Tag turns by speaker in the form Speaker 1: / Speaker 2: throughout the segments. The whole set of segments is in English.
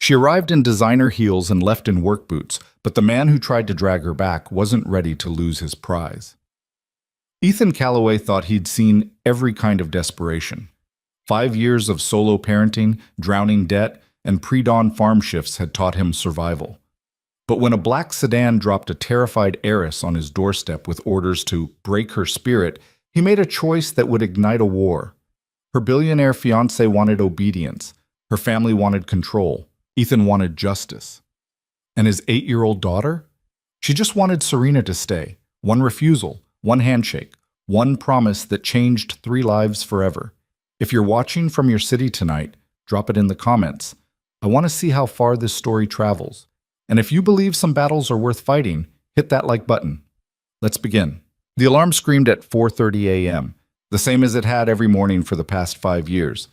Speaker 1: She arrived in designer heels and left in work boots, but the man who tried to drag her back wasn't ready to lose his prize. Ethan Calloway thought he'd seen every kind of desperation. 5 years of solo parenting, drowning debt, and pre-dawn farm shifts had taught him survival. But when a black sedan dropped a terrified heiress on his doorstep with orders to break her spirit, he made a choice that would ignite a war. Her billionaire fiancé wanted obedience. Her family wanted control. Ethan wanted justice. And his 8-year-old daughter? She just wanted Serena to stay. One refusal, one handshake, one promise that changed 3 lives forever. If you're watching from your city tonight, drop it in the comments. I want to see how far this story travels. And if you believe some battles are worth fighting, hit that like button. Let's begin. The alarm screamed at 4:30 a.m., the same as it had every morning for the past 5 years.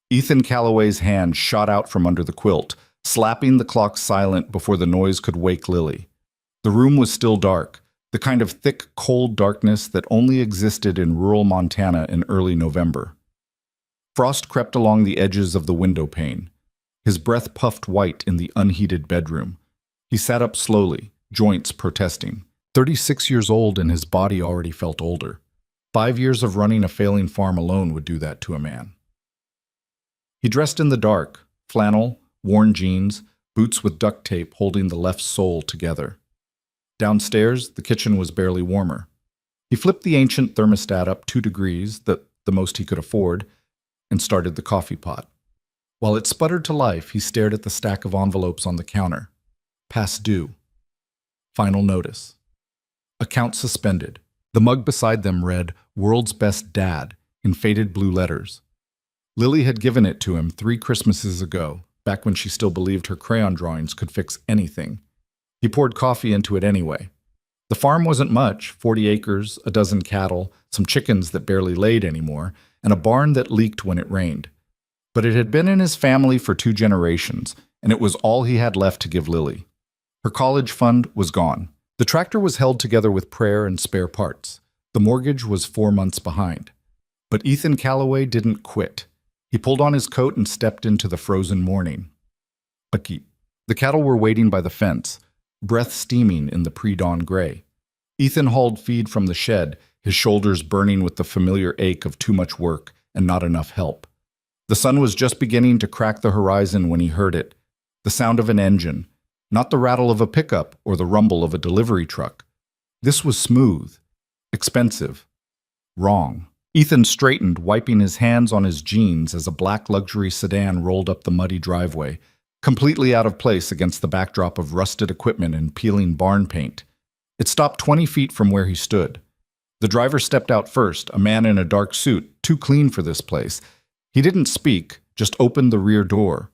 Speaker 1: Ethan Calloway's hand shot out from under the quilt, slapping the clock silent before the noise could wake Lily. The room was still dark, the kind of thick, cold darkness that only existed in rural Montana in early November. Frost crept along the edges of the window pane. His breath puffed white in the unheated bedroom. He sat up slowly, joints protesting. 36 years old and his body already felt older. 5 years of running a failing farm alone would do that to a man. He dressed in the dark, flannel, worn jeans, boots with duct tape holding the left sole together. Downstairs, the kitchen was barely warmer. He flipped the ancient thermostat up 2 degrees, the most he could afford, and started the coffee pot. While it sputtered to life, he stared at the stack of envelopes on the counter. Past due. Final notice. Account suspended. The mug beside them read, "World's Best Dad," in faded blue letters. Lily had given it to him 3 Christmases ago, back when she still believed her crayon drawings could fix anything. He poured coffee into it anyway. The farm wasn't much, 40 acres, a dozen cattle, some chickens that barely laid anymore, and a barn that leaked when it rained. But it had been in his family for 2 generations, and it was all he had left to give Lily. Her college fund was gone. The tractor was held together with prayer and spare parts. The mortgage was 4 months behind. But Ethan Calloway didn't quit. He pulled on his coat and stepped into the frozen morning. The cattle were waiting by the fence, breath steaming in the pre-dawn gray. Ethan hauled feed from the shed, his shoulders burning with the familiar ache of too much work and not enough help. The sun was just beginning to crack the horizon when he heard it, the sound of an engine, not the rattle of a pickup or the rumble of a delivery truck. This was smooth, expensive, wrong. Ethan straightened, wiping his hands on his jeans as a black luxury sedan rolled up the muddy driveway, completely out of place against the backdrop of rusted equipment and peeling barn paint. It stopped 20 feet from where he stood. The driver stepped out first, a man in a dark suit, too clean for this place. He didn't speak, just opened the rear door.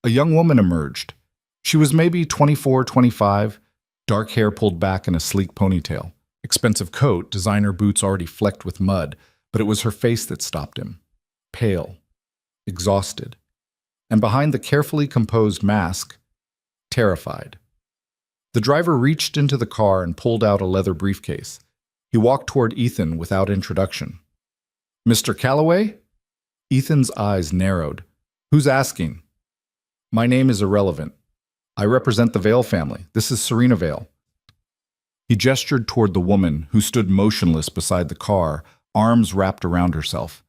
Speaker 1: A young woman emerged. She was maybe 24, 25, dark hair pulled back in a sleek ponytail. Expensive coat, designer boots already flecked with mud, but it was her face that stopped him. Pale, exhausted, and behind the carefully composed mask, terrified. The driver reached into the car and pulled out a leather briefcase. He walked toward Ethan without introduction. "Mr. Calloway?" Ethan's eyes narrowed. "Who's asking?" "My name is irrelevant. I represent the Vale family. This is Serena Vale." He gestured toward the woman who stood motionless beside the car, arms wrapped around herself.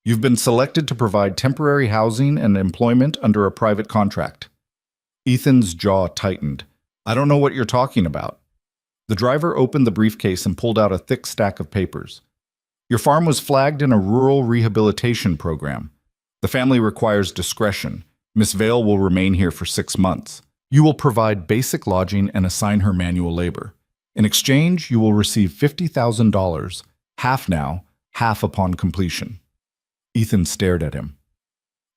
Speaker 1: "You've been selected to provide temporary housing and employment under a private contract." Ethan's jaw tightened. "I don't know what you're talking about." The driver opened the briefcase and pulled out a thick stack of papers. "Your farm was flagged in a rural rehabilitation program. The family requires discretion. Miss Vale will remain here for 6 months. You will provide basic lodging and assign her manual labor. In exchange, you will receive $50,000, half now, half upon completion." Ethan stared at him.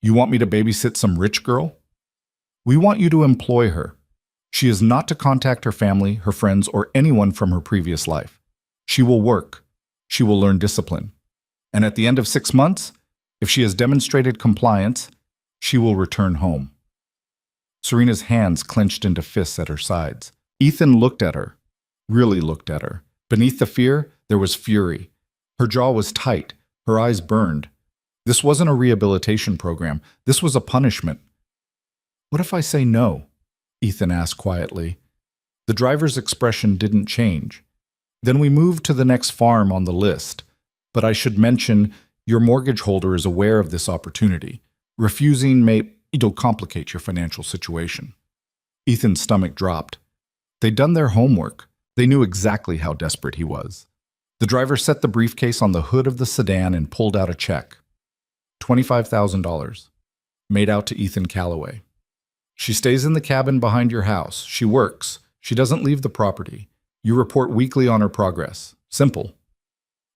Speaker 1: "You want me to babysit some rich girl?" "We want you to employ her. She is not to contact her family, her friends, or anyone from her previous life. She will work. She will learn discipline. And at the end of 6 months, if she has demonstrated compliance, she will return home." Serena's hands clenched into fists at her sides. Ethan looked at her, really looked at her. Beneath the fear, there was fury. Her jaw was tight, her eyes burned. This wasn't a rehabilitation program. This was a punishment. What if I say no? Ethan asked quietly. The driver's expression didn't change. Then we moved to the next farm on the list. But I should mention, your mortgage holder is aware of this opportunity. Refusing it'll complicate your financial situation. Ethan's stomach dropped. They'd done their homework. They knew exactly how desperate he was. The driver set the briefcase on the hood of the sedan and pulled out a check. $25,000. Made out to Ethan Calloway. She stays in the cabin behind your house. She works. She doesn't leave the property. You report weekly on her progress. Simple.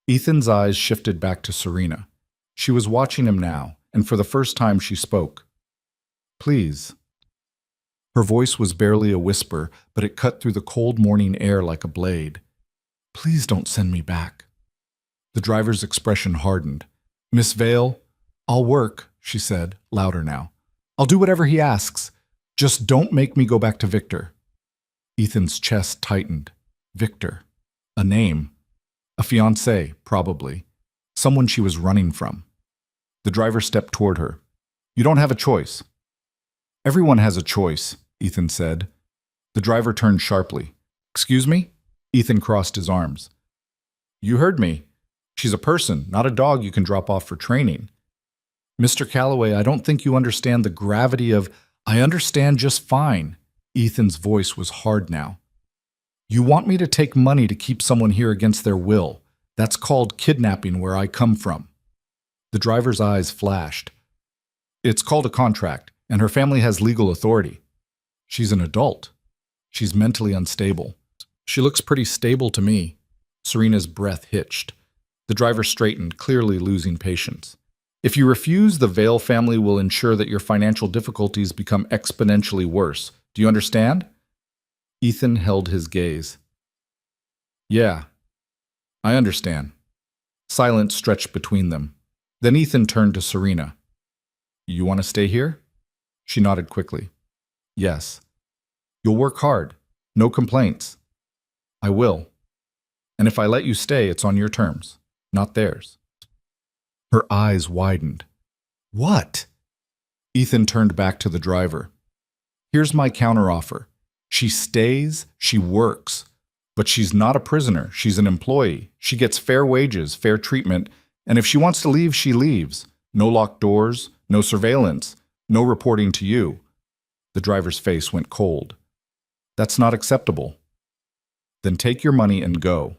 Speaker 1: Ethan's eyes shifted back to Serena. She was watching him now, and for the first time she spoke. Please. Her voice was barely a whisper, but it cut through the cold morning air like a blade. Please don't send me back. The driver's expression hardened. Miss Vale, I'll work, she said, louder now. I'll do whatever he asks. Just don't make me go back to Victor. Ethan's chest tightened. Victor. A name. A fiancé, probably. Someone she was running from. The driver stepped toward her. You don't have a choice. Everyone has a choice, Ethan said. The driver turned sharply. Excuse me? Ethan crossed his arms. You heard me. She's a person, not a dog you can drop off for training. Mr. Calloway, I don't think you understand the gravity of... I understand just fine. Ethan's voice was hard now. You want me to take money to keep someone here against their will. That's called kidnapping where I come from. The driver's eyes flashed. It's called a contract, and her family has legal authority. She's an adult. She's mentally unstable. She looks pretty stable to me. Serena's breath hitched. The driver straightened, clearly losing patience. If you refuse, the Vale family will ensure that your financial difficulties become exponentially worse. Do you understand? Ethan held his gaze. Yeah, I understand. Silence stretched between them. Then Ethan turned to Serena. You want to stay here? She nodded quickly. Yes. You'll work hard. No complaints. I will. And if I let you stay, it's on your terms, not theirs. Her eyes widened. What? Ethan turned back to the driver. Here's my counteroffer. She stays, she works. But she's not a prisoner. She's an employee. She gets fair wages, fair treatment, and if she wants to leave, she leaves. No locked doors, no surveillance, no reporting to you. The driver's face went cold. That's not acceptable. Then take your money and go.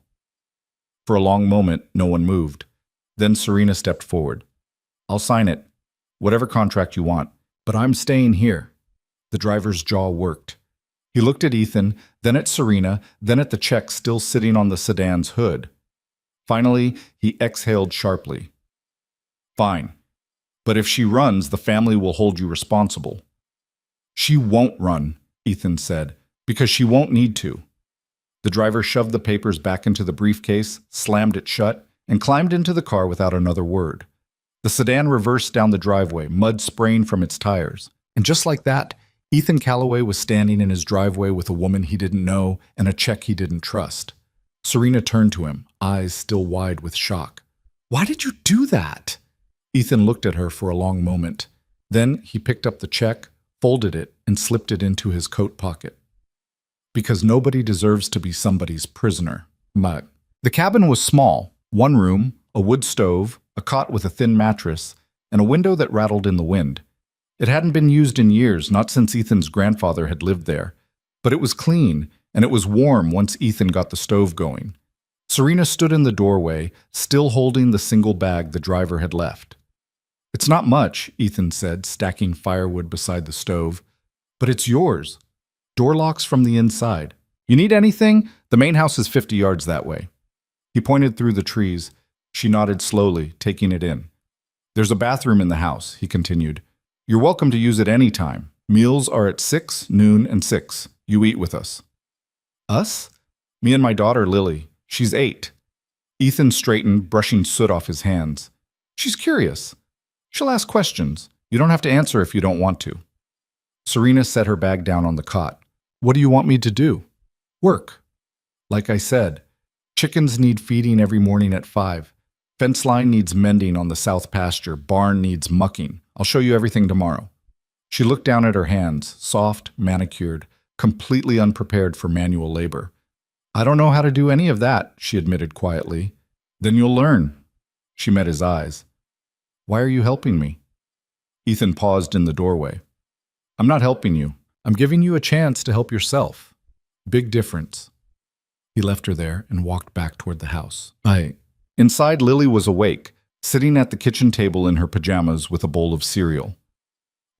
Speaker 1: For a long moment, no one moved. Then Serena stepped forward. I'll sign it. Whatever contract you want. But I'm staying here. The driver's jaw worked. He looked at Ethan, then at Serena, then at the check still sitting on the sedan's hood. Finally, he exhaled sharply. Fine. But if she runs, the family will hold you responsible. She won't run, Ethan said, because she won't need to. The driver shoved the papers back into the briefcase, slammed it shut, and climbed into the car without another word. The sedan reversed down the driveway, mud spraying from its tires. And just like that, Ethan Calloway was standing in his driveway with a woman he didn't know and a check he didn't trust. Serena turned to him, eyes still wide with shock. Why did you do that? Ethan looked at her for a long moment. Then he picked up the check, folded it, and slipped it into his coat pocket. Because nobody deserves to be somebody's prisoner. The cabin was small. One room, a wood stove, a cot with a thin mattress, and a window that rattled in the wind. It hadn't been used in years, not since Ethan's grandfather had lived there. But it was clean, and it was warm once Ethan got the stove going. Serena stood in the doorway, still holding the single bag the driver had left. It's not much, Ethan said, stacking firewood beside the stove. But it's yours. Door locks from the inside. You need anything? The main house is 50 yards that way. He pointed through the trees. She nodded slowly, taking it in. There's a bathroom in the house, he continued. You're welcome to use it any time. Meals are at 6, noon, and 6. You eat with us. Us? Me and my daughter, Lily. She's 8. Ethan straightened, brushing soot off his hands. She's curious. She'll ask questions. You don't have to answer if you don't want to. Serena set her bag down on the cot. What do you want me to do? Work. Like I said, chickens need feeding every morning at 5. Fence line needs mending on the south pasture. Barn needs mucking. I'll show you everything tomorrow. She looked down at her hands, soft, manicured, completely unprepared for manual labor. I don't know how to do any of that, she admitted quietly. Then you'll learn. She met his eyes. Why are you helping me? Ethan paused in the doorway. I'm not helping you. I'm giving you a chance to help yourself. Big difference. He left her there and walked back toward the house. Inside, Lily was awake, sitting at the kitchen table in her pajamas with a bowl of cereal.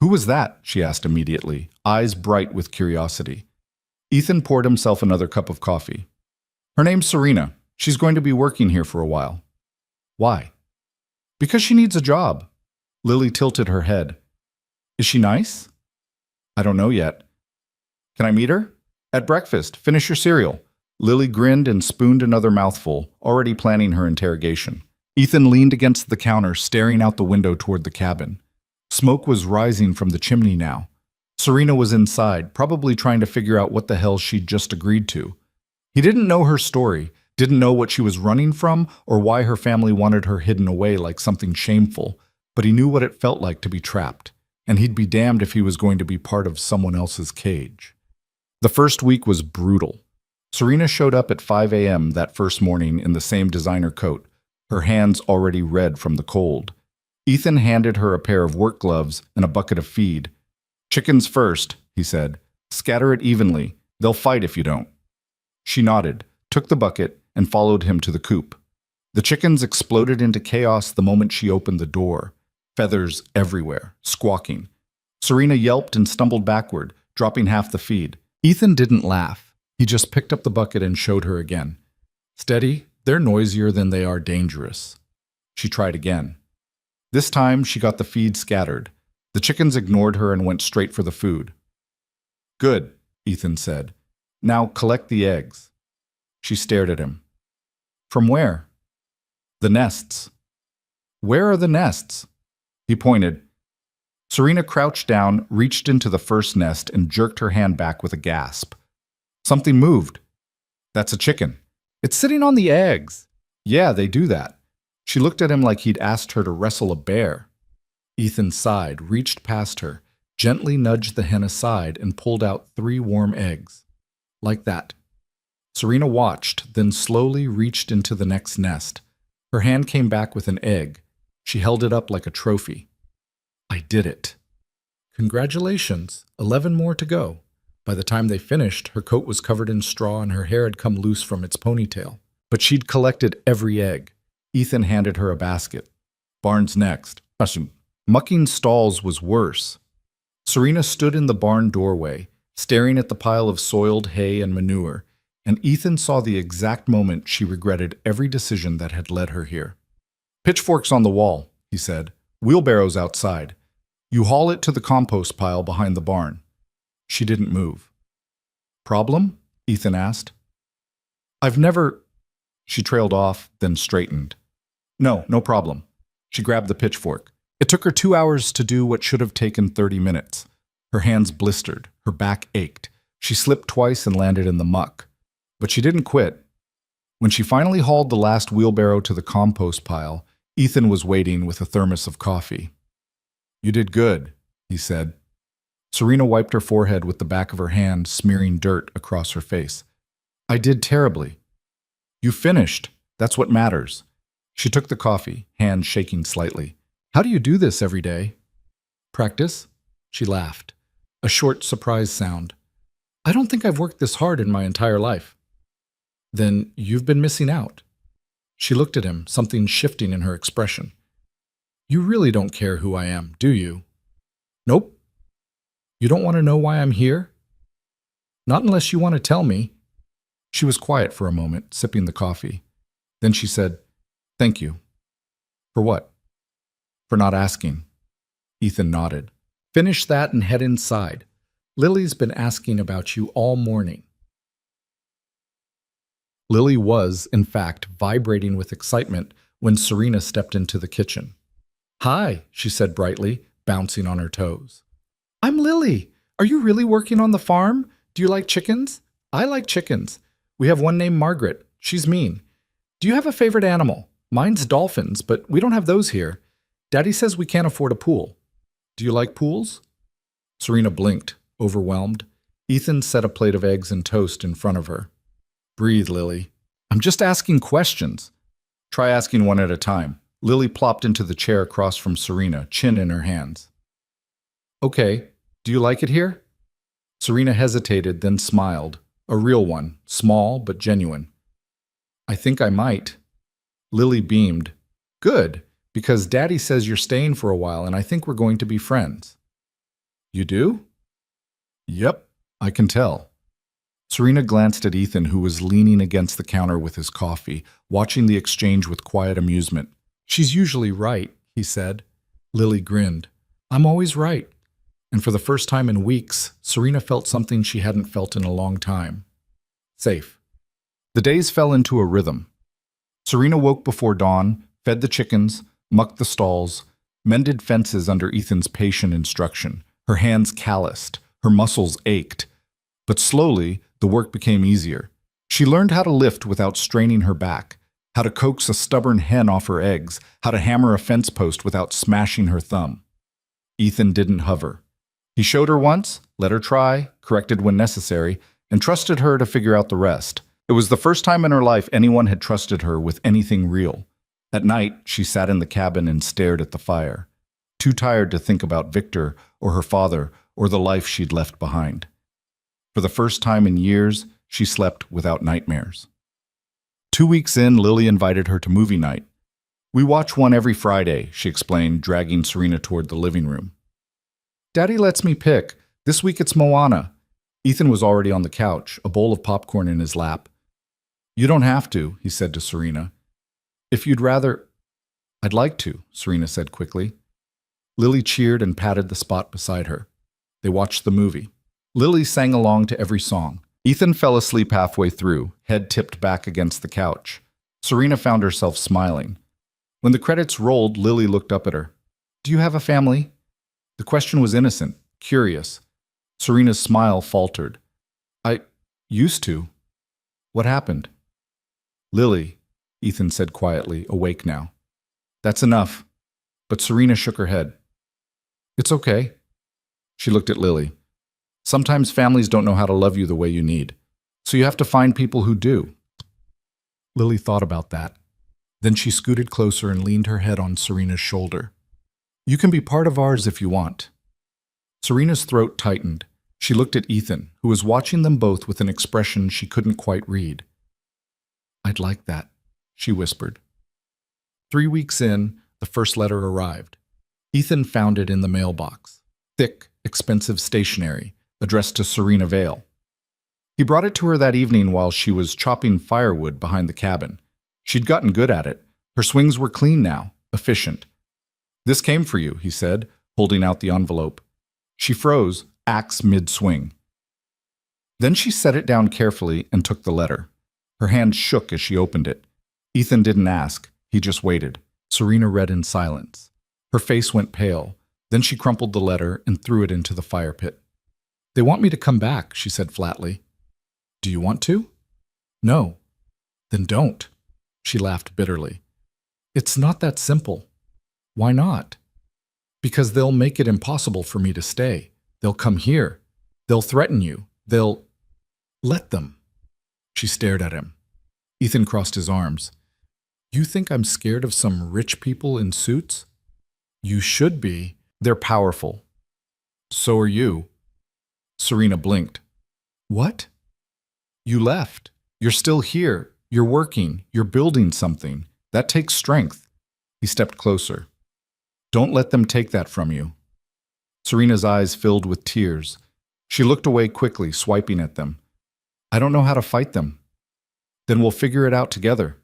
Speaker 1: Who was that? She asked immediately, eyes bright with curiosity. Ethan poured himself another cup of coffee. Her name's Serena. She's going to be working here for a while. Why? Because she needs a job. Lily tilted her head. Is she nice? I don't know yet. Can I meet her? At breakfast. Finish your cereal. Lily grinned and spooned another mouthful, already planning her interrogation. Ethan leaned against the counter, staring out the window toward the cabin. Smoke was rising from the chimney now. Serena was inside, probably trying to figure out what the hell she'd just agreed to. He didn't know her story, didn't know what she was running from, or why her family wanted her hidden away like something shameful, but he knew what it felt like to be trapped, and he'd be damned if he was going to be part of someone else's cage. The first week was brutal. Serena showed up at 5 a.m. that first morning in the same designer coat, her hands already red from the cold. Ethan handed her a pair of work gloves and a bucket of feed. Chickens first, he said. Scatter it evenly. They'll fight if you don't. She nodded, took the bucket, and followed him to the coop. The chickens exploded into chaos the moment she opened the door. Feathers everywhere, squawking. Serena yelped and stumbled backward, dropping half the feed. Ethan didn't laugh. He just picked up the bucket and showed her again. Steady, they're noisier than they are dangerous. She tried again. This time, she got the feed scattered. The chickens ignored her and went straight for the food. Good, Ethan said. Now collect the eggs. She stared at him. From where? The nests. Where are the nests? He pointed. Serena crouched down, reached into the first nest, and jerked her hand back with a gasp. Something moved. That's a chicken. It's sitting on the eggs. Yeah, they do that. She looked at him like he'd asked her to wrestle a bear. Ethan sighed, reached past her, gently nudged the hen aside, and pulled out 3 warm eggs. Like that. Serena watched, then slowly reached into the next nest. Her hand came back with an egg. She held it up like a trophy. I did it. Congratulations, 11 more to go. By the time they finished, her coat was covered in straw and her hair had come loose from its ponytail. But she'd collected every egg. Ethan handed her a basket. Barn's next. Mucking stalls was worse. Serena stood in the barn doorway, staring at the pile of soiled hay and manure, and Ethan saw the exact moment she regretted every decision that had led her here. Pitchforks on the wall, he said. Wheelbarrows outside. You haul it to the compost pile behind the barn. She didn't move. Problem? Ethan asked. I've never... She trailed off, then straightened. No problem. She grabbed the pitchfork. It took her 2 hours to do what should have taken 30 minutes. Her hands blistered. Her back ached. She slipped twice and landed in the muck. But she didn't quit. When she finally hauled the last wheelbarrow to the compost pile, Ethan was waiting with a thermos of coffee. You did good, he said. Serena wiped her forehead with the back of her hand, smearing dirt across her face. I did terribly. You finished. That's what matters. She took the coffee, hand shaking slightly. How do you do this every day? Practice? She laughed. A short, surprised sound. I don't think I've worked this hard in my entire life. Then you've been missing out. She looked at him, something shifting in her expression. You really don't care who I am, do you? Nope. You don't want to know why I'm here? Not unless you want to tell me. She was quiet for a moment, sipping the coffee. Then she said, Thank you. For what? For not asking. Ethan nodded. Finish that and head inside. Lily's been asking about you all morning. Lily was, in fact, vibrating with excitement when Serena stepped into the kitchen. Hi, she said brightly, bouncing on her toes. I'm Lily. Are you really working on the farm? Do you like chickens? I like chickens. We have one named Margaret. She's mean. Do you have a favorite animal? Mine's dolphins, but we don't have those here. Daddy says we can't afford a pool. Do you like pools? Serena blinked, overwhelmed. Ethan set a plate of eggs and toast in front of her. Breathe, Lily. I'm just asking questions. Try asking one at a time. Lily plopped into the chair across from Serena, chin in her hands. Okay, do you like it here? Serena hesitated, then smiled. A real one, small but genuine. I think I might. Lily beamed. Good, because Daddy says you're staying for a while and I think we're going to be friends. You do? Yep, I can tell. Serena glanced at Ethan, who was leaning against the counter with his coffee, watching the exchange with quiet amusement. She's usually right, he said. Lily grinned. I'm always right. And for the first time in weeks, Serena felt something she hadn't felt in a long time. Safe. The days fell into a rhythm. Serena woke before dawn, fed the chickens, mucked the stalls, mended fences under Ethan's patient instruction. Her hands calloused, her muscles ached. But slowly, the work became easier. She learned how to lift without straining her back, how to coax a stubborn hen off her eggs, how to hammer a fence post without smashing her thumb. Ethan didn't hover. He showed her once, let her try, corrected when necessary, and trusted her to figure out the rest. It was the first time in her life anyone had trusted her with anything real. At night, she sat in the cabin and stared at the fire, too tired to think about Victor or her father or the life she'd left behind. For the first time in years, she slept without nightmares. 2 weeks in, Lily invited her to movie night. We watch one every Friday, she explained, dragging Serena toward the living room. Daddy lets me pick. This week it's Moana. Ethan was already on the couch, a bowl of popcorn in his lap. You don't have to, he said to Serena. If you'd rather... I'd like to, Serena said quickly. Lily cheered and patted the spot beside her. They watched the movie. Lily sang along to every song. Ethan fell asleep halfway through, head tipped back against the couch. Serena found herself smiling. When the credits rolled, Lily looked up at her. Do you have a family? The question was innocent, curious. Serena's smile faltered. I used to. What happened? Lily, Ethan said quietly, awake now. That's enough. But Serena shook her head. It's okay. She looked at Lily. Sometimes families don't know how to love you the way you need, so you have to find people who do. Lily thought about that. Then she scooted closer and leaned her head on Serena's shoulder. You can be part of ours if you want. Serena's throat tightened. She looked at Ethan, who was watching them both with an expression she couldn't quite read. I'd like that, she whispered. 3 weeks in, the first letter arrived. Ethan found it in the mailbox. Thick, expensive stationery, addressed to Serena Vale. He brought it to her that evening while she was chopping firewood behind the cabin. She'd gotten good at it. Her swings were clean now, efficient. This came for you, he said, holding out the envelope. She froze, axe mid-swing. Then she set it down carefully and took the letter. Her hand shook as she opened it. Ethan didn't ask. He just waited. Serena read in silence. Her face went pale. Then she crumpled the letter and threw it into the fire pit. They want me to come back, she said flatly. Do you want to? No. Then don't. She laughed bitterly. It's not that simple. Why not? Because they'll make it impossible for me to stay. They'll come here. They'll threaten you. They'll... Let them. She stared at him. Ethan crossed his arms. You think I'm scared of some rich people in suits? You should be. They're powerful. So are you. Serena blinked. What? You left. You're still here. You're working. You're building something. That takes strength. He stepped closer. Don't let them take that from you. Serena's eyes filled with tears. She looked away quickly, swiping at them. I don't know how to fight them. Then we'll figure it out together.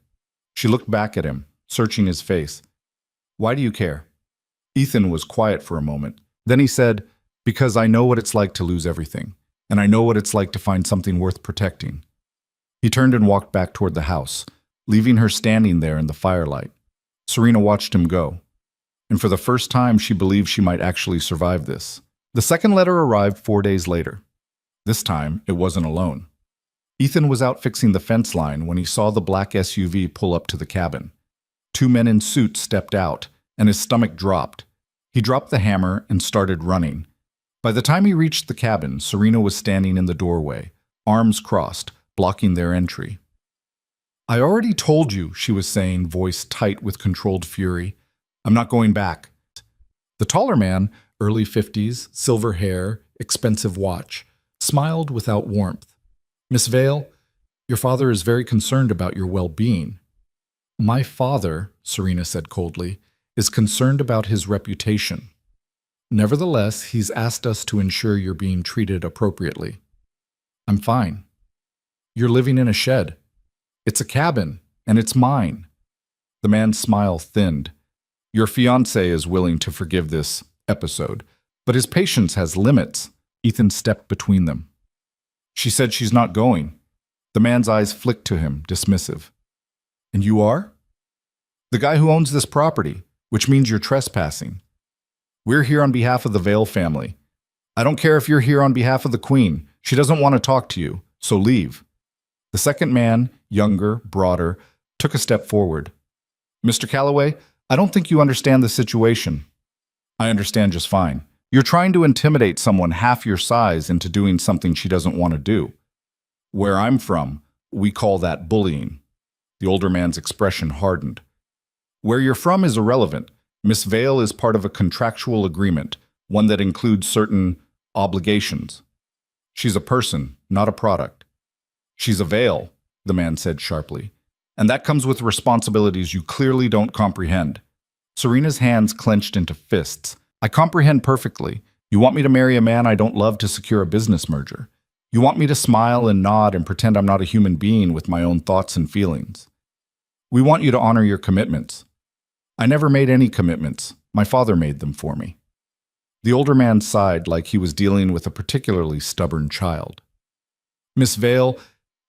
Speaker 1: She looked back at him, searching his face. Why do you care? Ethan was quiet for a moment. Then he said, because I know what it's like to lose everything, and I know what it's like to find something worth protecting. He turned and walked back toward the house, leaving her standing there in the firelight. Serena watched him go, and for the first time she believed she might actually survive this. The second letter arrived 4 days later. This time, it wasn't alone. Ethan was out fixing the fence line when he saw the black SUV pull up to the cabin. 2 men in suits stepped out, and his stomach dropped. He dropped the hammer and started running. By the time he reached the cabin, Serena was standing in the doorway, arms crossed, blocking their entry. "I already told you," she was saying, voice tight with controlled fury. "I'm not going back." The taller man, early 50s, silver hair, expensive watch, smiled without warmth. "Miss Vale, your father is very concerned about your well-being." "My father," Serena said coldly, "is concerned about his reputation. Nevertheless, he's asked us to ensure you're being treated appropriately." "I'm fine." "You're living in a shed. It's a cabin, and it's mine." The man's smile thinned. "Your fiancé is willing to forgive this episode, but his patience has limits." Ethan stepped between them. "She said she's not going." The man's eyes flicked to him, dismissive. "And you are?" "The guy who owns this property, which means you're trespassing. We're here on behalf of the Vale family. I don't care if you're here on behalf of the Queen. She doesn't want to talk to you, so leave." The second man, younger, broader, took a step forward. "Mr. Calloway, I don't think you understand the situation." "I understand just fine. You're trying to intimidate someone half your size into doing something she doesn't want to do. Where I'm from, we call that bullying." The older man's expression hardened. "Where you're from is irrelevant. Miss Vale is part of a contractual agreement, one that includes certain obligations. She's a person, not a product." "She's a Vale," the man said sharply, "and that comes with responsibilities you clearly don't comprehend." Serena's hands clenched into fists. "I comprehend perfectly. You want me to marry a man I don't love to secure a business merger. You want me to smile and nod and pretend I'm not a human being with my own thoughts and feelings. We want you to honor your commitments. I never made any commitments. My father made them for me." The older man sighed like he was dealing with a particularly stubborn child. "Miss Vale,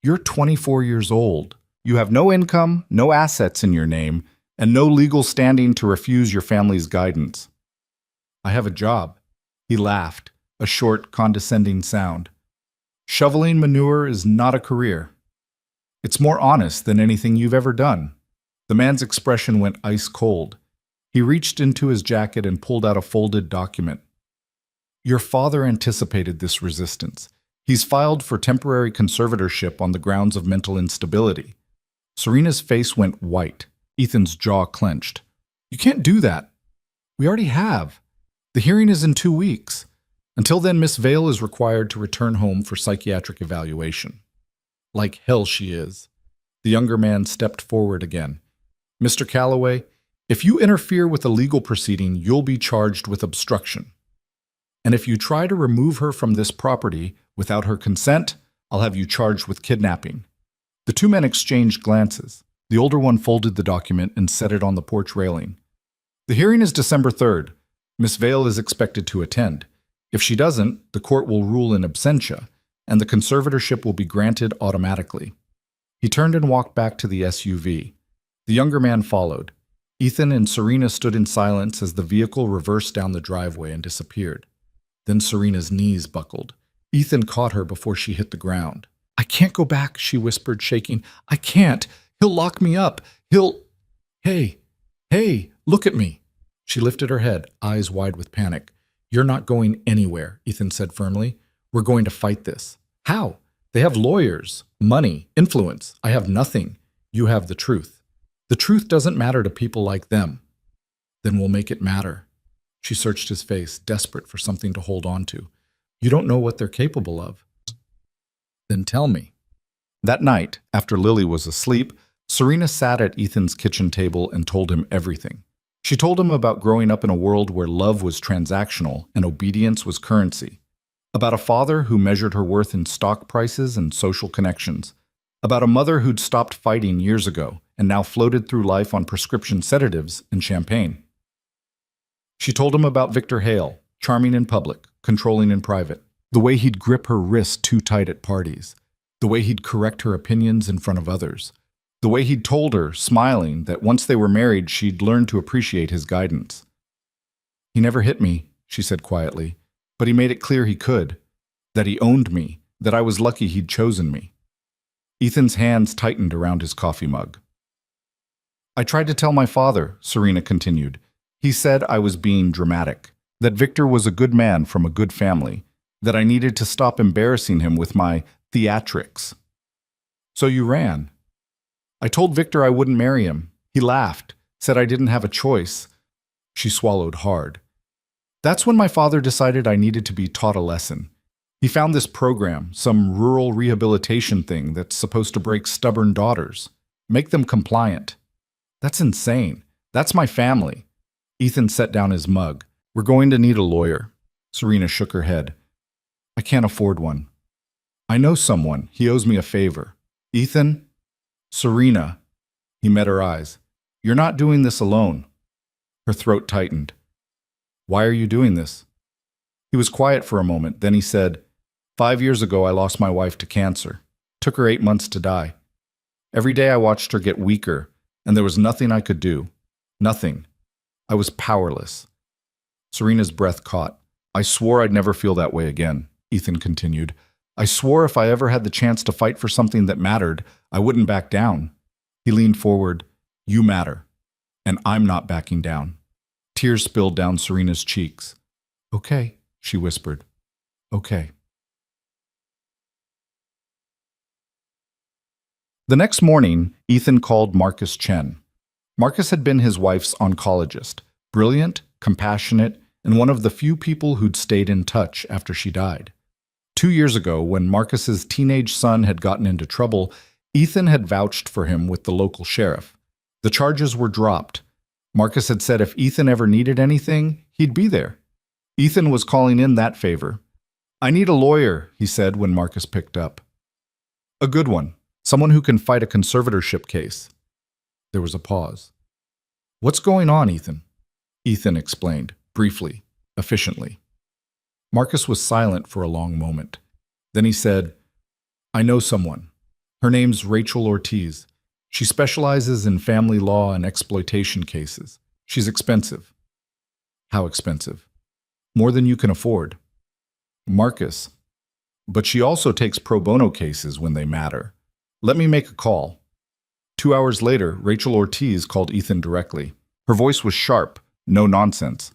Speaker 1: you're 24 years old. You have no income, no assets in your name, and no legal standing to refuse your family's guidance." "I have a job." He laughed, a short, condescending sound. "Shoveling manure is not a career. It's more honest than anything you've ever done." The man's expression went ice cold. He reached into his jacket and pulled out a folded document. "Your father anticipated this resistance. He's filed for temporary conservatorship on the grounds of mental instability." Serena's face went white. Ethan's jaw clenched. "You can't do that." "We already have. The hearing is in 2 weeks. Until then, Miss Vale is required to return home for psychiatric evaluation." "Like hell she is." The younger man stepped forward again. "Mr. Calloway, if you interfere with a legal proceeding, you'll be charged with obstruction. And if you try to remove her from this property without her consent, I'll have you charged with kidnapping." The two men exchanged glances. The older one folded the document and set it on the porch railing. "The hearing is December 3rd. Miss Vale is expected to attend. If she doesn't, the court will rule in absentia, and the conservatorship will be granted automatically." He turned and walked back to the SUV. The younger man followed. Ethan and Serena stood in silence as the vehicle reversed down the driveway and disappeared. Then Serena's knees buckled. Ethan caught her before she hit the ground. "I can't go back," she whispered, shaking. "I can't. He'll lock me up. He'll—" Hey, look at me." She lifted her head, eyes wide with panic. "You're not going anywhere," Ethan said firmly. "We're going to fight this." "How? They have lawyers, money, influence. I have nothing. You have the truth. The truth doesn't matter to people like them." "Then we'll make it matter." She searched his face, desperate for something to hold on to. "You don't know what they're capable of." "Then tell me." That night, after Lily was asleep, Serena sat at Ethan's kitchen table and told him everything. She told him about growing up in a world where love was transactional and obedience was currency. About a father who measured her worth in stock prices and social connections. About a mother who'd stopped fighting years ago and now floated through life on prescription sedatives and champagne. She told him about Victor Hale, charming in public, controlling in private. The way he'd grip her wrist too tight at parties. The way he'd correct her opinions in front of others. The way he'd told her, smiling, that once they were married, she'd learn to appreciate his guidance. "He never hit me," she said quietly, "but he made it clear he could. That he owned me, that I was lucky he'd chosen me." Ethan's hands tightened around his coffee mug. "I tried to tell my father," Serena continued. "He said I was being dramatic, that Victor was a good man from a good family, that I needed to stop embarrassing him with my theatrics. So you ran. I told Victor I wouldn't marry him. He laughed, said I didn't have a choice. She swallowed hard. That's when my father decided I needed to be taught a lesson. He found this program, some rural rehabilitation thing that's supposed to break stubborn daughters, make them compliant. That's insane. That's my family. Ethan set down his mug. We're going to need a lawyer. Serena shook her head. I can't afford one. I know someone. He owes me a favor. Ethan? Serena. He met her eyes. You're not doing this alone. Her throat tightened. Why are you doing this? He was quiet for a moment, then he said, 5 years ago I lost my wife to cancer. Took her 8 months to die. Every day I watched her get weaker, and there was nothing I could do. Nothing. I was powerless. Serena's breath caught. I swore I'd never feel that way again, Ethan continued. I swore if I ever had the chance to fight for something that mattered, I wouldn't back down. He leaned forward. You matter. And I'm not backing down. Tears spilled down Serena's cheeks. Okay, she whispered. Okay. The next morning, Ethan called Marcus Chen. Marcus had been his wife's oncologist, brilliant, compassionate, and one of the few people who'd stayed in touch after she died. 2 years ago, when Marcus's teenage son had gotten into trouble, Ethan had vouched for him with the local sheriff. The charges were dropped. Marcus had said if Ethan ever needed anything, he'd be there. Ethan was calling in that favor. I need a lawyer, he said when Marcus picked up. A good one. Someone who can fight a conservatorship case. There was a pause. What's going on, Ethan? Ethan explained, briefly, efficiently. Marcus was silent for a long moment. Then he said, I know someone. Her name's Rachel Ortiz. She specializes in family law and exploitation cases. She's expensive. How expensive? More than you can afford. Marcus. But she also takes pro bono cases when they matter. Let me make a call. 2 hours later, Rachel Ortiz called Ethan directly. Her voice was sharp, no nonsense.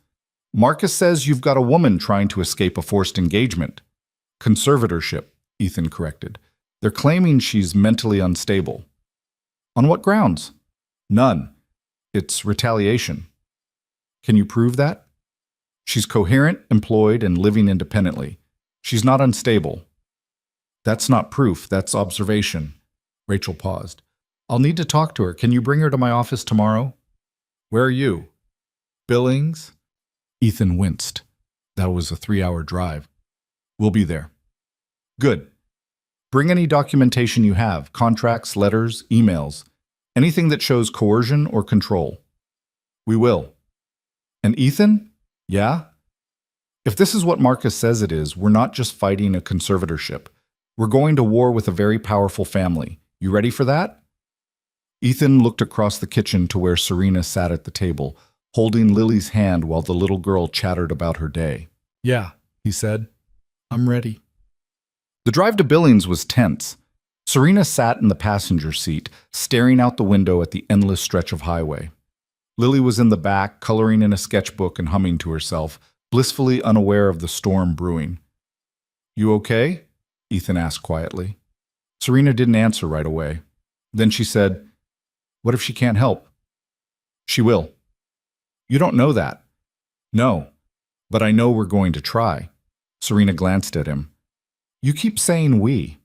Speaker 1: Marcus says you've got a woman trying to escape a forced engagement. Conservatorship, Ethan corrected. They're claiming she's mentally unstable. On what grounds? None. It's retaliation. Can you prove that? She's coherent, employed, and living independently. She's not unstable. That's not proof, that's observation. Rachel paused. I'll need to talk to her. Can you bring her to my office tomorrow? Where are you? Billings? Ethan winced. That was a 3-hour drive. We'll be there. Good. Bring any documentation you have, contracts, letters, emails, anything that shows coercion or control. We will. And Ethan? Yeah? If this is what Marcus says it is, we're not just fighting a conservatorship. We're going to war with a very powerful family. You ready for that? Ethan looked across the kitchen to where Serena sat at the table, holding Lily's hand while the little girl chattered about her day. Yeah, he said. I'm ready. The drive to Billings was tense. Serena sat in the passenger seat, staring out the window at the endless stretch of highway. Lily was in the back, coloring in a sketchbook and humming to herself, blissfully unaware of the storm brewing. You okay? Ethan asked quietly. Serena didn't answer right away. Then she said, What if she can't help? She will. You don't know that. No, but I know we're going to try. Serena glanced at him. You keep saying we,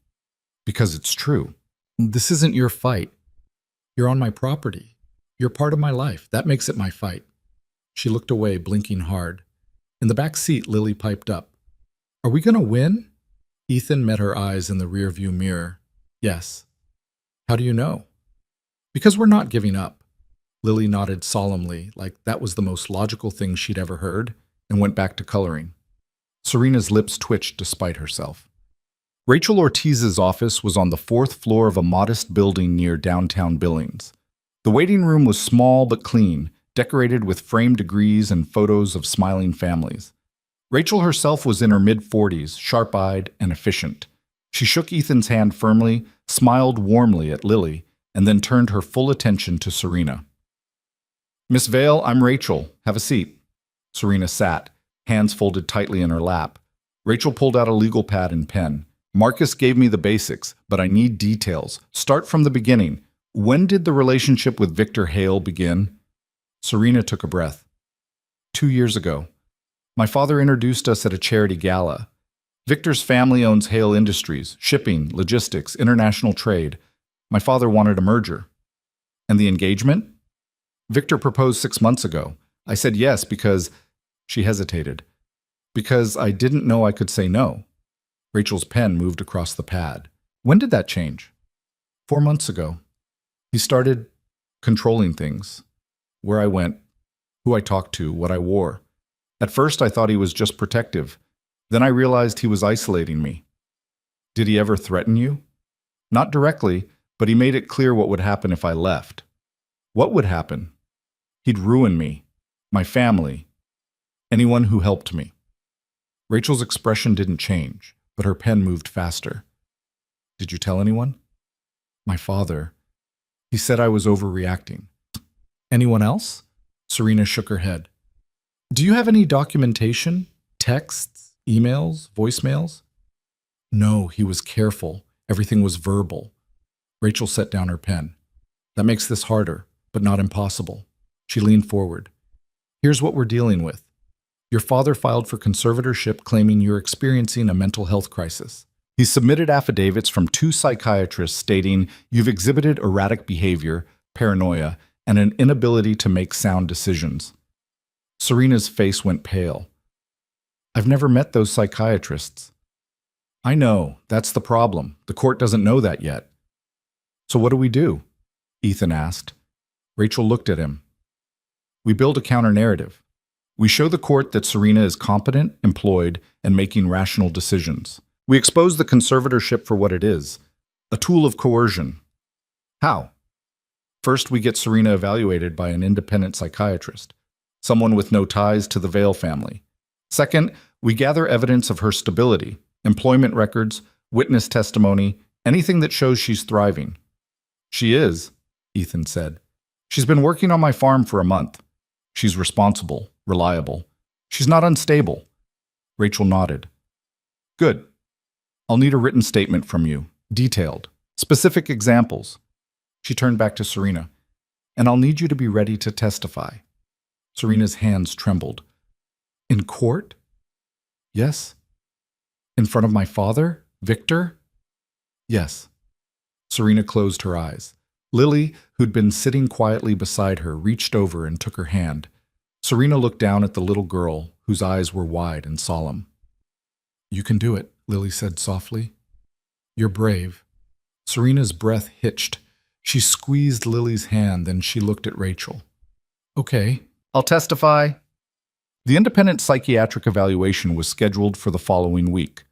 Speaker 1: because it's true. This isn't your fight. You're on my property. You're part of my life. That makes it my fight. She looked away, blinking hard. In the back seat, Lily piped up. Are we going to win? Ethan met her eyes in the rearview mirror. Yes. How do you know? Because we're not giving up. Lily nodded solemnly, like that was the most logical thing she'd ever heard, and went back to coloring. Serena's lips twitched despite herself. Rachel Ortiz's office was on the 4th floor of a modest building near downtown Billings. The waiting room was small but clean, decorated with framed degrees and photos of smiling families. Rachel herself was in her mid-40s, sharp-eyed and efficient. She shook Ethan's hand firmly, smiled warmly at Lily, and then turned her full attention to Serena. Miss Vale, I'm Rachel. Have a seat. Serena sat. hands folded tightly in her lap. Rachel pulled out a legal pad and pen. Marcus gave me the basics, but I need details. Start from the beginning. When did the relationship with Victor Hale begin? Serena took a breath. 2 years ago. My father introduced us at a charity gala. Victor's family owns Hale Industries, shipping, logistics, international trade. My father wanted a merger. And the engagement? Victor proposed 6 months ago. I said yes because... She hesitated. Because I didn't know I could say no. Rachel's pen moved across the pad. When did that change? 4 months ago. He started controlling things. Where I went, who I talked to, what I wore. At first I thought he was just protective. Then I realized he was isolating me. Did he ever threaten you? Not directly, but he made it clear what would happen if I left. What would happen? He'd ruin me, my family, anyone who helped me. Rachel's expression didn't change, but her pen moved faster. Did you tell anyone? My father. He said I was overreacting. Anyone else? Serena shook her head. Do you have any documentation? Texts? Emails? Voicemails? No, he was careful. Everything was verbal. Rachel set down her pen. That makes this harder, but not impossible. She leaned forward. Here's what we're dealing with. Your father filed for conservatorship claiming you're experiencing a mental health crisis. He submitted affidavits from 2 psychiatrists stating you've exhibited erratic behavior, paranoia, and an inability to make sound decisions. Serena's face went pale. I've never met those psychiatrists. I know, that's the problem. The court doesn't know that yet. So what do we do? Ethan asked. Rachel looked at him. We build a counter-narrative. We show the court that Serena is competent, employed, and making rational decisions. We expose the conservatorship for what it is, a tool of coercion. How? First, we get Serena evaluated by an independent psychiatrist, someone with no ties to the Vale family. Second, we gather evidence of her stability, employment records, witness testimony, anything that shows she's thriving. She is, Ethan said. She's been working on my farm for a month. She's responsible, reliable. She's not unstable. Rachel nodded. Good. I'll need a written statement from you, detailed, specific examples. She turned back to Serena. And I'll need you to be ready to testify. Serena's hands trembled. In court? Yes. In front of my father, Victor? Yes. Serena closed her eyes. Lily, who'd been sitting quietly beside her, reached over and took her hand. Serena looked down at the little girl, whose eyes were wide and solemn. You can do it, Lily said softly. You're brave. Serena's breath hitched. She squeezed Lily's hand, then she looked at Rachel. Okay, I'll testify. The independent psychiatric evaluation was scheduled for the following week.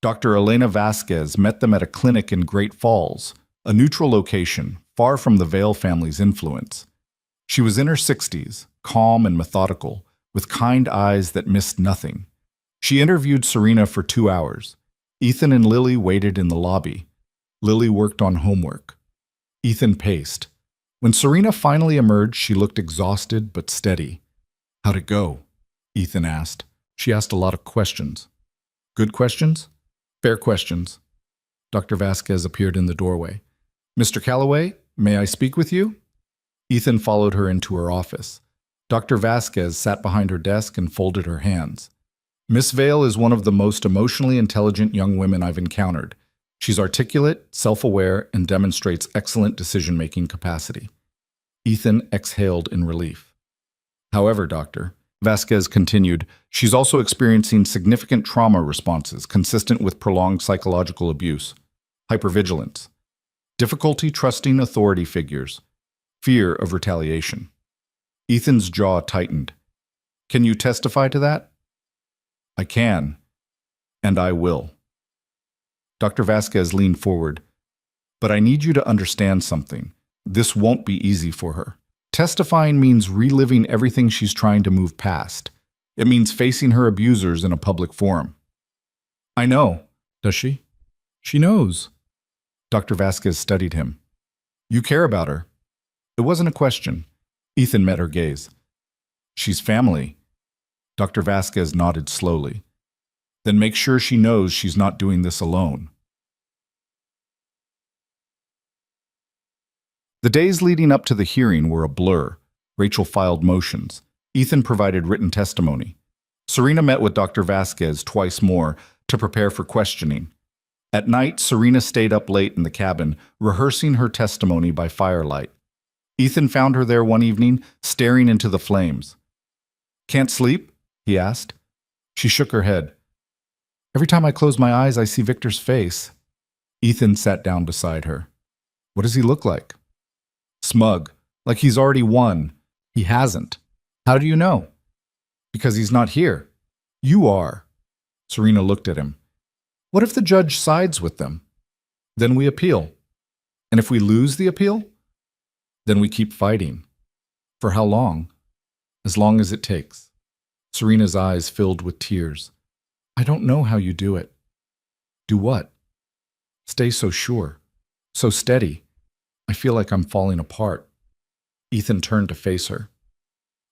Speaker 1: Dr. Elena Vasquez met them at a clinic in Great Falls, a neutral location, far from the Vale family's influence. She was in her 60s, calm and methodical, with kind eyes that missed nothing. She interviewed Serena for 2 hours. Ethan and Lily waited in the lobby. Lily worked on homework. Ethan paced. When Serena finally emerged, she looked exhausted but steady. How'd it go? Ethan asked. She asked a lot of questions. Good questions? Fair questions. Dr. Vasquez appeared in the doorway. Mr. Calloway, may I speak with you? Ethan followed her into her office. Dr. Vasquez sat behind her desk and folded her hands. Miss Vale is one of the most emotionally intelligent young women I've encountered. She's articulate, self-aware, and demonstrates excellent decision-making capacity. Ethan exhaled in relief. However, Doctor, Vasquez continued, she's also experiencing significant trauma responses consistent with prolonged psychological abuse, hypervigilance, difficulty trusting authority figures, fear of retaliation. Ethan's jaw tightened. Can you testify to that? I can, and I will. Dr. Vasquez leaned forward. But I need you to understand something. This won't be easy for her. Testifying means reliving everything she's trying to move past. It means facing her abusers in a public forum. I know. Does she? She knows. Dr. Vasquez studied him. You care about her. It wasn't a question. Ethan met her gaze. She's family. Dr. Vasquez nodded slowly. Then make sure she knows she's not doing this alone. The days leading up to the hearing were a blur. Rachel filed motions. Ethan provided written testimony. Serena met with Dr. Vasquez twice more to prepare for questioning. At night, Serena stayed up late in the cabin, rehearsing her testimony by firelight. Ethan found her there one evening, staring into the flames. "Can't sleep?" he asked. She shook her head. "Every time I close my eyes, I see Victor's face." Ethan sat down beside her. "What does he look like?" "Smug, like he's already won." "He hasn't." "How do you know?" "Because he's not here." "You are." Serena looked at him. "What if the judge sides with them?" "Then we appeal." "And if we lose the appeal?" "Then we keep fighting." "For how long?" "As long as it takes." Serena's eyes filled with tears. "I don't know how you do it." "Do what?" "Stay so sure, so steady. I feel like I'm falling apart." Ethan turned to face her.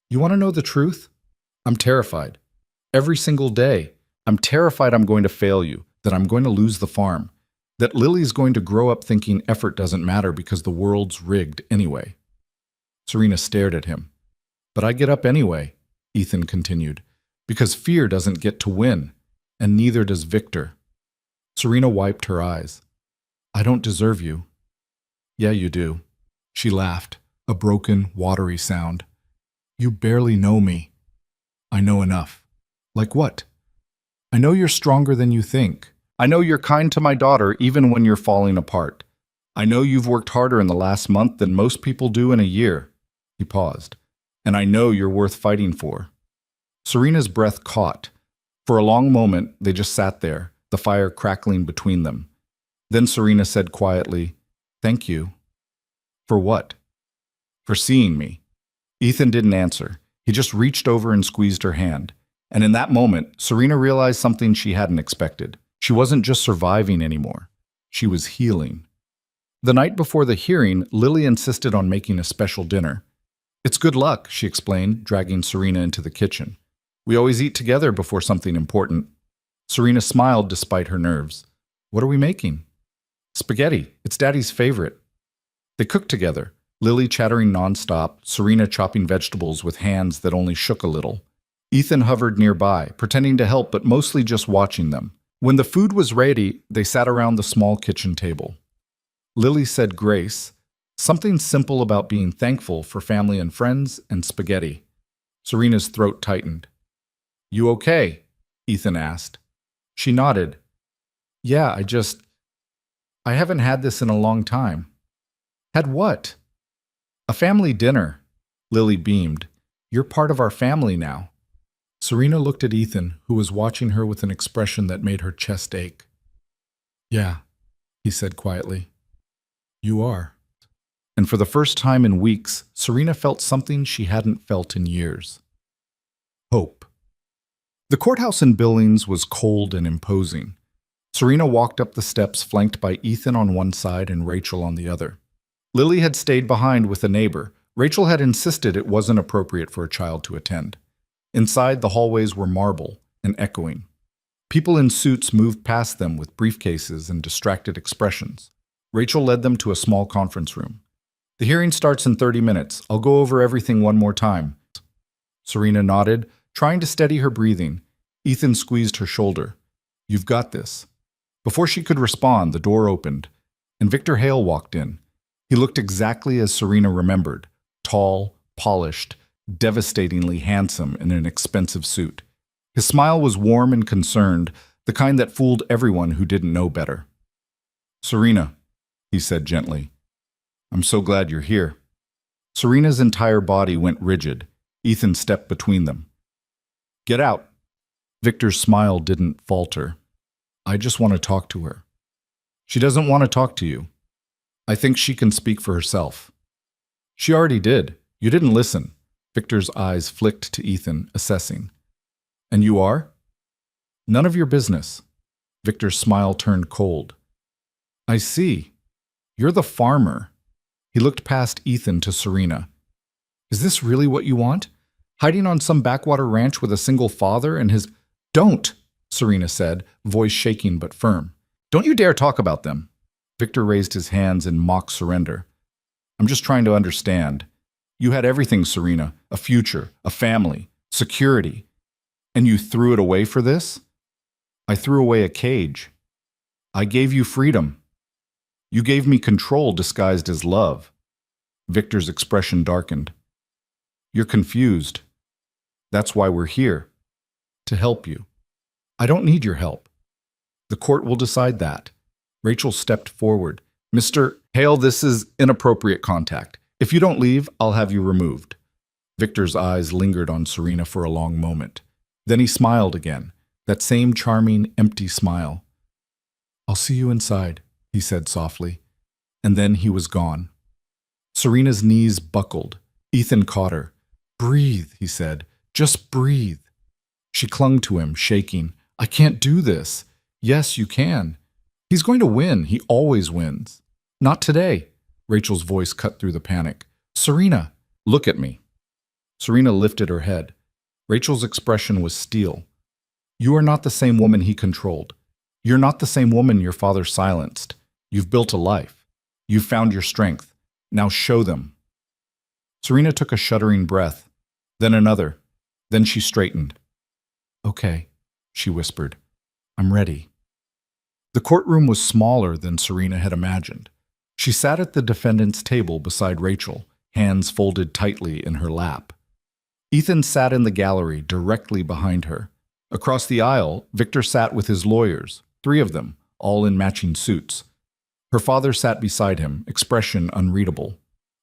Speaker 1: "You want to know the truth? I'm terrified. Every single day. I'm terrified I'm going to fail you, that I'm going to lose the farm, that Lily's going to grow up thinking effort doesn't matter because the world's rigged anyway." Serena stared at him. "But I get up anyway," Ethan continued, "because fear doesn't get to win, and neither does Victor." Serena wiped her eyes. "I don't deserve you." "Yeah, you do." She laughed, a broken, watery sound. "You barely know me." "I know enough." "Like what?" "I know you're stronger than you think. I know you're kind to my daughter even when you're falling apart. I know you've worked harder in the last month than most people do in a year." He paused. "And I know you're worth fighting for." Serena's breath caught. For a long moment, they just sat there, the fire crackling between them. Then Serena said quietly, "Thank you." "For what?" "For seeing me." Ethan didn't answer. He just reached over and squeezed her hand. And in that moment, Serena realized something she hadn't expected. She wasn't just surviving anymore. She was healing. The night before the hearing, Lily insisted on making a special dinner. "It's good luck," she explained, dragging Serena into the kitchen. "We always eat together before something important." Serena smiled despite her nerves. "What are we making?" "Spaghetti. It's Daddy's favorite." They cooked together, Lily chattering nonstop, Serena chopping vegetables with hands that only shook a little. Ethan hovered nearby, pretending to help but mostly just watching them. When the food was ready, they sat around the small kitchen table. Lily said grace, something simple about being thankful for family and friends and spaghetti. Serena's throat tightened. "You okay?" Ethan asked. She nodded. "Yeah, I haven't had this in a long time." "Had what?" "A family dinner." Lily beamed. "You're part of our family now." Serena looked at Ethan, who was watching her with an expression that made her chest ache. "Yeah," he said quietly. "You are." And for the first time in weeks, Serena felt something she hadn't felt in years. Hope. The courthouse in Billings was cold and imposing. Serena walked up the steps flanked by Ethan on one side and Rachel on the other. Lily had stayed behind with a neighbor. Rachel had insisted it wasn't appropriate for a child to attend. Inside, the hallways were marble and echoing. People in suits moved past them with briefcases and distracted expressions. Rachel led them to a small conference room. "The hearing starts in 30 minutes. I'll go over everything one more time." Serena nodded, trying to steady her breathing. Ethan squeezed her shoulder. "You've got this." Before she could respond, the door opened, and Victor Hale walked in. He looked exactly as Serena remembered, tall, polished, devastatingly handsome in an expensive suit. His smile was warm and concerned, the kind that fooled everyone who didn't know better. "Serena," he said gently, "I'm so glad you're here." Serena's entire body went rigid. Ethan stepped between them. "Get out." Victor's smile didn't falter. "I just want to talk to her." "She doesn't want to talk to you." "I think she can speak for herself." "She already did. You didn't listen." Victor's eyes flicked to Ethan, assessing. "And you are?" "None of your business." Victor's smile turned cold. "I see. You're the farmer." He looked past Ethan to Serena. "Is this really what you want? Hiding on some backwater ranch with a single father and his... Don't, Serena said, voice shaking but firm. Don't you dare talk about them. Victor raised his hands in mock surrender. I'm just trying to understand. You had everything, Serena, a future, a family, security. And you threw it away for this? I threw away a cage. I gave you freedom. You gave me control disguised as love. Victor's expression darkened. You're confused. That's why we're here. To help you. I don't need your help. The court will decide that. Rachel stepped forward. Mr. Hale, this is inappropriate contact. If you don't leave, I'll have you removed. Victor's eyes lingered on Serena for a long moment. Then he smiled again, that same charming, empty smile. I'll see you inside, he said softly. And then he was gone. Serena's knees buckled. Ethan caught her. Breathe, he said. Just breathe. She clung to him, shaking. I can't do this. Yes, you can. He's going to win. He always wins. Not today. Rachel's voice cut through the panic. Serena, look at me. Serena lifted her head. Rachel's expression was steel. You are not the same woman he controlled. You're not the same woman your father silenced. You've built a life. You've found your strength. Now show them. Serena took a shuddering breath, then another. Then she straightened. Okay, she whispered. I'm ready. The courtroom was smaller than Serena had imagined. She sat at the defendant's table beside Rachel, hands folded tightly in her lap. Ethan sat in the gallery directly behind her. Across the aisle, Victor sat with his lawyers, 3 of them, all in matching suits. Her father sat beside him, expression unreadable.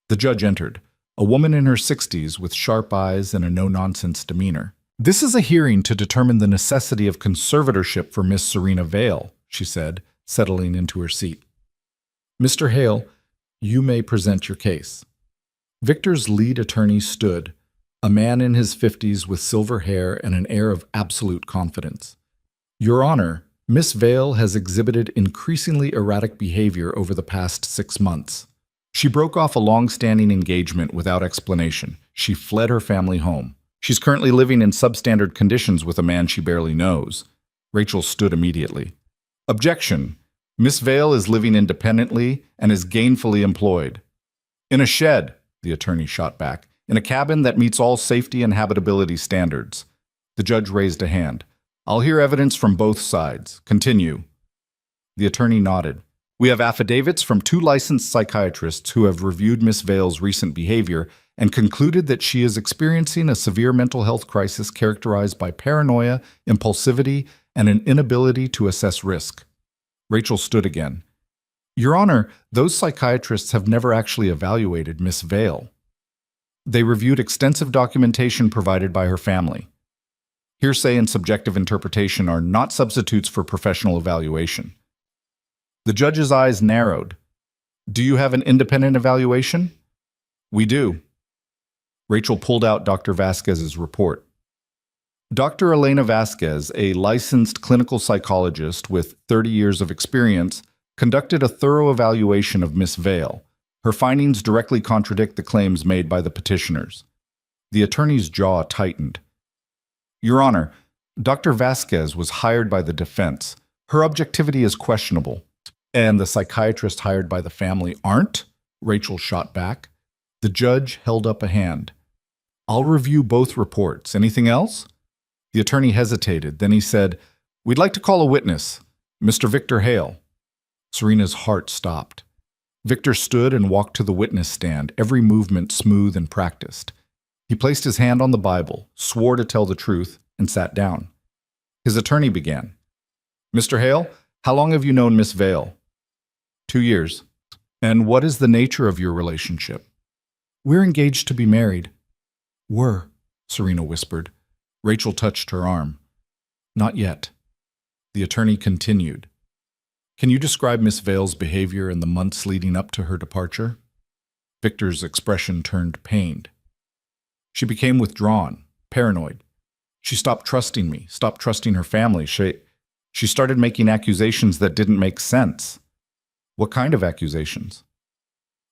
Speaker 1: The judge entered, a woman in her 60s with sharp eyes and a no-nonsense demeanor. This is a hearing to determine the necessity of conservatorship for Miss Serena Vale, she said, settling into her seat. Mr. Hale, you may present your case. Victor's lead attorney stood, a man in his 50s with silver hair and an air of absolute confidence. Your Honor, Miss Vale has exhibited increasingly erratic behavior over the past 6 months. She broke off a long-standing engagement without explanation. She fled her family home. She's currently living in substandard conditions with a man she barely knows. Rachel stood immediately. Objection. Miss Vale is living independently and is gainfully employed. In a shed, the attorney shot back, in a cabin that meets all safety and habitability standards. The judge raised a hand. I'll hear evidence from both sides. Continue. The attorney nodded. We have affidavits from 2 licensed psychiatrists who have reviewed Miss Vale's recent behavior and concluded that she is experiencing a severe mental health crisis characterized by paranoia, impulsivity, and an inability to assess risk. Rachel stood again. Your Honor, those psychiatrists have never actually evaluated Miss Vale. They reviewed extensive documentation provided by her family. Hearsay and subjective interpretation are not substitutes for professional evaluation. The judge's eyes narrowed. Do you have an independent evaluation? We do. Rachel pulled out Dr. Vasquez's report. Dr. Elena Vasquez, a licensed clinical psychologist with 30 years of experience, conducted a thorough evaluation of Miss Vale. Her findings directly contradict the claims made by the petitioners. The attorney's jaw tightened. Your Honor, Dr. Vasquez was hired by the defense. Her objectivity is questionable. And the psychiatrists hired by the family aren't? Rachel shot back. The judge held up a hand. I'll review both reports. Anything else? The attorney hesitated. Then he said, We'd like to call a witness, Mr. Victor Hale. Serena's heart stopped. Victor stood and walked to the witness stand, every movement smooth and practiced. He placed his hand on the Bible, swore to tell the truth, and sat down. His attorney began. Mr. Hale, how long have you known Miss Vale? 2 years. And what is the nature of your relationship? We're engaged to be married. Were, Serena whispered. Rachel touched her arm. Not yet. The attorney continued. Can you describe Miss Vale's behavior in the months leading up to her departure? Victor's expression turned pained. She became withdrawn, paranoid. She stopped trusting me, stopped trusting her family. She started making accusations that didn't make sense. What kind of accusations?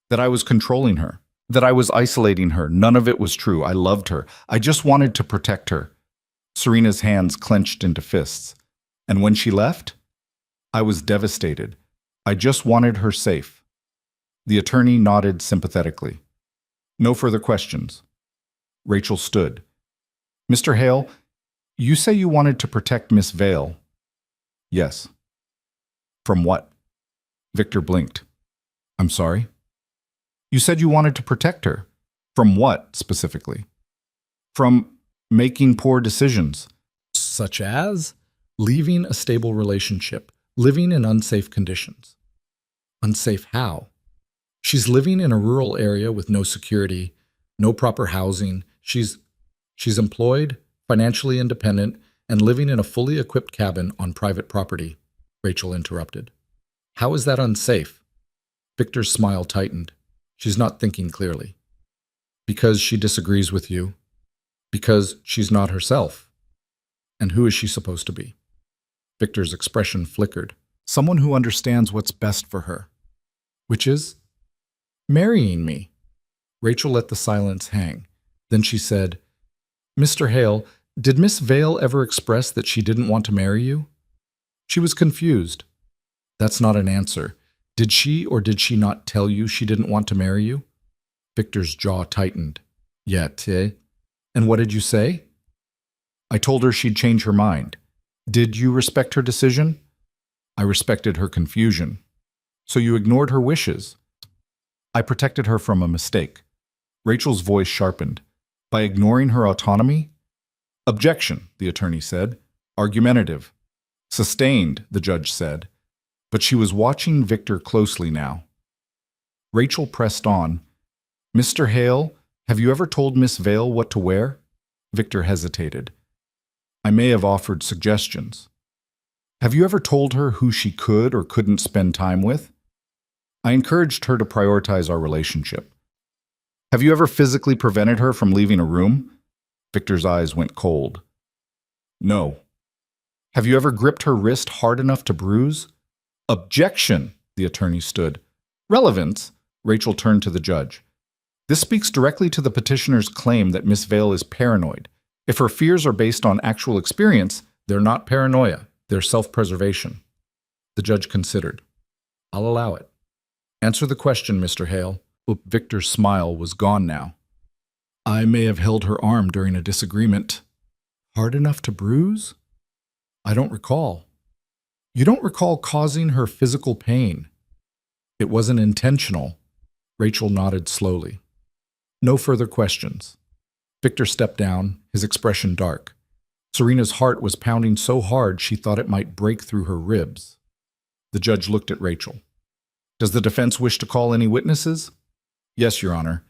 Speaker 1: That I was controlling her, That I was isolating her. None of it was true. I loved her. I just wanted to protect her. Serena's hands clenched into fists. And when she left, I was devastated. I just wanted her safe. The attorney nodded sympathetically. No further questions. Rachel stood. Mr. Hale, you say you wanted to protect Miss Vale. Yes. From what? Victor blinked. I'm sorry? You said you wanted to protect her. From what, specifically? From making poor decisions. Such as leaving a stable relationship, living in unsafe conditions. Unsafe how? She's living in a rural area with no security, no proper housing. She's employed, financially independent, and living in a fully equipped cabin on private property, Rachel interrupted. How is that unsafe? Victor's smile tightened. She's not thinking clearly. Because she disagrees with you. Because she's not herself. And who is she supposed to be? Victor's expression flickered. Someone who understands what's best for her. Which is? Marrying me. Rachel let the silence hang. Then she said, Mr. Hale, did Miss Vale ever express that she didn't want to marry you? She was confused. That's not an answer. Did she or did she not tell you she didn't want to marry you? Victor's jaw tightened. Yet, eh? And what did you say? I told her she'd change her mind. Did you respect her decision? I respected her confusion. So you ignored her wishes. I protected her from a mistake. Rachel's voice sharpened. By ignoring her autonomy? Objection, the attorney said. Argumentative. Sustained, the judge said. But she was watching Victor closely now. Rachel pressed on. Mr. Hale, have you ever told Miss Vale what to wear? Victor hesitated. I may have offered suggestions. Have you ever told her who she could or couldn't spend time with? I encouraged her to prioritize our relationship. Have you ever physically prevented her from leaving a room? Victor's eyes went cold. No. Have you ever gripped her wrist hard enough to bruise? Objection, the attorney stood. Relevance, Rachel turned to the judge. This speaks directly to the petitioner's claim that Miss Vale is paranoid. If her fears are based on actual experience, they're not paranoia, they're self-preservation. The judge considered. I'll allow it. Answer the question, Mr. Hale. Victor's smile was gone now. I may have held her arm during a disagreement. Hard enough to bruise? I don't recall. You don't recall causing her physical pain. It wasn't intentional. Rachel nodded slowly. No further questions. Victor stepped down, his expression dark. Serena's heart was pounding so hard she thought it might break through her ribs. The judge looked at Rachel. Does the defense wish to call any witnesses? Yes, Your Honor.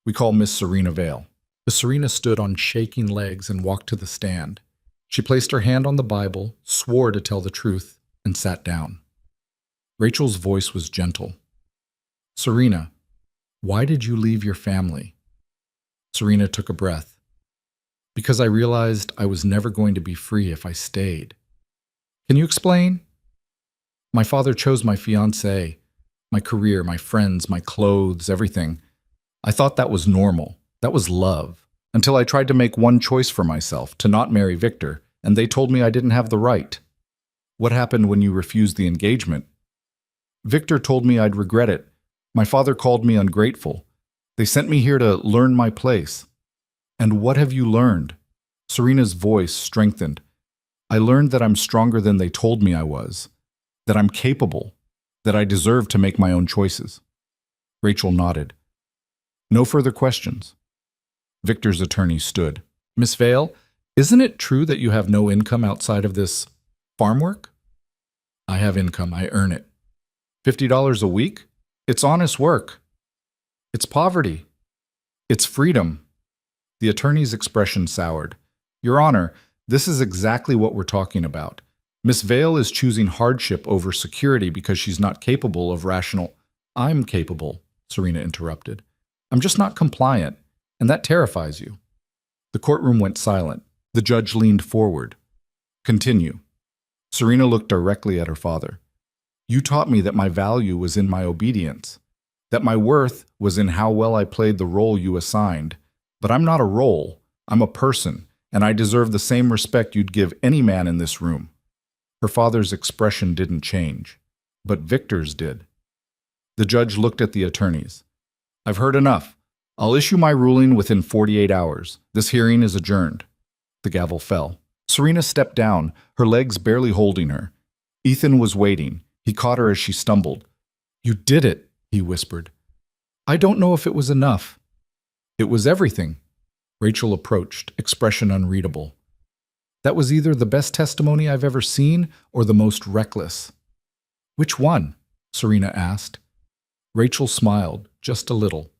Speaker 1: We call Miss Serena Vale. The Serena stood on shaking legs and walked to the stand. She placed her hand on the Bible, swore to tell the truth, and sat down. Rachel's voice was gentle. Serena, why did you leave your family? Serena took a breath. Because I realized I was never going to be free if I stayed. Can you explain? My father chose my fiancée, my career, my friends, my clothes, everything. I thought that was normal. That was love. Until I tried to make one choice for myself, to not marry Victor, and they told me I didn't have the right. What happened when you refused the engagement? Victor told me I'd regret it. My father called me ungrateful. They sent me here to learn my place. And what have you learned? Serena's voice strengthened. I learned that I'm stronger than they told me I was, that I'm capable, that I deserve to make my own choices. Rachel nodded. No further questions. Victor's attorney stood. Miss Vale, isn't it true that you have no income outside of this farm work? I have income. I earn it. $50 a week? It's honest work. It's poverty. It's freedom. The attorney's expression soured. Your Honor, this is exactly what we're talking about. Miss Vale is choosing hardship over security because she's not capable of rational... I'm capable, Serena interrupted. I'm just not compliant, and that terrifies you. The courtroom went silent. The judge leaned forward. Continue. Serena looked directly at her father. You taught me that my value was in my obedience. That my worth was in how well I played the role you assigned. But I'm not a role, I'm a person, and I deserve the same respect you'd give any man in this room. Her father's expression didn't change, but Victor's did. The judge looked at the attorneys. I've heard enough. I'll issue my ruling within 48 hours. This hearing is adjourned. The gavel fell. Serena stepped down, her legs barely holding her. Ethan was waiting. He caught her as she stumbled. You did it, he whispered. I don't know if it was enough. It was everything. Rachel approached, expression unreadable. That was either the best testimony I've ever seen or the most reckless. Which one? Serena asked. Rachel smiled, just a little.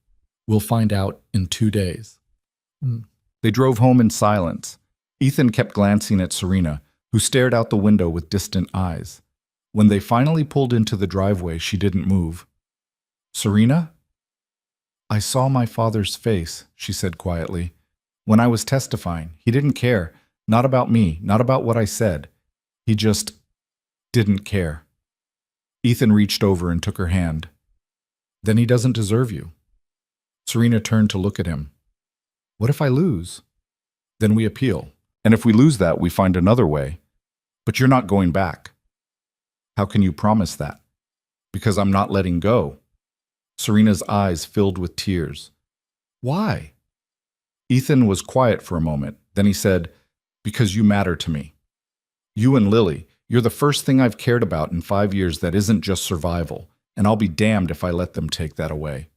Speaker 1: We'll find out in 2 days. They drove home in silence. Ethan kept glancing at Serena, who stared out the window with distant eyes. When they finally pulled into the driveway, she didn't move. Serena? I saw my father's face, she said quietly. When I was testifying, he didn't care. Not about me, not about what I said. He just didn't care. Ethan reached over and took her hand. Then he doesn't deserve you. Serena turned to look at him. What if I lose? Then we appeal. And if we lose that, we find another way. But you're not going back. How can you promise that? Because I'm not letting go. Serena's eyes filled with tears. Why? Ethan was quiet for a moment. Then he said, because you matter to me. You and Lily, you're the first thing I've cared about in 5 years that isn't just survival, and I'll be damned if I let them take that away.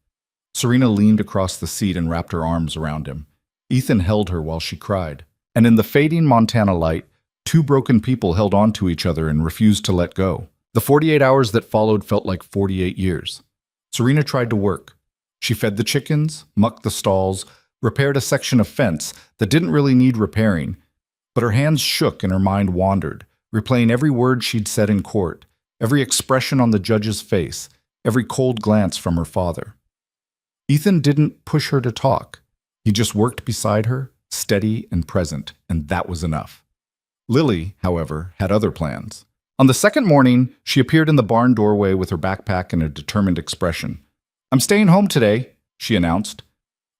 Speaker 1: Serena leaned across the seat and wrapped her arms around him. Ethan held her while she cried. And in the fading Montana light, 2 broken people held on to each other and refused to let go. The 48 hours that followed felt like 48 years. Serena tried to work. She fed the chickens, mucked the stalls, repaired a section of fence that didn't really need repairing, but her hands shook and her mind wandered, replaying every word she'd said in court, every expression on the judge's face, every cold glance from her father. Ethan didn't push her to talk. He just worked beside her, steady and present, and that was enough. Lily, however, had other plans. On the second morning, she appeared in the barn doorway with her backpack and a determined expression. I'm staying home today, she announced.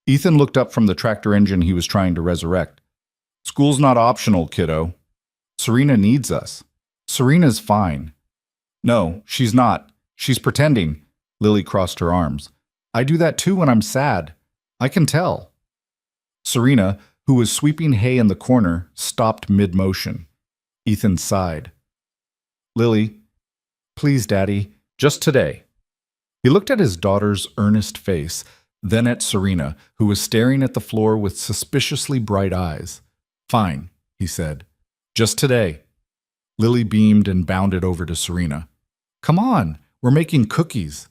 Speaker 1: Ethan looked up from the tractor engine he was trying to resurrect. School's not optional, kiddo. Serena needs us. Serena's fine. No, she's not. She's pretending. Lily crossed her arms. I do that too when I'm sad. I can tell. Serena, who was sweeping hay in the corner, stopped mid-motion. Ethan sighed. Lily, please, Daddy, just today. He looked at his daughter's earnest face, then at Serena, who was staring at the floor with suspiciously bright eyes. Fine, he said. Just today. Lily beamed and bounded over to Serena. Come on, we're making cookies.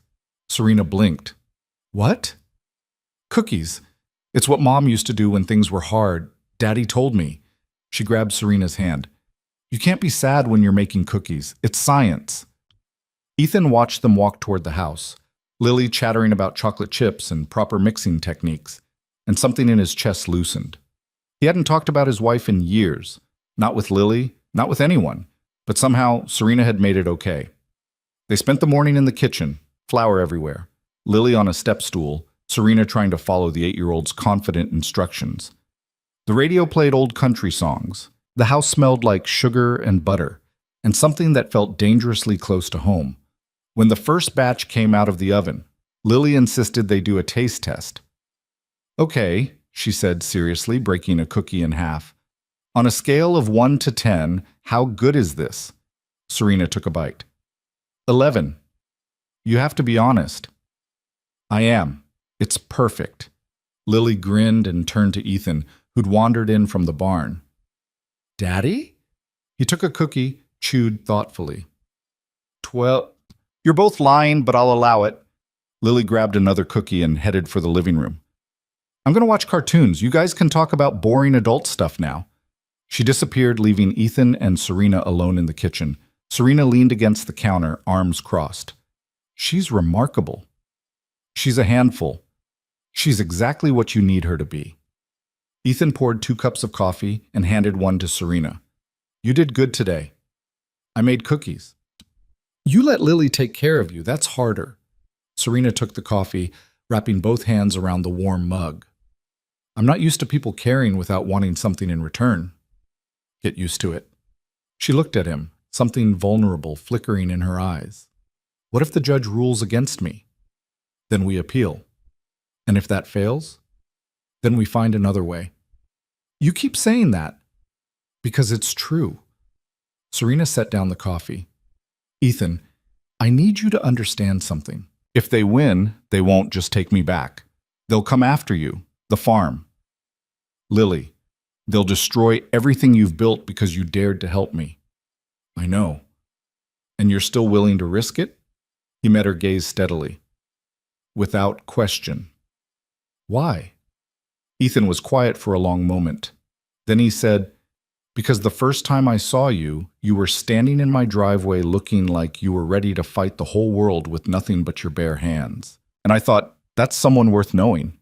Speaker 1: Serena blinked. What? Cookies. It's what Mom used to do when things were hard. Daddy told me. She grabbed Serena's hand. You can't be sad when you're making cookies. It's science. Ethan watched them walk toward the house, Lily chattering about chocolate chips and proper mixing techniques, and something in his chest loosened. He hadn't talked about his wife in years, not with Lily, not with anyone, but somehow Serena had made it okay. They spent the morning in the kitchen, flour everywhere, Lily on a step stool, Serena trying to follow the 8-year-old's confident instructions. The radio played old country songs. The house smelled like sugar and butter, and something that felt dangerously close to home. When the first batch came out of the oven, Lily insisted they do a taste test. Okay, she said seriously, breaking a cookie in half. On a scale of 1 to 10, how good is this? Serena took a bite. 11. You have to be honest. I am. It's perfect. Lily grinned and turned to Ethan, who'd wandered in from the barn. Daddy? He took a cookie, chewed thoughtfully. 12. You're both lying, but I'll allow it. Lily grabbed another cookie and headed for the living room. I'm going to watch cartoons. You guys can talk about boring adult stuff now. She disappeared, leaving Ethan and Serena alone in the kitchen. Serena leaned against the counter, arms crossed. She's remarkable. She's a handful. She's exactly what you need her to be. Ethan poured 2 cups of coffee and handed one to Serena. You did good today. I made cookies. You let Lily take care of you. That's harder. Serena took the coffee, wrapping both hands around the warm mug. I'm not used to people caring without wanting something in return. Get used to it. She looked at him, something vulnerable flickering in her eyes. What if the judge rules against me? Then we appeal. And if that fails, then we find another way. You keep saying that. Because it's true. Serena set down the coffee. Ethan, I need you to understand something. If they win, they won't just take me back. They'll come after you, the farm. Lily, they'll destroy everything you've built because you dared to help me. I know. And you're still willing to risk it? He met her gaze steadily. Without question. Why? Ethan was quiet for a long moment. Then he said, because the first time I saw you, you were standing in my driveway looking like you were ready to fight the whole world with nothing but your bare hands. And I thought, that's someone worth knowing.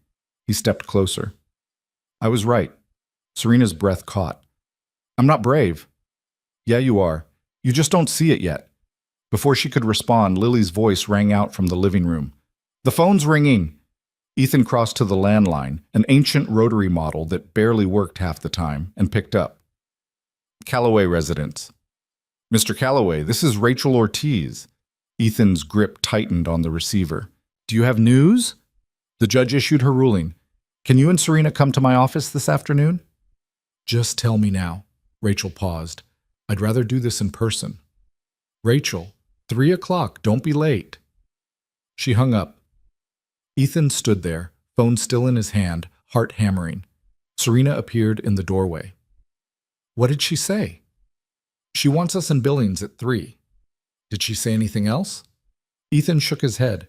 Speaker 1: He stepped closer. I was right. Serena's breath caught. I'm not brave. Yeah, you are. You just don't see it yet. Before she could respond, Lily's voice rang out from the living room. The phone's ringing. Ethan crossed to the landline, an ancient rotary model that barely worked half the time, and picked up. Callaway residence. Mr. Callaway, this is Rachel Ortiz. Ethan's grip tightened on the receiver. Do you have news? The judge issued her ruling. Can you and Serena come to my office this afternoon? Just tell me now. Rachel paused. I'd rather do this in person. Rachel, 3 o'clock, don't be late. She hung up. Ethan stood there, phone still in his hand, heart hammering. Serena appeared in the doorway. What did she say? She wants us in Billings at 3. Did she say anything else? Ethan shook his head.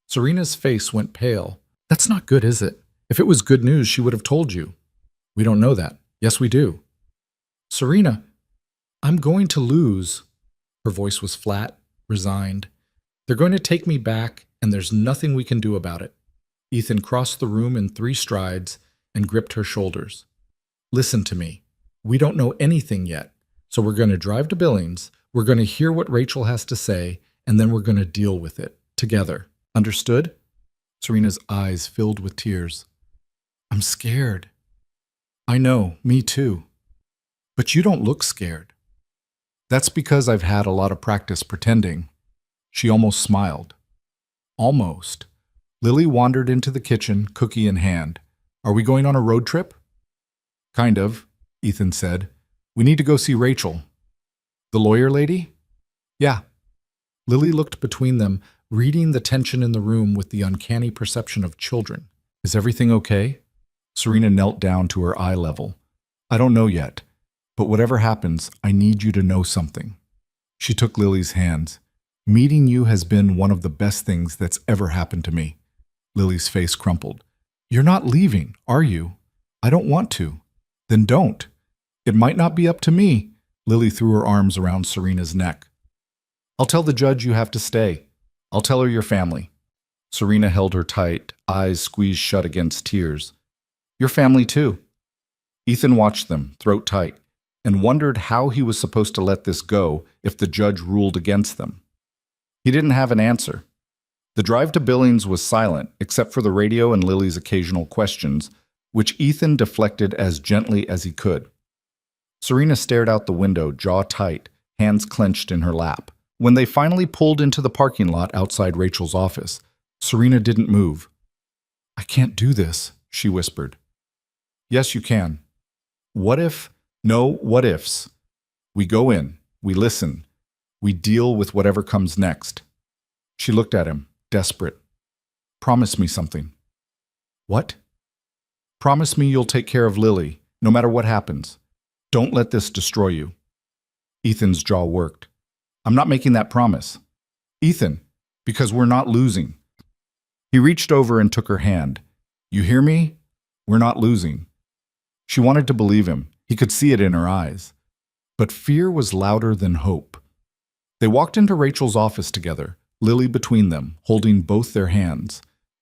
Speaker 1: Serena's face went pale. That's not good, is it? If it was good news, she would have told you. We don't know that. Yes, we do. Serena, I'm going to lose. Her voice was flat, resigned. They're going to take me back, and there's nothing we can do about it. Ethan crossed the room in 3 strides and gripped her shoulders. Listen to me. We don't know anything yet, so we're going to drive to Billings, we're going to hear what Rachel has to say, and then we're going to deal with it, together. Understood? Serena's eyes filled with tears. I'm scared. I know, me too. But you don't look scared. That's because I've had a lot of practice pretending. She almost smiled. Almost. Lily wandered into the kitchen, cookie in hand. Are we going on a road trip? Kind of, Ethan said. We need to go see Rachel. The lawyer lady? Yeah. Lily looked between them, reading the tension in the room with the uncanny perception of children. Is everything okay? Serena knelt down to her eye level. I don't know yet, but whatever happens, I need you to know something. She took Lily's hands. Meeting you has been one of the best things that's ever happened to me. Lily's face crumpled. You're not leaving, are you? I don't want to. Then don't. It might not be up to me. Lily threw her arms around Serena's neck. I'll tell the judge you have to stay. I'll tell her your family. Serena held her tight, eyes squeezed shut against tears. Your family too. Ethan watched them, throat tight, and wondered how he was supposed to let this go if the judge ruled against them. He didn't have an answer. The drive to Billings was silent, except for the radio and Lily's occasional questions, which Ethan deflected as gently as he could. Serena stared out the window, jaw tight, hands clenched in her lap. When they finally pulled into the parking lot outside Rachel's office, Serena didn't move. I can't do this, she whispered. Yes, you can. What if? No what ifs. We go in, we listen, we deal with whatever comes next. She looked at him, desperate. Promise me something. What? Promise me you'll take care of Lily, no matter what happens. Don't let this destroy you. Ethan's jaw worked. I'm not making that promise. Ethan, because we're not losing. He reached over and took her hand. You hear me? We're not losing. She wanted to believe him. He could see it in her eyes. But fear was louder than hope. They walked into Rachel's office together, Lily between them, holding both their hands.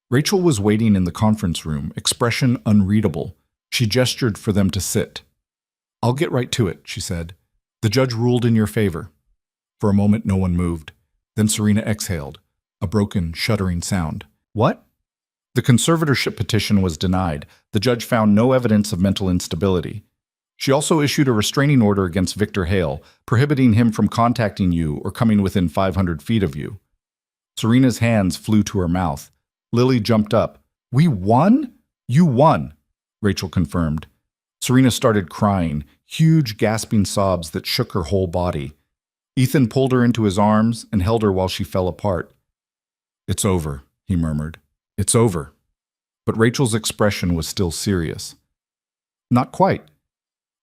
Speaker 1: Rachel was waiting in the conference room, expression unreadable. She gestured for them to sit. I'll get right to it, she said. The judge ruled in your favor. For a moment, no one moved. Then Serena exhaled. a broken, shuddering sound. What? The conservatorship petition was denied. The judge found no evidence of mental instability. She also issued a restraining order against Victor Hale, prohibiting him from contacting you or coming within 500 feet of you. Serena's hands flew to her mouth. Lily jumped up. We won? You won, Rachel confirmed. Serena started crying, huge gasping sobs that shook her whole body. Ethan pulled her into his arms and held her while she fell apart. It's over, he murmured. It's over. But Rachel's expression was still serious. Not quite.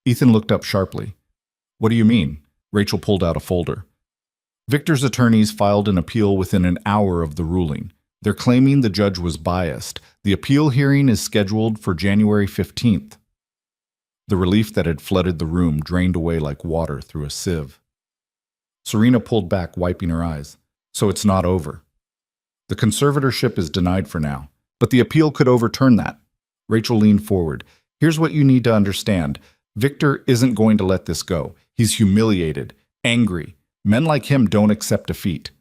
Speaker 1: Ethan looked up sharply. What do you mean? Rachel pulled out a folder. Victor's attorneys filed an appeal within an hour of the ruling. They're claiming the judge was biased. The appeal hearing is scheduled for January 15th. The relief that had flooded the room drained away like water through a sieve. Serena pulled back, wiping her eyes. So it's not over. The conservatorship is denied for now, but the appeal could overturn that. Rachel leaned forward. Here's what you need to understand. Victor isn't going to let this go. He's humiliated, angry. Men like him don't accept defeat.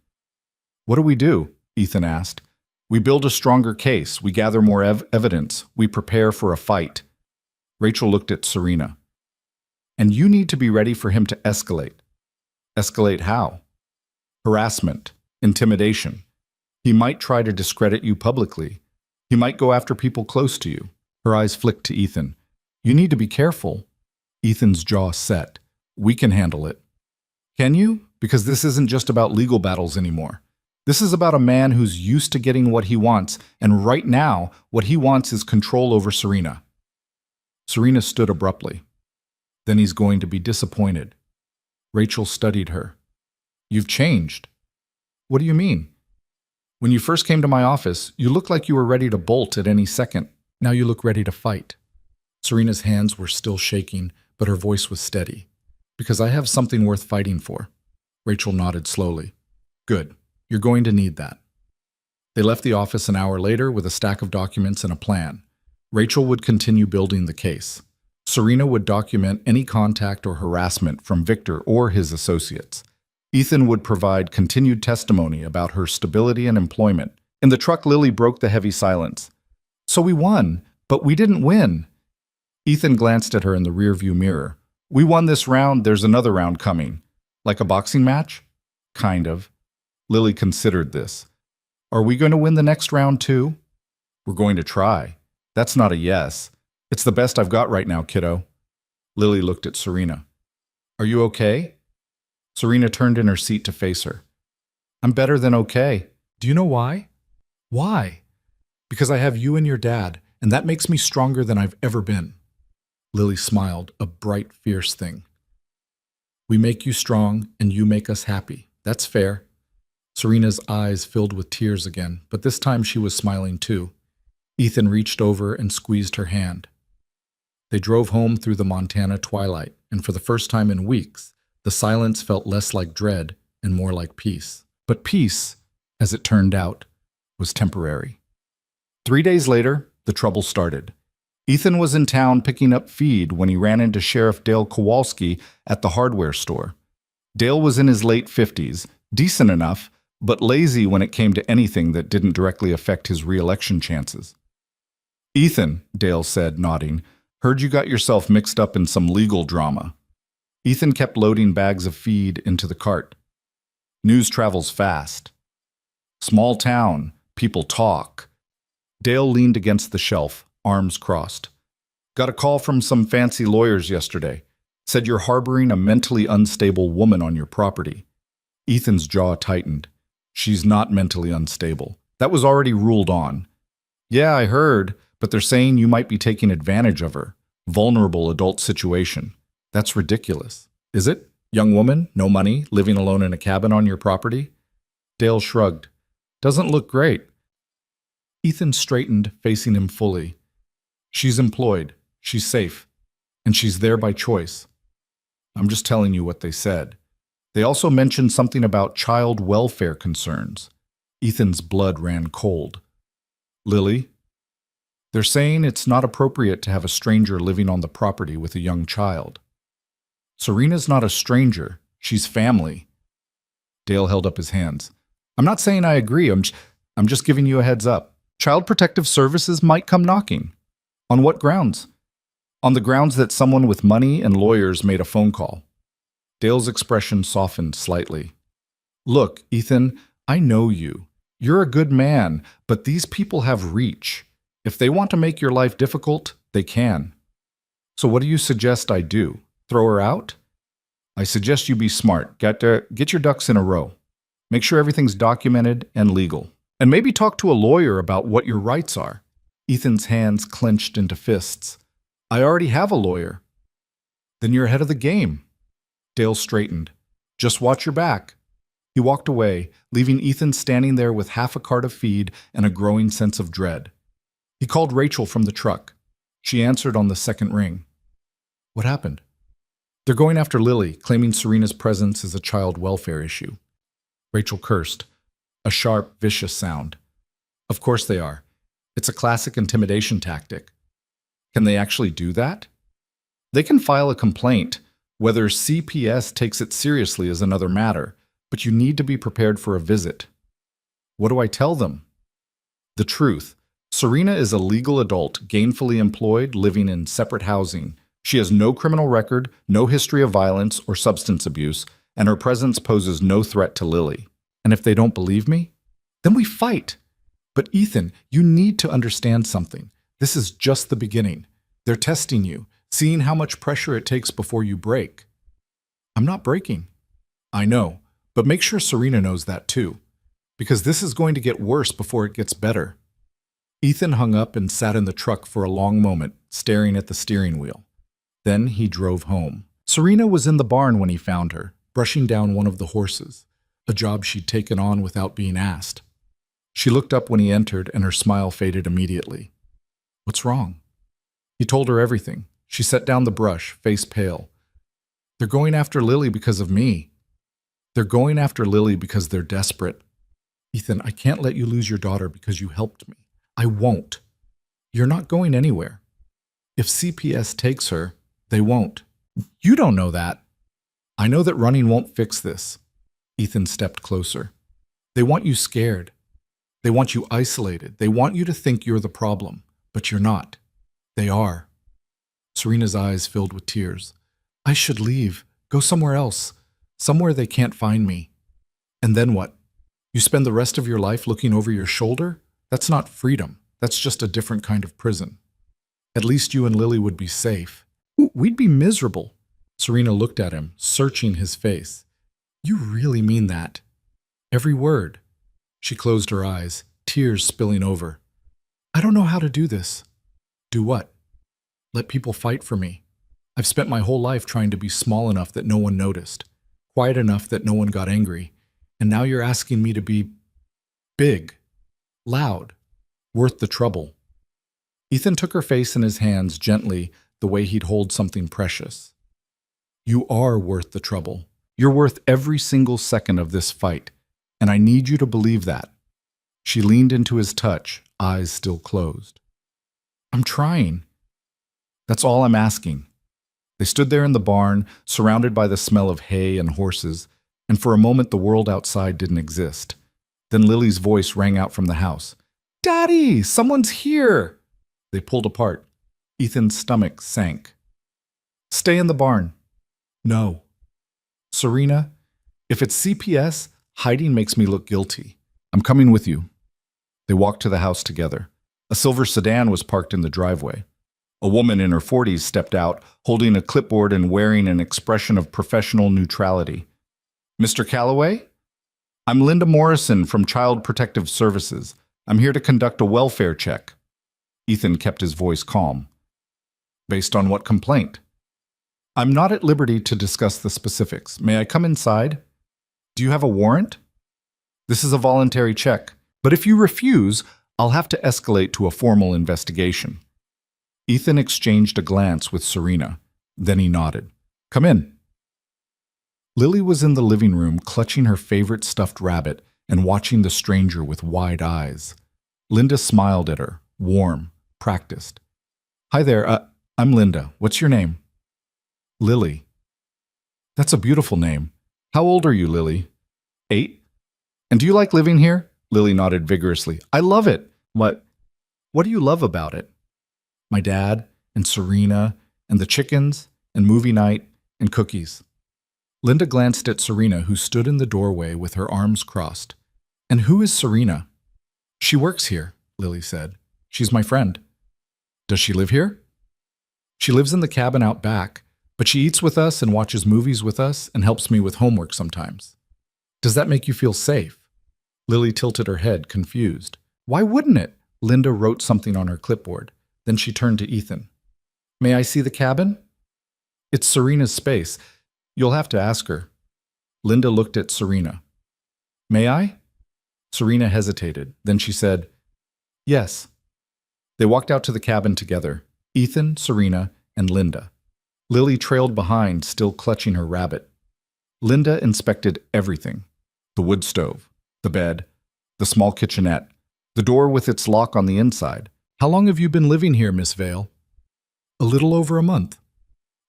Speaker 1: What do we do? Ethan asked. We build a stronger case. We gather more evidence. We prepare for a fight. Rachel looked at Serena. And you need to be ready for him to escalate. Escalate how? Harassment, intimidation. He might try to discredit you publicly. He might go after people close to you. Her eyes flicked to Ethan. You need to be careful. Ethan's jaw set. We can handle it. Can you? Because this isn't just about legal battles anymore. This is about a man who's used to getting what he wants, and right now, what he wants is control over Serena. Serena stood abruptly. Then he's going to be disappointed. Rachel studied her. You've changed. What do you mean? When you first came to my office, you looked like you were ready to bolt at any second. Now you look ready to fight. Serena's hands were still shaking, but her voice was steady. Because I have something worth fighting for. Rachel nodded slowly. Good. You're going to need that. They left the office an hour later with a stack of documents and a plan. Rachel would continue building the case. Serena would document any contact or harassment from Victor or his associates. Ethan would provide continued testimony about her stability and employment. In the truck, Lily broke the heavy silence. So we won, but we didn't win. Ethan glanced at her in the rearview mirror. We won this round, there's another round coming. Like a boxing match? Kind of. Lily considered this. Are we going to win the next round too? We're going to try. That's not a yes. It's the best I've got right now, kiddo. Lily looked at Serena. Are you okay? Serena turned in her seat to face her. I'm better than okay. Do you know why? Why? Because I have you and your dad, and that makes me stronger than I've ever been. Lily smiled, a bright, fierce thing. We make you strong, and you make us happy. That's fair. Serena's eyes filled with tears again, but this time she was smiling too. Ethan reached over and squeezed her hand. They drove home through the Montana twilight, and for the first time in weeks, the silence felt less like dread and more like peace. But peace, as it turned out, was temporary. 3 days later, the trouble started. Ethan was in town picking up feed when he ran into Sheriff Dale Kowalski at the hardware store. Dale was in his late 50s, decent enough, but lazy when it came to anything that didn't directly affect his re-election chances. Ethan, Dale said, nodding, heard you got yourself mixed up in some legal drama. Ethan kept loading bags of feed into the cart. News travels fast. Small town, people talk. Dale leaned against the shelf, arms crossed. Got a call from some fancy lawyers yesterday. Said you're harboring a mentally unstable woman on your property. Ethan's jaw tightened. She's not mentally unstable. That was already ruled on. Yeah, I heard, but they're saying you might be taking advantage of her. Vulnerable adult situation. That's ridiculous. Is it? Young woman, no money, living alone in a cabin on your property? Dale shrugged. Doesn't look great. Ethan straightened, facing him fully. She's employed, she's safe, and she's there by choice. I'm just telling you what they said. They also mentioned something about child welfare concerns. Ethan's blood ran cold. Lily? They're saying it's not appropriate to have a stranger living on the property with a young child. Serena's not a stranger. She's family. Dale held up his hands. I'm not saying I agree. I'm just giving you a heads up. Child Protective Services might come knocking. On what grounds? On the grounds that someone with money and lawyers made a phone call. Dale's expression softened slightly. Look, Ethan, I know you. You're a good man, but these people have reach. If they want to make your life difficult, they can. So what do you suggest I do? Throw her out? I suggest you be smart. Get your ducks in a row. Make sure everything's documented and legal. And maybe talk to a lawyer about what your rights are. Ethan's hands clenched into fists. I already have a lawyer. Then you're ahead of the game. Dale straightened. Just watch your back. He walked away, leaving Ethan standing there with half a cart of feed and a growing sense of dread. He called Rachel from the truck. She answered on the second ring. What happened? They're going after Lily, claiming Serena's presence is a child welfare issue. Rachel cursed. A sharp, vicious sound. Of course they are. It's a classic intimidation tactic. Can they actually do that? They can file a complaint. Whether CPS takes it seriously is another matter, but you need to be prepared for a visit. What do I tell them? The truth. Serena is a legal adult, gainfully employed, living in separate housing. She has no criminal record, no history of violence or substance abuse, and her presence poses no threat to Lily. And if they don't believe me, then we fight. But Ethan, you need to understand something. This is just the beginning. They're testing you, seeing how much pressure it takes before you break. I'm not breaking. I know, but make sure Serena knows that too, because this is going to get worse before it gets better. Ethan hung up and sat in the truck for a long moment, staring at the steering wheel. Then he drove home. Serena was in the barn when he found her, brushing down one of the horses, a job she'd taken on without being asked. She looked up when he entered, and her smile faded immediately. What's wrong? He told her everything. She set down the brush, face pale. They're going after Lily because of me. They're going after Lily because they're desperate. Ethan, I can't let you lose your daughter because you helped me. I won't. You're not going anywhere. If CPS takes her, they won't. You don't know that. I know that running won't fix this. Ethan stepped closer. They want you scared. They want you isolated. They want you to think you're the problem, but you're not. They are. Serena's eyes filled with tears. I should leave. Go somewhere else. Somewhere they can't find me. And then what? You spend the rest of your life looking over your shoulder? That's not freedom. That's just a different kind of prison. At least you and Lily would be safe. We'd be miserable. Serena looked at him, searching his face. You really mean that? Every word. She closed her eyes, tears spilling over. I don't know how to do this. Do what? Let people fight for me. I've spent my whole life trying to be small enough that no one noticed, quiet enough that no one got angry, and now you're asking me to be big, loud, worth the trouble. Ethan took her face in his hands gently, the way he'd hold something precious. You are worth the trouble. You're worth every single second of this fight, and I need you to believe that. She leaned into his touch, eyes still closed. I'm trying. That's all I'm asking. They stood there in the barn, surrounded by the smell of hay and horses, and for a moment the world outside didn't exist. Then Lily's voice rang out from the house. Daddy, someone's here! They pulled apart. Ethan's stomach sank. Stay in the barn. No. Serena, if it's CPS, hiding makes me look guilty. I'm coming with you. They walked to the house together. A silver sedan was parked in the driveway. A woman in her 40s stepped out, holding a clipboard and wearing an expression of professional neutrality. Mr. Calloway? I'm Linda Morrison from Child Protective Services. I'm here to conduct a welfare check. Ethan kept his voice calm. Based on what complaint? I'm not at liberty to discuss the specifics. May I come inside? Do you have a warrant? This is a voluntary check, but if you refuse, I'll have to escalate to a formal investigation. Ethan exchanged a glance with Serena. Then he nodded. Come in. Lily was in the living room, clutching her favorite stuffed rabbit and watching the stranger with wide eyes. Linda smiled at her, warm, practiced. Hi there, I'm Linda. What's your name? Lily. That's a beautiful name. How old are you, Lily? 8? And do you like living here? Lily nodded vigorously. I love it. What do you love about it? My dad and Serena and the chickens and movie night and cookies. Linda glanced at Serena, who stood in the doorway with her arms crossed. And who is Serena? She works here, Lily said. She's my friend. Does she live here? She lives in the cabin out back, but she eats with us and watches movies with us and helps me with homework sometimes. Does that make you feel safe? Lily tilted her head, confused. Why wouldn't it? Linda wrote something on her clipboard. Then she turned to Ethan. May I see the cabin? It's Serena's space. You'll have to ask her. Linda looked at Serena. May I? Serena hesitated. Then she said, yes. They walked out to the cabin together, Ethan, Serena, and Linda. Lily trailed behind, still clutching her rabbit. Linda inspected everything. The wood stove, the bed, the small kitchenette, the door with its lock on the inside. How long have you been living here, Miss Vale? A little over a month.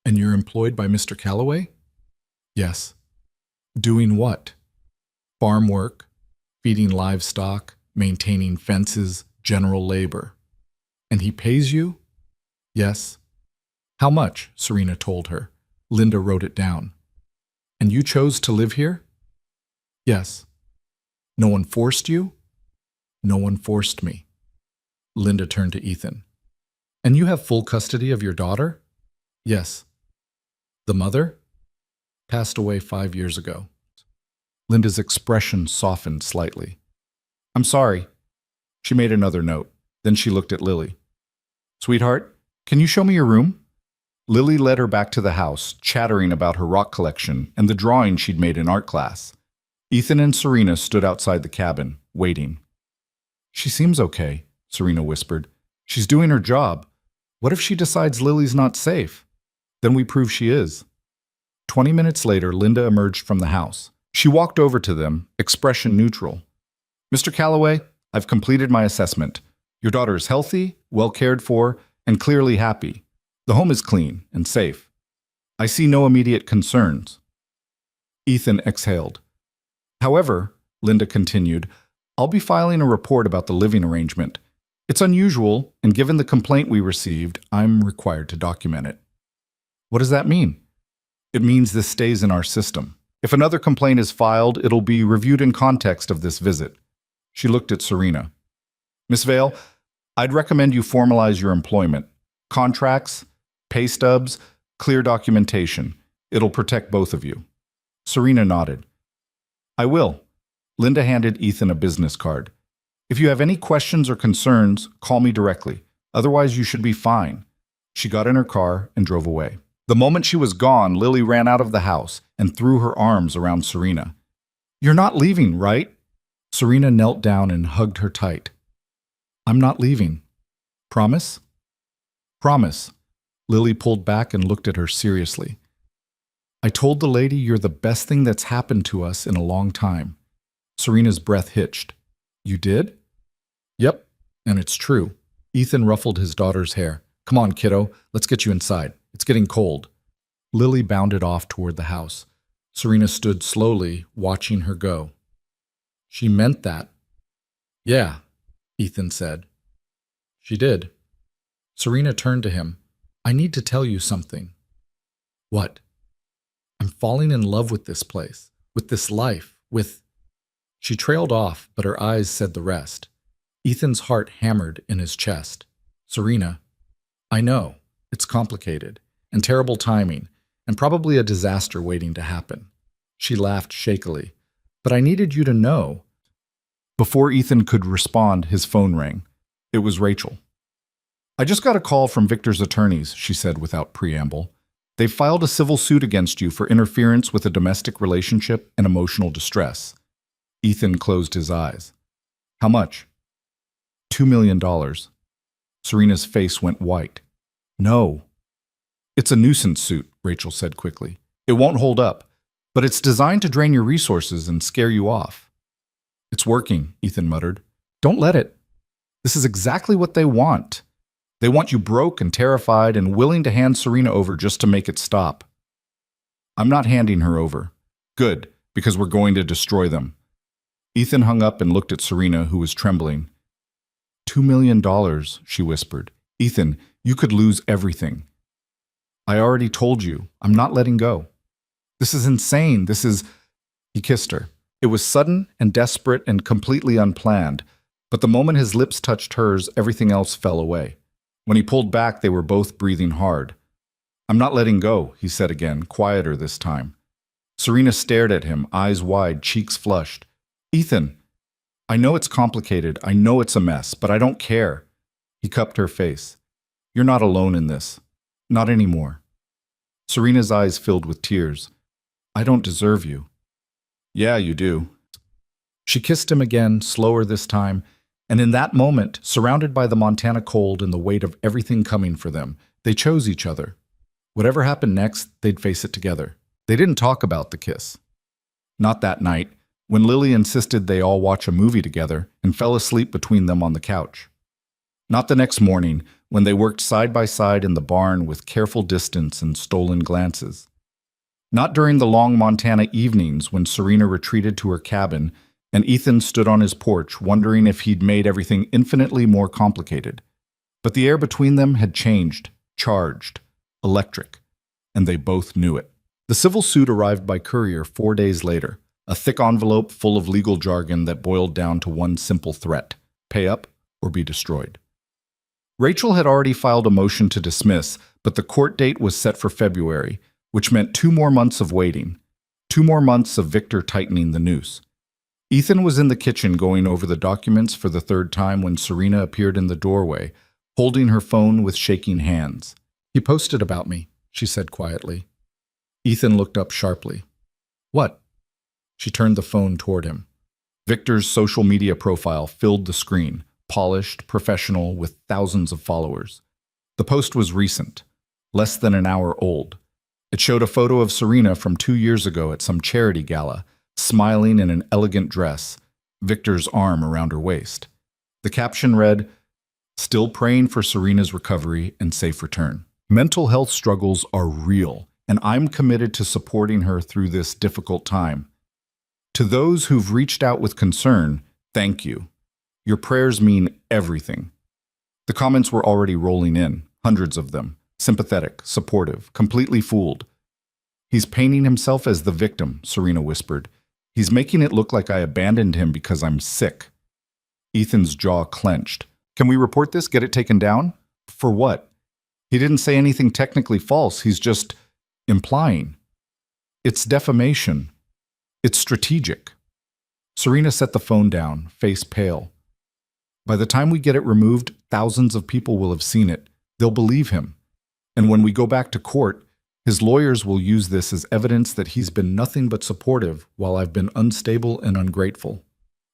Speaker 1: And you're employed by Mr. Calloway? Yes. Doing what? Farm work, feeding livestock, maintaining fences, general labor. And he pays you? Yes. How much? Serena told her. Linda wrote it down. And you chose to live here? Yes. No one forced you? No one forced me. Linda turned to Ethan. And you have full custody of your daughter? Yes. The mother? Passed away 5 years ago. Linda's expression softened slightly. I'm sorry. She made another note. Then she looked at Lily. Sweetheart, can you show me your room? Lily led her back to the house, chattering about her rock collection and the drawing she'd made in art class. Ethan and Serena stood outside the cabin, waiting. She seems okay, Serena whispered. She's doing her job. What if she decides Lily's not safe? Then we prove she is. 20 minutes later, Linda emerged from the house. She walked over to them, expression neutral. Mr. Calloway, I've completed my assessment. Your daughter is healthy, well cared for, and clearly happy. The home is clean and safe. I see no immediate concerns. Ethan exhaled. However, Linda continued, I'll be filing a report about the living arrangement. It's unusual, and given the complaint we received, I'm required to document it. What does that mean? It means this stays in our system. If another complaint is filed, it'll be reviewed in context of this visit. She looked at Serena. Miss Vale, I'd recommend you formalize your employment. Contracts, pay stubs, clear documentation. It'll protect both of you. Serena nodded. I will. Linda handed Ethan a business card. If you have any questions or concerns, call me directly. Otherwise, you should be fine. She got in her car and drove away. The moment she was gone, Lily ran out of the house and threw her arms around Serena. You're not leaving, right? Serena knelt down and hugged her tight. I'm not leaving. Promise? Promise. Lily pulled back and looked at her seriously. I told the lady you're the best thing that's happened to us in a long time. Serena's breath hitched. You did? Yep, and it's true. Ethan ruffled his daughter's hair. Come on, kiddo, let's get you inside. It's getting cold. Lily bounded off toward the house. Serena stood slowly, watching her go. She meant that. Yeah, Ethan said. She did. Serena turned to him. I need to tell you something. What? I'm falling in love with this place, with this life, with... She trailed off, but her eyes said the rest. Ethan's heart hammered in his chest. Serena, I know, it's complicated, and terrible timing, and probably a disaster waiting to happen. She laughed shakily. But I needed you to know. Before Ethan could respond, his phone rang. It was Rachel. I just got a call from Victor's attorneys, she said without preamble. They've filed a civil suit against you for interference with a domestic relationship and emotional distress. Ethan closed his eyes. How much? $2 million. Serena's face went white. No. It's a nuisance suit, Rachel said quickly. It won't hold up, but it's designed to drain your resources and scare you off. It's working, Ethan muttered. Don't let it. This is exactly what they want. They want you broke and terrified and willing to hand Serena over just to make it stop. I'm not handing her over. Good, because we're going to destroy them. Ethan hung up and looked at Serena, who was trembling. $2 million, she whispered. Ethan, you could lose everything. I already told you, I'm not letting go. This is insane. He kissed her. It was sudden and desperate and completely unplanned, but the moment his lips touched hers, everything else fell away. When he pulled back, they were both breathing hard. I'm not letting go, he said again, quieter this time. Serena stared at him, eyes wide, cheeks flushed. Ethan, I know it's complicated, I know it's a mess, but I don't care. He cupped her face. You're not alone in this. Not anymore. Serena's eyes filled with tears. I don't deserve you. Yeah, you do. She kissed him again, slower this time, and in that moment, surrounded by the Montana cold and the weight of everything coming for them, they chose each other. Whatever happened next, they'd face it together. They didn't talk about the kiss. Not that night, when Lily insisted they all watch a movie together and fell asleep between them on the couch. Not the next morning, when they worked side by side in the barn with careful distance and stolen glances. Not during the long Montana evenings when Serena retreated to her cabin and Ethan stood on his porch wondering if he'd made everything infinitely more complicated. But the air between them had changed, charged, electric, and they both knew it. The civil suit arrived by courier 4 days later, a thick envelope full of legal jargon that boiled down to one simple threat: pay up or be destroyed. Rachel had already filed a motion to dismiss, but the court date was set for February, which meant 2 more months of waiting, 2 more months of Victor tightening the noose. Ethan was in the kitchen going over the documents for the 3rd time when Serena appeared in the doorway, holding her phone with shaking hands. He posted about me, she said quietly. Ethan looked up sharply. What? She turned the phone toward him. Victor's social media profile filled the screen, polished, professional, with thousands of followers. The post was recent, less than an hour old. It showed a photo of Serena from 2 years ago at some charity gala, smiling in an elegant dress, Victor's arm around her waist. The caption read, "Still praying for Serena's recovery and safe return. Mental health struggles are real, and I'm committed to supporting her through this difficult time. To those who've reached out with concern, thank you. Your prayers mean everything." The comments were already rolling in, hundreds of them, sympathetic, supportive, completely fooled. He's painting himself as the victim, Serena whispered. He's making it look like I abandoned him because I'm sick. Ethan's jaw clenched. Can we report this? Get it taken down? For what? He didn't say anything technically false. He's just implying. It's defamation. It's strategic. Serena set the phone down, face pale. By the time we get it removed, thousands of people will have seen it. They'll believe him. And when we go back to court, his lawyers will use this as evidence that he's been nothing but supportive while I've been unstable and ungrateful.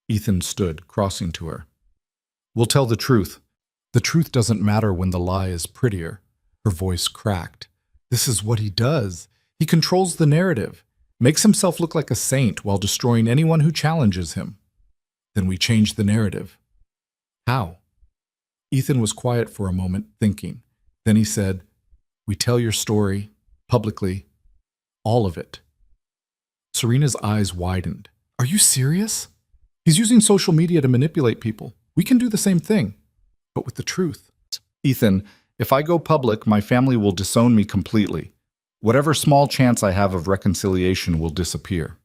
Speaker 1: Ethan stood, crossing to her. We'll tell the truth. The truth doesn't matter when the lie is prettier. Her voice cracked. This is what he does. He controls the narrative, makes himself look like a saint while destroying anyone who challenges him. Then we change the narrative. How? Ethan was quiet for a moment, thinking. Then he said, we tell your story, publicly, all of it. Serena's eyes widened. Are you serious? He's using social media to manipulate people. We can do the same thing, but with the truth. Ethan, if I go public, my family will disown me completely. Whatever small chance I have of reconciliation will disappear.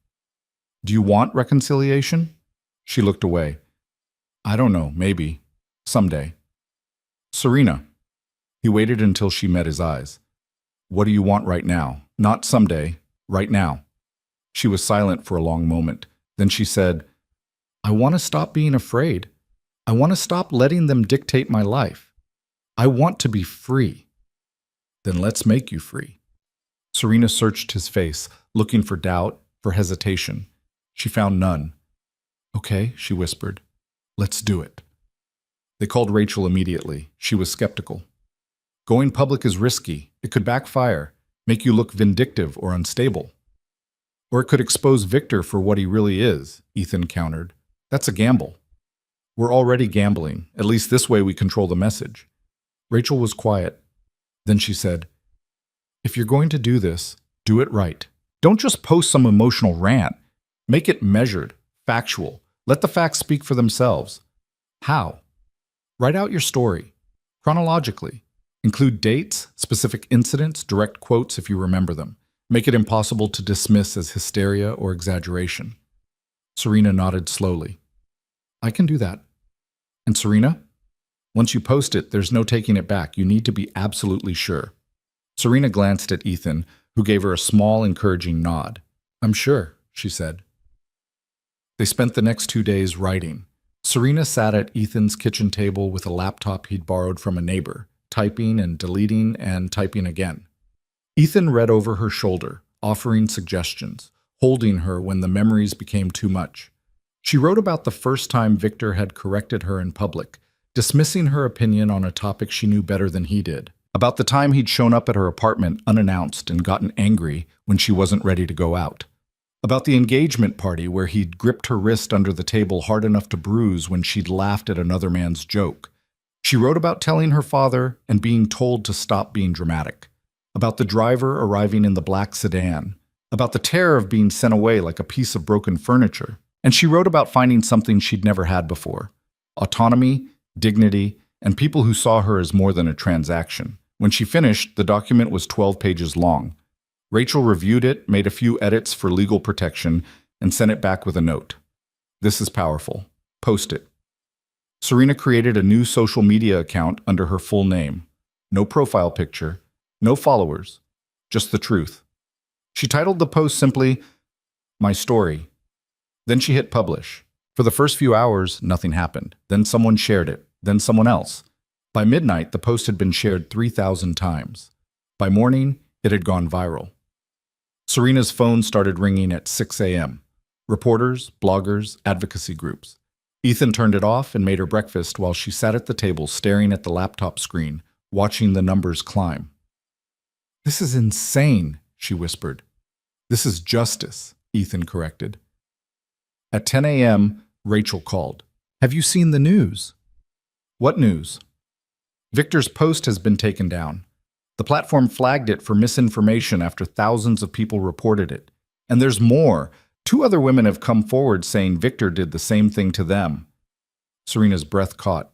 Speaker 1: Do you want reconciliation? She looked away. I don't know, maybe. Someday. Serena. He waited until she met his eyes. What do you want right now? Not someday, right now. She was silent for a long moment. Then she said, I want to stop being afraid. I want to stop letting them dictate my life. I want to be free. Then let's make you free. Serena searched his face, looking for doubt, for hesitation. She found none. Okay, she whispered. Let's do it. They called Rachel immediately. She was skeptical. Going public is risky. It could backfire, make you look vindictive or unstable. Or it could expose Victor for what he really is, Ethan countered. That's a gamble. We're already gambling. At least this way we control the message. Rachel was quiet. Then she said, if you're going to do this, do it right. Don't just post some emotional rant. Make it measured, factual, Let the facts speak for themselves. How? Write out your story, chronologically. Include dates, specific incidents, direct quotes if you remember them. Make it impossible to dismiss as hysteria or exaggeration. Serena nodded slowly. I can do that. And Serena? Once you post it, there's no taking it back. You need to be absolutely sure. Serena glanced at Ethan, who gave her a small, encouraging nod. I'm sure, she said. They spent the next 2 days writing. Serena sat at Ethan's kitchen table with a laptop he'd borrowed from a neighbor, typing and deleting and typing again. Ethan read over her shoulder, offering suggestions, holding her when the memories became too much. She wrote about the first time Victor had corrected her in public, dismissing her opinion on a topic she knew better than he did. About the time he'd shown up at her apartment unannounced and gotten angry when she wasn't ready to go out. About the engagement party where he'd gripped her wrist under the table hard enough to bruise when she'd laughed at another man's joke. She wrote about telling her father and being told to stop being dramatic. About the driver arriving in the black sedan. About the terror of being sent away like a piece of broken furniture. And she wrote about finding something she'd never had before. Autonomy, dignity, and people who saw her as more than a transaction. When she finished, the document was 12 pages long. Rachel reviewed it, made a few edits for legal protection, and sent it back with a note. This is powerful. Post it. Serena created a new social media account under her full name. No profile picture, no followers, just the truth. She titled the post simply, My Story. Then she hit publish. For the first few hours, nothing happened. Then someone shared it, then someone else. By midnight, the post had been shared 3,000 times. By morning, it had gone viral. Serena's phone started ringing at 6 a.m. Reporters, bloggers, advocacy groups. Ethan turned it off and made her breakfast while she sat at the table staring at the laptop screen, watching the numbers climb. This is insane, she whispered. This is justice, Ethan corrected. At 10 a.m., Rachel called. Have you seen the news? What news? Victor's post has been taken down. The platform flagged it for misinformation after thousands of people reported it. And there's more. 2 other women have come forward saying Victor did the same thing to them. Serena's breath caught.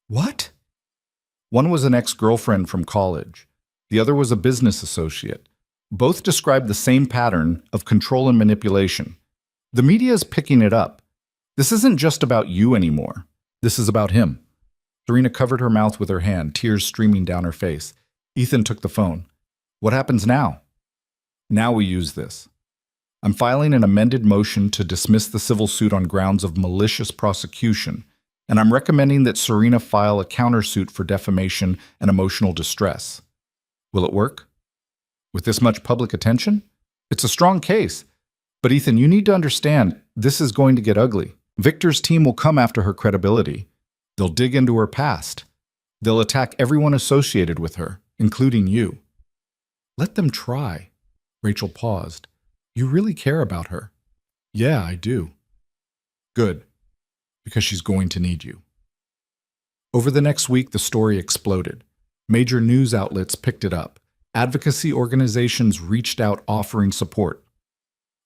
Speaker 1: What? One was an ex-girlfriend from college. The other was a business associate. Both described the same pattern of control and manipulation. The media is picking it up. This isn't just about you anymore. This is about him. Serena covered her mouth with her hand, tears streaming down her face. Ethan took the phone. What happens now? Now we use this. I'm filing an amended motion to dismiss the civil suit on grounds of malicious prosecution, and I'm recommending that Serena file a countersuit for defamation and emotional distress. Will it work? With this much public attention? It's a strong case. But Ethan, you need to understand, this is going to get ugly. Victor's team will come after her credibility. They'll dig into her past. They'll attack everyone associated with her, including you. Let them try. Rachel paused. You really care about her? Yeah, I do. Good, because she's going to need you. Over the next week, the story exploded. Major news outlets picked it up. Advocacy organizations reached out offering support.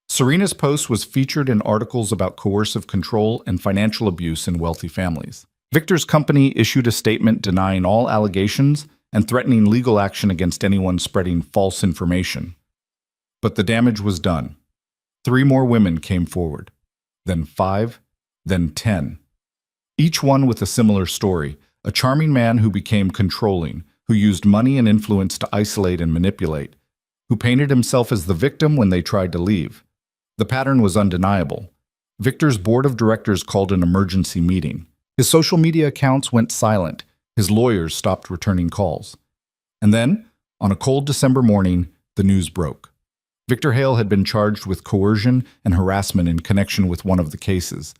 Speaker 1: Serena's post was featured in articles about coercive control and financial abuse in wealthy families. Victor's company issued a statement denying all allegations and threatening legal action against anyone spreading false information. But the damage was done. 3 more women came forward, then 5, then 10. Each one with a similar story, a charming man who became controlling, who used money and influence to isolate and manipulate, who painted himself as the victim when they tried to leave. The pattern was undeniable. Victor's board of directors called an emergency meeting. His social media accounts went silent. His lawyers stopped returning calls. And then, on a cold December morning, the news broke. Victor Hale had been charged with coercion and harassment in connection with one of the cases.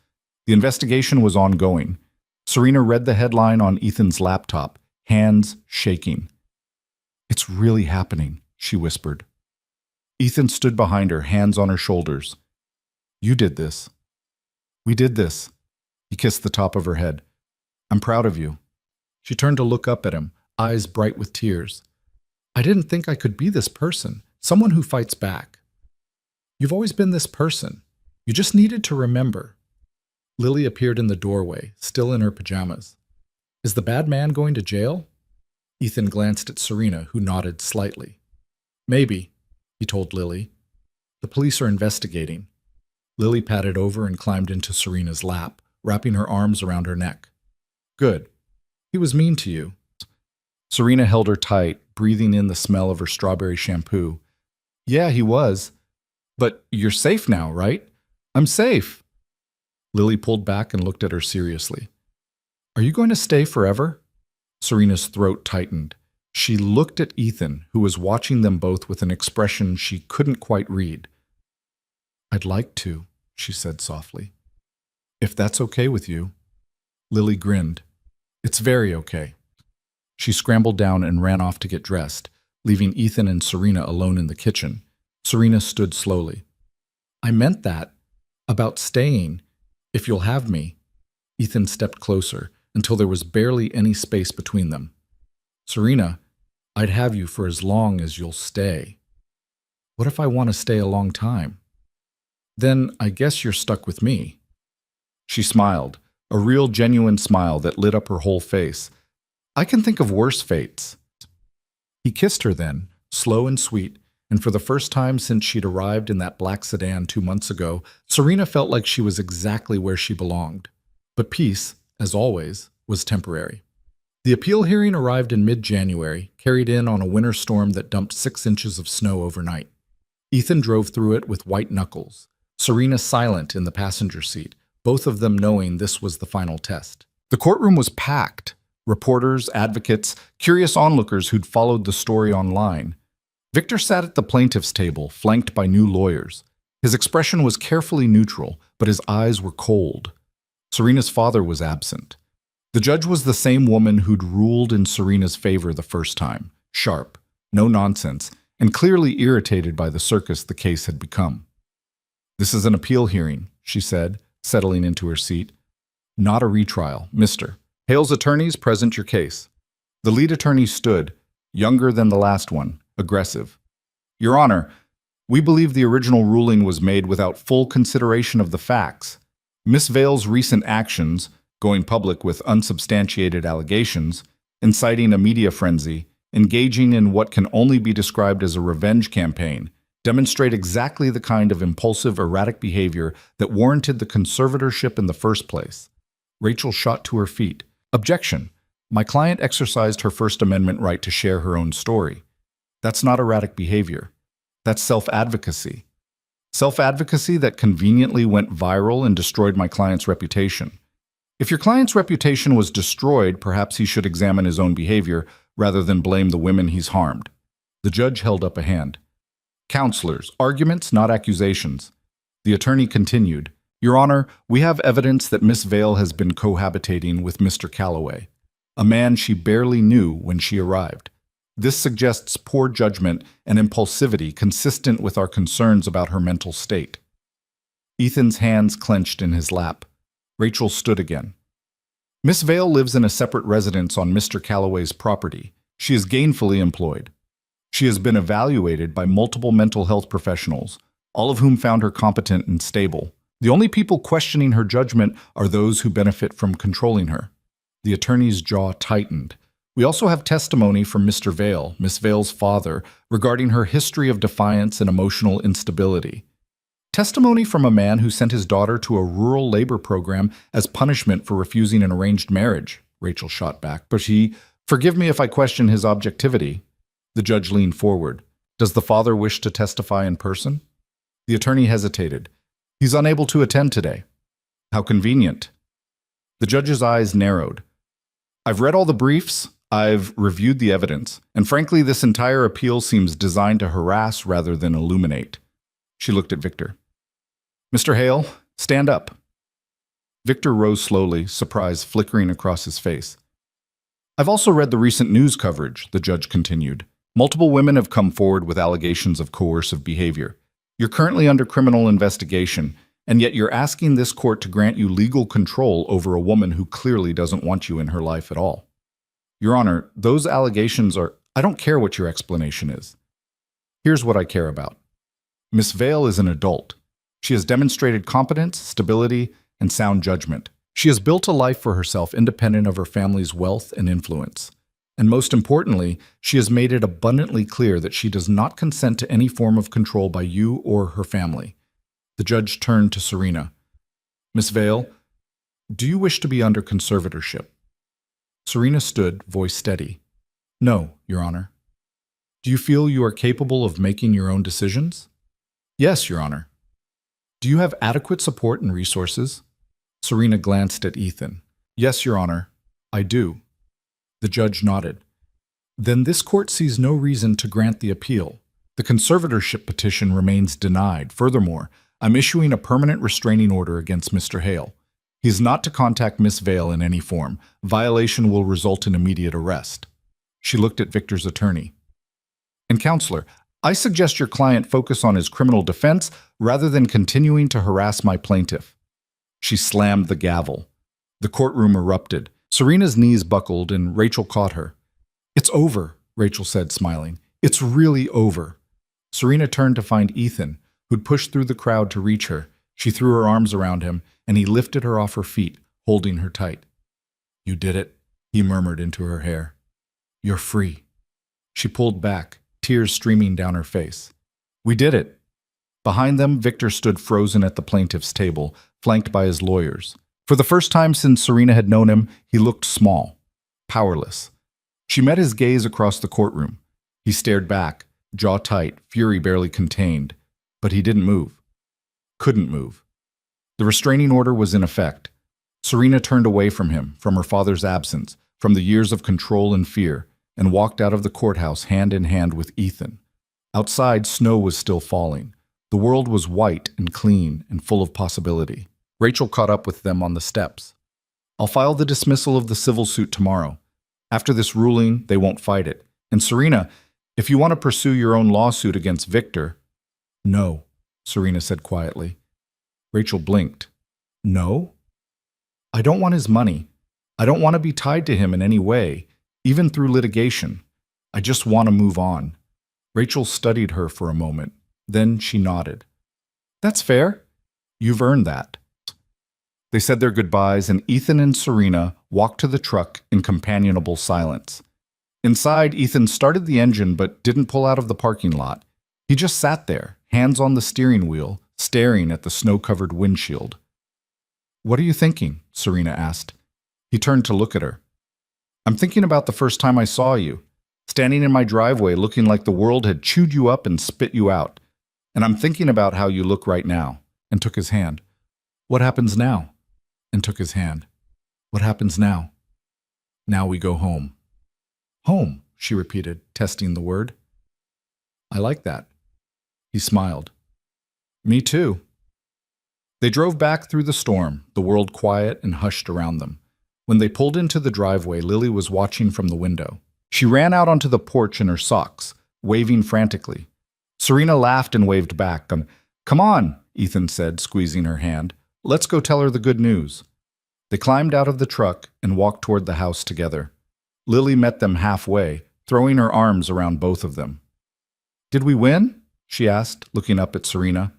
Speaker 1: The investigation was ongoing. Serena read the headline on Ethan's laptop, hands shaking. It's really happening, she whispered. Ethan stood behind her, hands on her shoulders. You did this. We did this. He kissed the top of her head. I'm proud of you. She turned to look up at him, eyes bright with tears. I didn't think I could be this person, someone who fights back. You've always been this person. You just needed to remember. Lily appeared in the doorway, still in her pajamas. Is the bad man going to jail? Ethan glanced at Serena, who nodded slightly. Maybe, he told Lily. The police are investigating. Lily padded over and climbed into Serena's lap, wrapping her arms around her neck. Good. He was mean to you. Serena held her tight, breathing in the smell of her strawberry shampoo. Yeah, he was. But you're safe now, right? I'm safe. Lily pulled back and looked at her seriously. Are you going to stay forever? Serena's throat tightened. She looked at Ethan, who was watching them both with an expression she couldn't quite read. I'd like to, she said softly. If that's okay with you. Lily grinned. It's very okay. She scrambled down and ran off to get dressed, leaving Ethan and Serena alone in the kitchen. Serena stood slowly. I meant that. About staying. If you'll have me. Ethan stepped closer, until there was barely any space between them. Serena, I'd have you for as long as you'll stay. What if I want to stay a long time? Then I guess you're stuck with me. She smiled, a real genuine smile that lit up her whole face. I can think of worse fates. He kissed her then, slow and sweet, and for the first time since she'd arrived in that black sedan 2 months ago, Serena felt like she was exactly where she belonged. But peace, as always, was temporary. The appeal hearing arrived in mid-January, carried in on a winter storm that dumped 6 inches of snow overnight. Ethan drove through it with white knuckles, Serena silent in the passenger seat, both of them knowing this was the final test. The courtroom was packed. Reporters, advocates, curious onlookers who'd followed the story online. Victor sat at the plaintiff's table, flanked by new lawyers. His expression was carefully neutral, but his eyes were cold. Serena's father was absent. The judge was the same woman who'd ruled in Serena's favor the first time, sharp, no nonsense, and clearly irritated by the circus the case had become. This is an appeal hearing, she said, settling into her seat. Not a retrial, mister. Hale's attorneys, present your case. The lead attorney stood, younger than the last one, aggressive. Your Honor, we believe the original ruling was made without full consideration of the facts. Miss Vale's recent actions, going public with unsubstantiated allegations, inciting a media frenzy, engaging in what can only be described as a revenge campaign, demonstrate exactly the kind of impulsive, erratic behavior that warranted the conservatorship in the first place. Rachel shot to her feet. Objection. My client exercised her First Amendment right to share her own story. That's not erratic behavior. That's self-advocacy. Self-advocacy that conveniently went viral and destroyed my client's reputation. If your client's reputation was destroyed, perhaps he should examine his own behavior rather than blame the women he's harmed. The judge held up a hand. Counselors, arguments, not accusations. The attorney continued. Your Honor, we have evidence that Miss Vale has been cohabitating with Mr. Calloway, a man she barely knew when she arrived. This suggests poor judgment and impulsivity consistent with our concerns about her mental state. Ethan's hands clenched in his lap. Rachel stood again. Miss Vale lives in a separate residence on Mr. Calloway's property. She is gainfully employed. She has been evaluated by multiple mental health professionals, all of whom found her competent and stable. The only people questioning her judgment are those who benefit from controlling her. The attorney's jaw tightened. We also have testimony from Mr. Vale, Miss Vale's father, regarding her history of defiance and emotional instability. Testimony from a man who sent his daughter to a rural labor program as punishment for refusing an arranged marriage, Rachel shot back. But forgive me if I question his objectivity. The judge leaned forward. Does the father wish to testify in person? The attorney hesitated. He's unable to attend today. How convenient. The judge's eyes narrowed. I've read all the briefs, I've reviewed the evidence, and frankly, this entire appeal seems designed to harass rather than illuminate. She looked at Victor. Mr. Hale, stand up. Victor rose slowly, surprise flickering across his face. I've also read the recent news coverage, the judge continued. Multiple women have come forward with allegations of coercive behavior. You're currently under criminal investigation, and yet you're asking this court to grant you legal control over a woman who clearly doesn't want you in her life at all. Your Honor, those allegations are... I don't care what your explanation is. Here's what I care about. Miss Vale is an adult. She has demonstrated competence, stability, and sound judgment. She has built a life for herself independent of her family's wealth and influence. And most importantly, she has made it abundantly clear that she does not consent to any form of control by you or her family. The judge turned to Serena. Miss Vale, do you wish to be under conservatorship? Serena stood, voice steady. No, Your Honor. Do you feel you are capable of making your own decisions? Yes, Your Honor. Do you have adequate support and resources? Serena glanced at Ethan. Yes, Your Honor, I do. The judge nodded. Then this court sees no reason to grant the appeal. The conservatorship petition remains denied. Furthermore, I'm issuing a permanent restraining order against Mr. Hale. He is not to contact Miss Vale in any form. Violation will result in immediate arrest. She looked at Victor's attorney. And counselor, I suggest your client focus on his criminal defense rather than continuing to harass my plaintiff. She slammed the gavel. The courtroom erupted. Serena's knees buckled and Rachel caught her. It's over, Rachel said, smiling. It's really over. Serena turned to find Ethan, who'd pushed through the crowd to reach her. She threw her arms around him, and he lifted her off her feet, holding her tight. You did it, he murmured into her hair. You're free. She pulled back, tears streaming down her face. We did it. Behind them, Victor stood frozen at the plaintiff's table, flanked by his lawyers. For the first time since Serena had known him, he looked small, powerless. She met his gaze across the courtroom. He stared back, jaw tight, fury barely contained. But he didn't move. Couldn't move. The restraining order was in effect. Serena turned away from him, from her father's absence, from the years of control and fear, and walked out of the courthouse hand in hand with Ethan. Outside, snow was still falling. The world was white and clean and full of possibility. Rachel caught up with them on the steps. I'll file the dismissal of the civil suit tomorrow. After this ruling, they won't fight it. And Serena, if you want to pursue your own lawsuit against Victor... No, Serena said quietly. Rachel blinked. No? I don't want his money. I don't want to be tied to him in any way, even through litigation. I just want to move on. Rachel studied her for a moment. Then she nodded. That's fair. You've earned that. They said their goodbyes, and Ethan and Serena walked to the truck in companionable silence. Inside, Ethan started the engine but didn't pull out of the parking lot. He just sat there, hands on the steering wheel, staring at the snow-covered windshield. What are you thinking? Serena asked. He turned to look at her. I'm thinking about the first time I saw you, standing in my driveway looking like the world had chewed you up and spit you out. And I'm thinking about how you look right now, and took his hand. What happens now? And took his hand. What happens now? Now we go home. Home, she repeated, testing the word. I like that. He smiled. Me too. They drove back through the storm, the world quiet and hushed around them. When they pulled into the driveway, Lily was watching from the window. She ran out onto the porch in her socks, waving frantically. Serena laughed and waved back. Come on, Ethan said, squeezing her hand. Let's go tell her the good news. They climbed out of the truck and walked toward the house together. Lily met them halfway, throwing her arms around both of them. Did we win? She asked, looking up at Serena.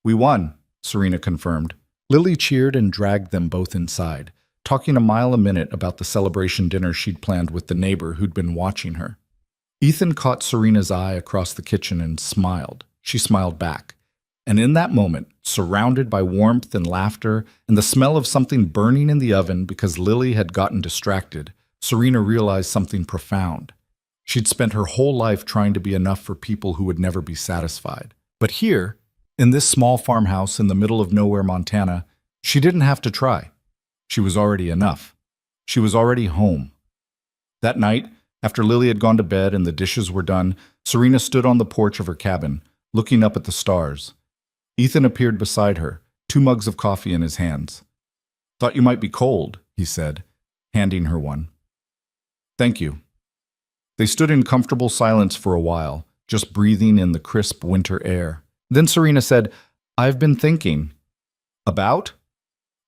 Speaker 1: We won, Serena confirmed. Lily cheered and dragged them both inside, talking a mile a minute about the celebration dinner she'd planned with the neighbor who'd been watching her. Ethan caught Serena's eye across the kitchen and smiled. She smiled back. And in that moment, surrounded by warmth and laughter and the smell of something burning in the oven because Lily had gotten distracted, Serena realized something profound. She'd spent her whole life trying to be enough for people who would never be satisfied. But here, in this small farmhouse in the middle of nowhere, Montana, she didn't have to try. She was already enough. She was already home. That night, after Lily had gone to bed and the dishes were done, Serena stood on the porch of her cabin, looking up at the stars. Ethan appeared beside her, 2 mugs of coffee in his hands. Thought you might be cold, he said, handing her one. Thank you. They stood in comfortable silence for a while, just breathing in the crisp winter air. Then Serena said, I've been thinking. About?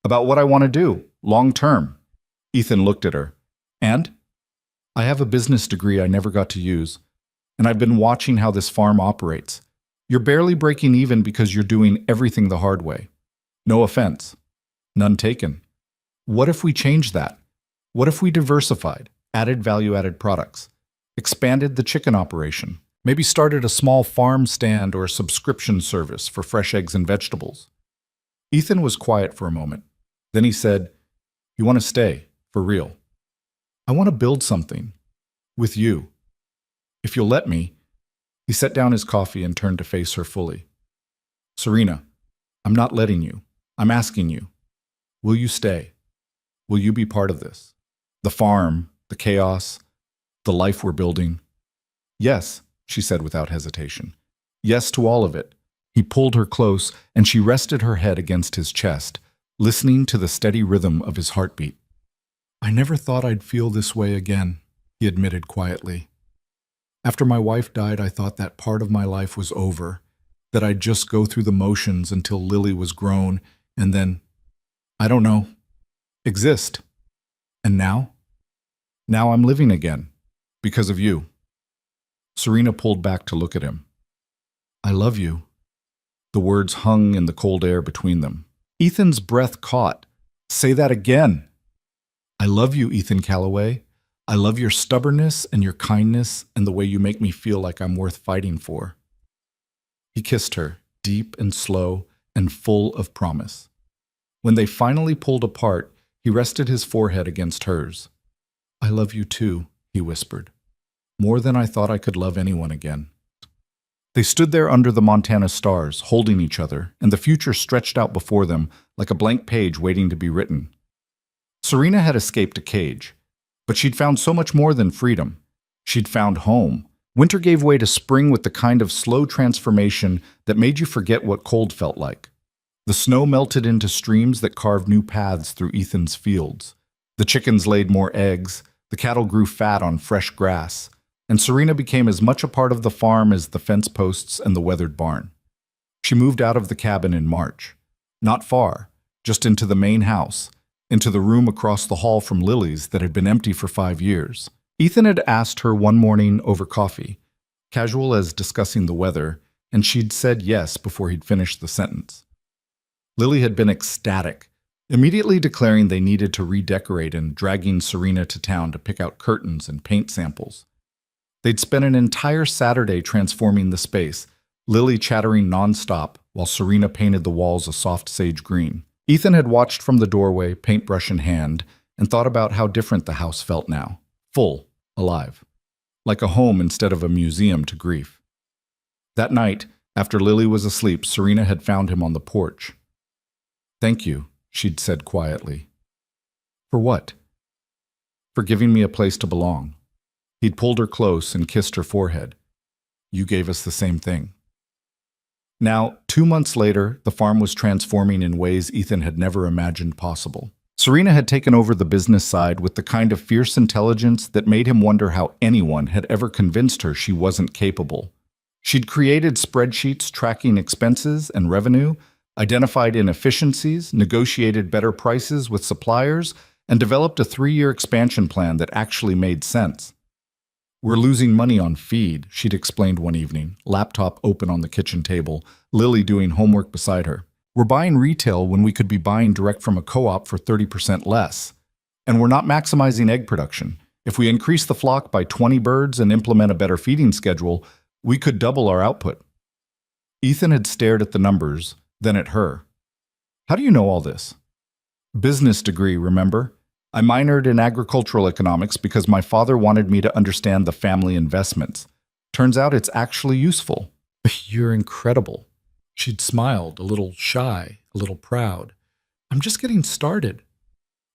Speaker 1: About what I want to do, long term. Ethan looked at her. And? I have a business degree I never got to use, and I've been watching how this farm operates. You're barely breaking even because you're doing everything the hard way. No offense. None taken. What if we changed that? What if we diversified, added value-added products, expanded the chicken operation, maybe started a small farm stand or a subscription service for fresh eggs and vegetables? Ethan was quiet for a moment. Then he said, "You want to stay, for real? I want to build something. With you. If you'll let me." He set down his coffee and turned to face her fully. "Serena, I'm not letting you. I'm asking you. Will you stay? Will you be part of this? The farm, the chaos, the life we're building?" "Yes," she said without hesitation. "Yes to all of it." He pulled her close, and she rested her head against his chest, listening to the steady rhythm of his heartbeat. "I never thought I'd feel this way again," he admitted quietly. "After my wife died, I thought that part of my life was over, that I'd just go through the motions until Lily was grown, and then, I don't know, exist. And now? Now I'm living again, because of you." Serena pulled back to look at him. "I love you." The words hung in the cold air between them. Ethan's breath caught. "Say that again." "I love you, Ethan Calloway. I love your stubbornness and your kindness and the way you make me feel like I'm worth fighting for." He kissed her, deep and slow and full of promise. When they finally pulled apart, he rested his forehead against hers. "I love you too," he whispered. "More than I thought I could love anyone again." They stood there under the Montana stars, holding each other, and the future stretched out before them like a blank page waiting to be written. Serena had escaped a cage, but she'd found so much more than freedom. She'd found home. Winter gave way to spring with the kind of slow transformation that made you forget what cold felt like. The snow melted into streams that carved new paths through Ethan's fields. The chickens laid more eggs, the cattle grew fat on fresh grass, and Serena became as much a part of the farm as the fence posts and the weathered barn. She moved out of the cabin in March. Not far, just into the main house, into the room across the hall from Lily's that had been empty for 5 years. Ethan had asked her one morning over coffee, casual as discussing the weather, and she'd said yes before he'd finished the sentence. Lily had been ecstatic, immediately declaring they needed to redecorate and dragging Serena to town to pick out curtains and paint samples. They'd spent an entire Saturday transforming the space, Lily chattering nonstop while Serena painted the walls a soft sage green. Ethan had watched from the doorway, paintbrush in hand, and thought about how different the house felt now. Full, alive. Like a home instead of a museum to grief. That night, after Lily was asleep, Serena had found him on the porch. "Thank you," she'd said quietly. "For what?" "For giving me a place to belong." He'd pulled her close and kissed her forehead. "You gave us the same thing." Now, 2 months later, the farm was transforming in ways Ethan had never imagined possible. Serena had taken over the business side with the kind of fierce intelligence that made him wonder how anyone had ever convinced her she wasn't capable. She'd created spreadsheets tracking expenses and revenue, identified inefficiencies, negotiated better prices with suppliers, and developed a 3-year expansion plan that actually made sense. "We're losing money on feed," she'd explained one evening, laptop open on the kitchen table, Lily doing homework beside her. "We're buying retail when we could be buying direct from a co-op for 30% less. And we're not maximizing egg production. If we increase the flock by 20 birds and implement a better feeding schedule, we could double our output." Ethan had stared at the numbers, then at her. "How do you know all this?" "Business degree, remember? I minored in agricultural economics because my father wanted me to understand the family investments. Turns out it's actually useful." "You're incredible." She'd smiled, a little shy, a little proud. "I'm just getting started."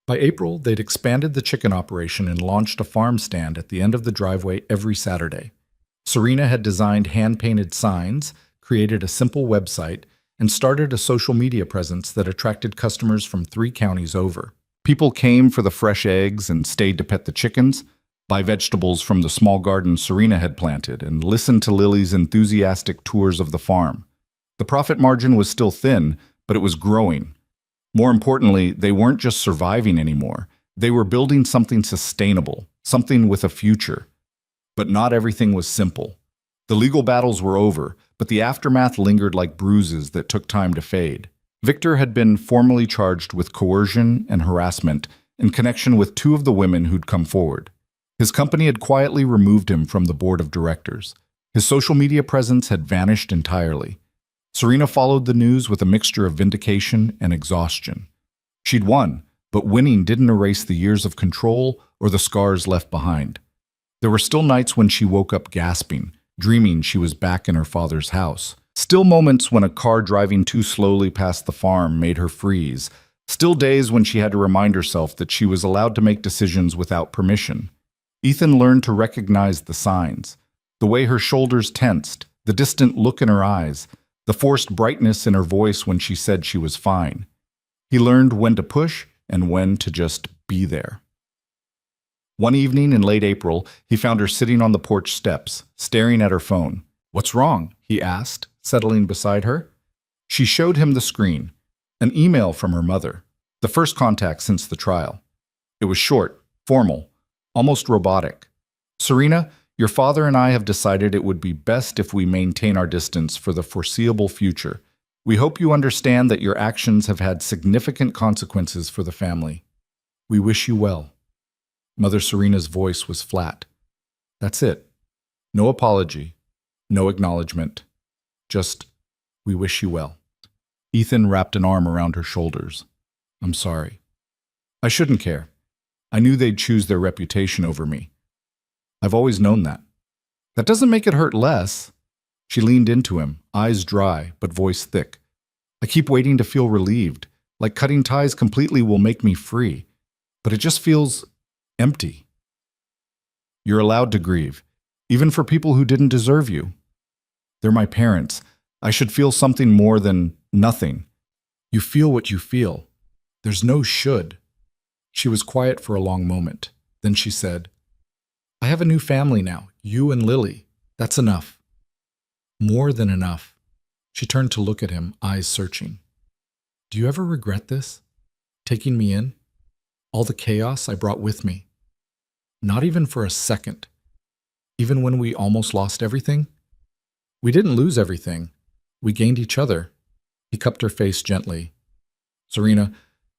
Speaker 1: By April, they'd expanded the chicken operation and launched a farm stand at the end of the driveway every Saturday. Serena had designed hand-painted signs, created a simple website, and started a social media presence that attracted customers from 3 counties over. People came for the fresh eggs and stayed to pet the chickens, buy vegetables from the small garden Serena had planted, and listen to Lily's enthusiastic tours of the farm. The profit margin was still thin, but it was growing. More importantly, they weren't just surviving anymore. They were building something sustainable, something with a future. But not everything was simple. The legal battles were over, but the aftermath lingered like bruises that took time to fade. Victor had been formally charged with coercion and harassment in connection with two of the women who'd come forward. His company had quietly removed him from the board of directors. His social media presence had vanished entirely. Serena followed the news with a mixture of vindication and exhaustion. She'd won, but winning didn't erase the years of control or the scars left behind. There were still nights when she woke up gasping, dreaming she was back in her father's house. Still moments when a car driving too slowly past the farm made her freeze. Still days when she had to remind herself that she was allowed to make decisions without permission. Ethan learned to recognize the signs. The way her shoulders tensed, the distant look in her eyes, the forced brightness in her voice when she said she was fine. He learned when to push and when to just be there. One evening in late April, he found her sitting on the porch steps, staring at her phone. "What's wrong?" he asked, settling beside her. She showed him the screen, an email from her mother, the first contact since the trial. It was short, formal, almost robotic. "Serena, your father and I have decided it would be best if we maintain our distance for the foreseeable future. We hope you understand that your actions have had significant consequences for the family. We wish you well." Mother Serena's voice was flat. That's it. No apology, no acknowledgement. Just, "We wish you well." Ethan wrapped an arm around her shoulders. "I'm sorry. I shouldn't care. I knew they'd choose their reputation over me. I've always known that. That doesn't make it hurt less." She leaned into him, eyes dry, but voice thick. "I keep waiting to feel relieved, like cutting ties completely will make me free. But it just feels empty." "You're allowed to grieve, even for people who didn't deserve you. They're my parents. I should feel something more than nothing. You feel what you feel. There's no should." She was quiet for a long moment. Then she said, "I have a new family now, you and Lily. That's enough." More than enough. She turned to look at him, eyes searching. "Do you ever regret this? Taking me in? All the chaos I brought with me? Not even for a second. Even when we almost lost everything? We didn't lose everything. We gained each other." He cupped her face gently. "Serena,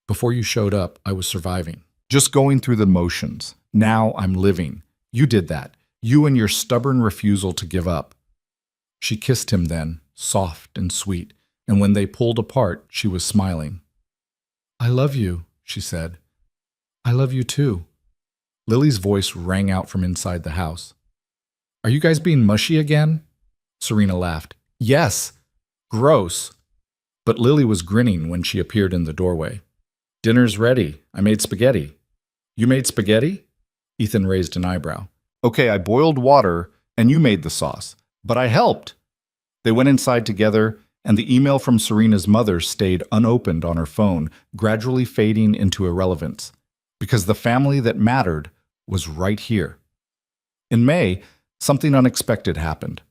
Speaker 1: before you showed up, I was surviving. Just going through the motions. Now I'm living. You did that. You and your stubborn refusal to give up." She kissed him then, soft and sweet, and when they pulled apart, she was smiling. "I love you," she said. "I love you too." Lily's voice rang out from inside the house. "Are you guys being mushy again?" Serena laughed. "Yes. Gross." But Lily was grinning when she appeared in the doorway. "Dinner's ready. I made spaghetti." "You made spaghetti?" Ethan raised an eyebrow. "Okay, I boiled water and you made the sauce. But I helped." They went inside together, and the email from Serena's mother stayed unopened on her phone, gradually fading into irrelevance. Because the family that mattered was right here. In May, something unexpected happened.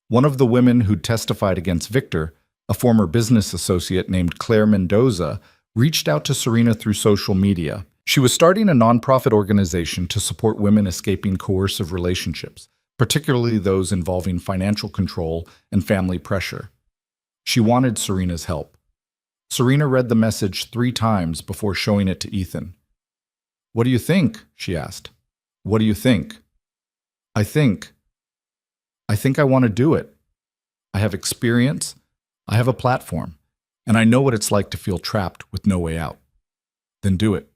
Speaker 1: One of the women who'd testified against Victor, a former business associate named Claire Mendoza, reached out to Serena through social media. She was starting a nonprofit organization to support women escaping coercive relationships, particularly those involving financial control and family pressure. She wanted Serena's help. Serena read the message 3 times before showing it to Ethan. "What do you think?" she asked. "What do you think?" I think I want to do it. I have experience, I have a platform, and I know what it's like to feel trapped with no way out." "Then do it."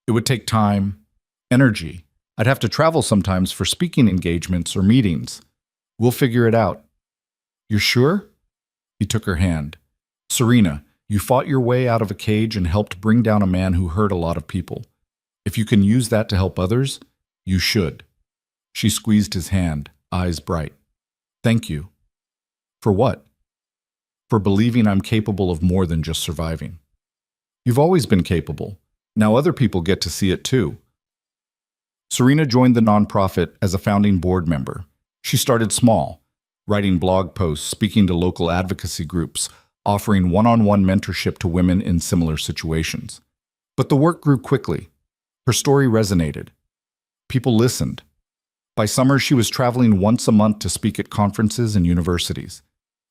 Speaker 1: "It would take time, energy. I'd have to travel sometimes for speaking engagements or meetings. We'll figure it out." "You're sure?" He took her hand. "Serena, you fought your way out of a cage and helped bring down a man who hurt a lot of people. If you can use that to help others, you should." She squeezed his hand, eyes bright. "Thank you." "For what?" "For believing I'm capable of more than just surviving." "You've always been capable. Now other people get to see it too." Serena joined the nonprofit as a founding board member. She started small, writing blog posts, speaking to local advocacy groups, offering one-on-one mentorship to women in similar situations. But the work grew quickly. Her story resonated. People listened. By summer, she was traveling once a month to speak at conferences and universities.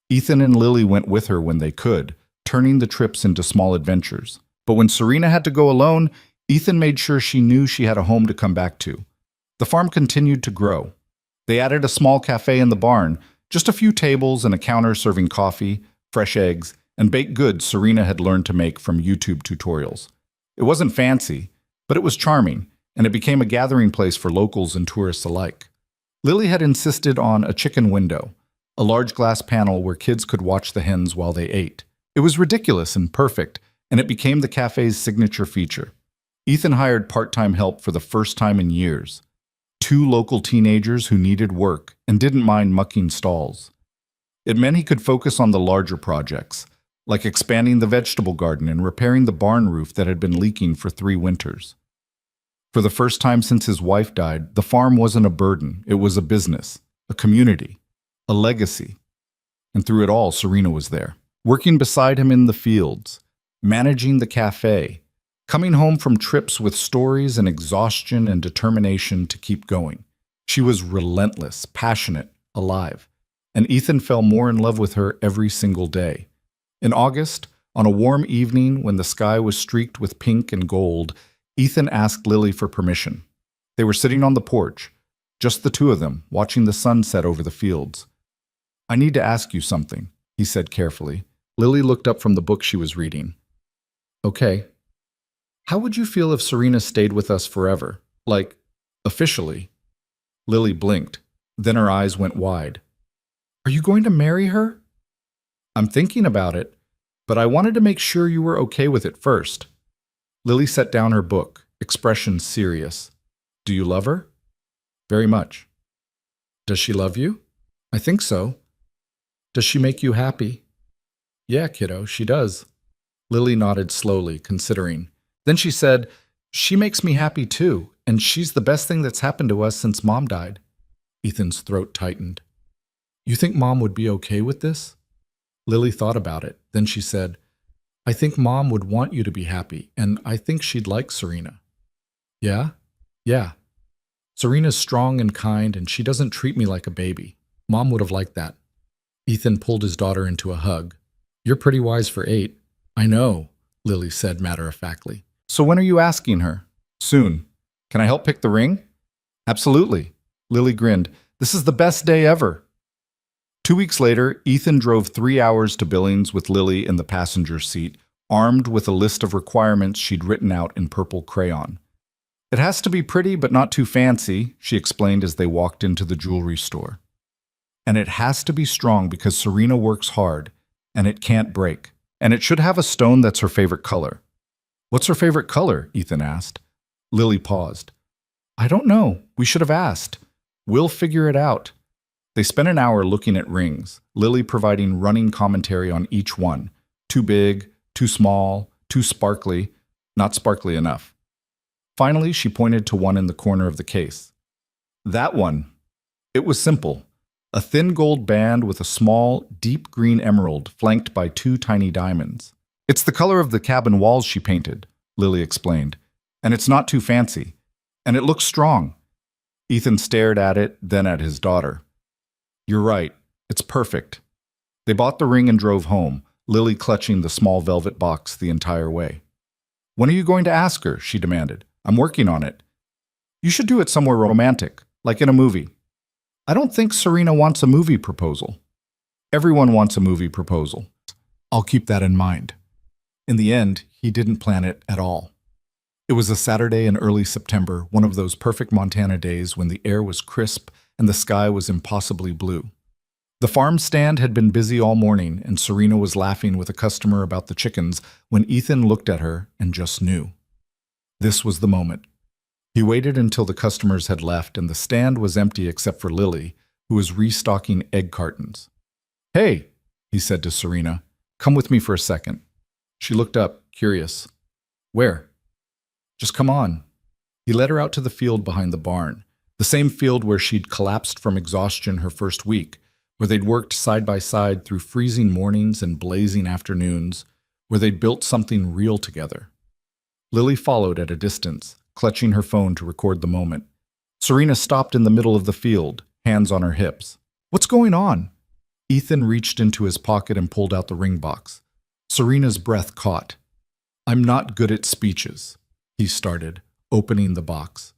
Speaker 1: Ethan and Lily went with her when they could, turning the trips into small adventures. But when Serena had to go alone, Ethan made sure she knew she had a home to come back to. The farm continued to grow. They added a small cafe in the barn, just a few tables and a counter serving coffee, fresh eggs, and baked goods Serena had learned to make from YouTube tutorials. It wasn't fancy, but it was charming, and it became a gathering place for locals and tourists alike. Lily had insisted on a chicken window, a large glass panel where kids could watch the hens while they ate. It was ridiculous and perfect, and it became the cafe's signature feature. Ethan hired part-time help for the first time in years. 2 local teenagers who needed work and didn't mind mucking stalls. It meant he could focus on the larger projects, like expanding the vegetable garden and repairing the barn roof that had been leaking for 3 winters. For the first time since his wife died, the farm wasn't a burden. It was a business, a community, a legacy. And through it all, Serena was there, working beside him in the fields, managing the cafe, coming home from trips with stories and exhaustion and determination to keep going. She was relentless, passionate, alive, and Ethan fell more in love with her every single day. In August, on a warm evening when the sky was streaked with pink and gold, Ethan asked Lily for permission. They were sitting on the porch, just the 2 of them, watching the sun set over the fields. "I need to ask you something," he said carefully. Lily looked up from the book she was reading. "Okay. How would you feel if Serena stayed with us forever? Like, officially?" Lily blinked. Then her eyes went wide. "Are you going to marry her?" "I'm thinking about it, but I wanted to make sure you were okay with it first." Lily set down her book, expression serious. "Do you love her?" "Very much." "Does she love you?" "I think so." "Does she make you happy?" "Yeah, kiddo, she does." Lily nodded slowly, considering. Then she said, "She makes me happy too, and she's the best thing that's happened to us since Mom died." Ethan's throat tightened. "You think Mom would be okay with this?" Lily thought about it. Then she said, "I think Mom would want you to be happy, and I think she'd like Serena." "Yeah? Yeah. Serena's strong and kind, and she doesn't treat me like a baby. Mom would have liked that." Ethan pulled his daughter into a hug. "You're pretty wise for 8. "I know," Lily said matter-of-factly. "So when are you asking her?" "Soon. Can I help pick the ring?" "Absolutely." Lily grinned. "This is the best day ever." 2 weeks later, Ethan drove 3 hours to Billings with Lily in the passenger seat, armed with a list of requirements she'd written out in purple crayon. "It has to be pretty but not too fancy," she explained as they walked into the jewelry store. "And it has to be strong because Serena works hard, and it can't break. And it should have a stone that's her favorite color." "What's her favorite color?" Ethan asked. Lily paused. "I don't know. We should have asked. We'll figure it out." They spent an hour looking at rings, Lily providing running commentary on each one. Too big, too small, too sparkly, not sparkly enough. Finally, she pointed to one in the corner of the case. "That one." It was simple. A thin gold band with a small, deep green emerald flanked by 2 tiny diamonds. "It's the color of the cabin walls she painted," Lily explained. "And it's not too fancy. And it looks strong." Ethan stared at it, then at his daughter. "You're right. It's perfect." They bought the ring and drove home, Lily clutching the small velvet box the entire way. "When are you going to ask her?" she demanded. "I'm working on it." "You should do it somewhere romantic, like in a movie." "I don't think Serena wants a movie proposal." "Everyone wants a movie proposal." "I'll keep that in mind." In the end, he didn't plan it at all. It was a Saturday in early September, one of those perfect Montana days when the air was crisp and the sky was impossibly blue. The farm stand had been busy all morning, and Serena was laughing with a customer about the chickens when Ethan looked at her and just knew. This was the moment. He waited until the customers had left and the stand was empty except for Lily, who was restocking egg cartons. "Hey," he said to Serena, "come with me for a second." She looked up, curious. "Where?" "Just come on." He led her out to the field behind the barn, the same field where she'd collapsed from exhaustion her first week, where they'd worked side by side through freezing mornings and blazing afternoons, where they'd built something real together. Lily followed at a distance, clutching her phone to record the moment. Serena stopped in the middle of the field, hands on her hips. "What's going on?" Ethan reached into his pocket and pulled out the ring box. Serena's breath caught. "I'm not good at speeches," he started, opening the box.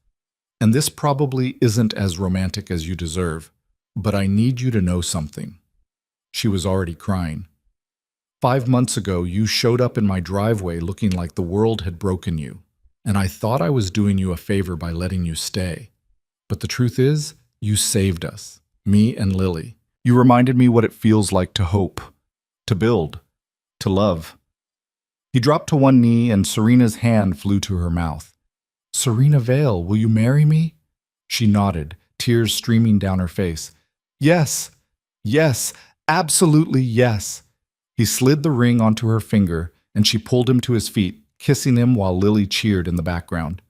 Speaker 1: "And this probably isn't as romantic as you deserve, but I need you to know something." She was already crying. "5 months ago, you showed up in my driveway looking like the world had broken you, and I thought I was doing you a favor by letting you stay. But the truth is, you saved us, me and Lily. You reminded me what it feels like to hope, to build, to love." He dropped to one knee and Serena's hand flew to her mouth. "Serena Vale, will you marry me?" She nodded, tears streaming down her face. "Yes, yes, absolutely yes." He slid the ring onto her finger and she pulled him to his feet, kissing him while Lily cheered in the background.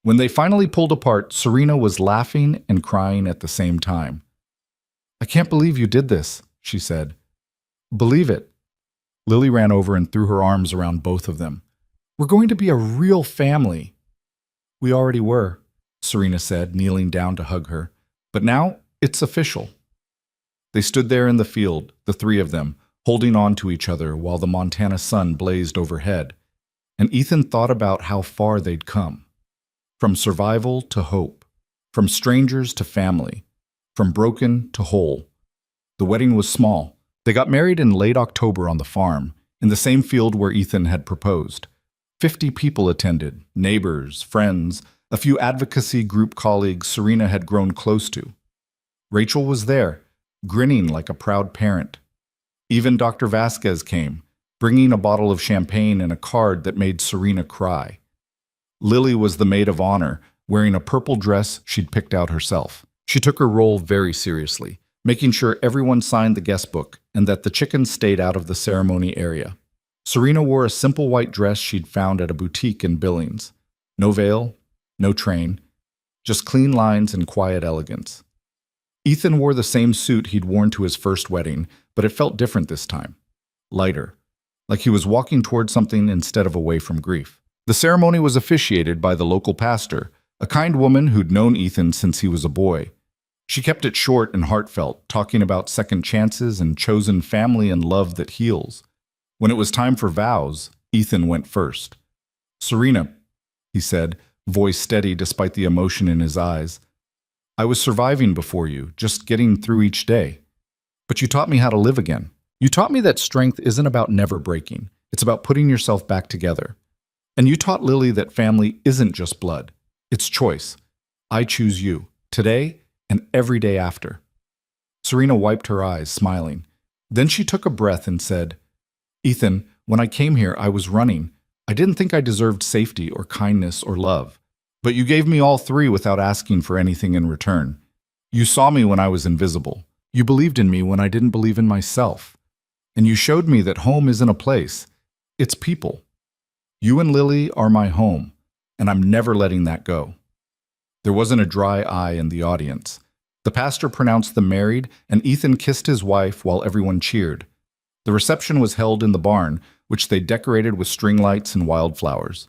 Speaker 1: When they finally pulled apart, Serena was laughing and crying at the same time. "I can't believe you did this," she said. "Believe it." Lily ran over and threw her arms around both of them. "We're going to be a real family." "We already were," Serena said, kneeling down to hug her. "But now it's official." They stood there in the field, the three of them, holding on to each other while the Montana sun blazed overhead. And Ethan thought about how far they'd come. From survival to hope. From strangers to family. From broken to whole. The wedding was small. They got married in late October on the farm, in the same field where Ethan had proposed. 50 people attended, neighbors, friends, a few advocacy group colleagues Serena had grown close to. Rachel was there, grinning like a proud parent. Even Dr. Vasquez came, bringing a bottle of champagne and a card that made Serena cry. Lily was the maid of honor, wearing a purple dress she'd picked out herself. She took her role very seriously, making sure everyone signed the guest book and that the chickens stayed out of the ceremony area. Serena wore a simple white dress she'd found at a boutique in Billings. No veil, no train, just clean lines and quiet elegance. Ethan wore the same suit he'd worn to his first wedding, but it felt different this time. Lighter, like he was walking toward something instead of away from grief. The ceremony was officiated by the local pastor, a kind woman who'd known Ethan since he was a boy. She kept it short and heartfelt, talking about second chances and chosen family and love that heals. When it was time for vows, Ethan went first. "Serena," he said, voice steady despite the emotion in his eyes, "I was surviving before you, just getting through each day. But you taught me how to live again. You taught me that strength isn't about never breaking. It's about putting yourself back together. And you taught Lily that family isn't just blood. It's choice. I choose you, today and every day after." Serena wiped her eyes, smiling. Then she took a breath and said, "Ethan, when I came here, I was running. I didn't think I deserved safety or kindness or love. But you gave me all three without asking for anything in return. You saw me when I was invisible. You believed in me when I didn't believe in myself. And you showed me that home isn't a place. It's people. You and Lily are my home, and I'm never letting that go." There wasn't a dry eye in the audience. The pastor pronounced them married, and Ethan kissed his wife while everyone cheered. The reception was held in the barn, which they decorated with string lights and wildflowers.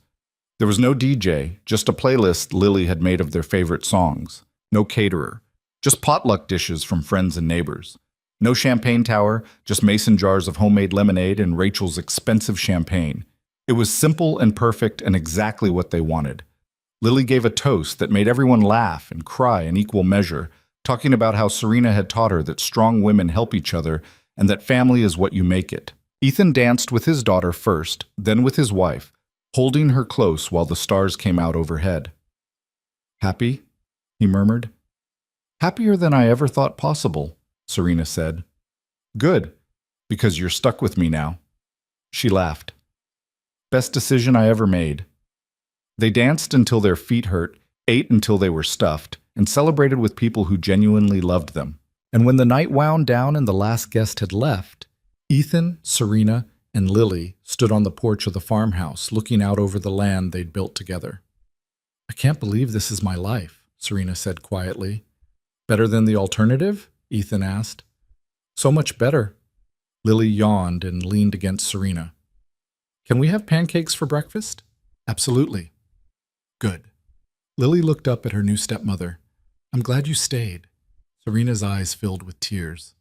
Speaker 1: There was no DJ, just a playlist Lily had made of their favorite songs. No caterer, just potluck dishes from friends and neighbors. No champagne tower, just mason jars of homemade lemonade and Rachel's expensive champagne. It was simple and perfect and exactly what they wanted. Lily gave a toast that made everyone laugh and cry in equal measure, talking about how Serena had taught her that strong women help each other and that family is what you make it. Ethan danced with his daughter first, then with his wife, holding her close while the stars came out overhead. "Happy?" he murmured. "Happier than I ever thought possible," Serena said. "Good, because you're stuck with me now." She laughed. "Best decision I ever made." They danced until their feet hurt, ate until they were stuffed, and celebrated with people who genuinely loved them. And when the night wound down and the last guest had left, Ethan, Serena, and Lily stood on the porch of the farmhouse, looking out over the land they'd built together. "I can't believe this is my life," Serena said quietly. "Better than the alternative?" Ethan asked. "So much better." Lily yawned and leaned against Serena. "Can we have pancakes for breakfast?" "Absolutely." "Good." Lily looked up at her new stepmother. "I'm glad you stayed." Serena's eyes filled with tears.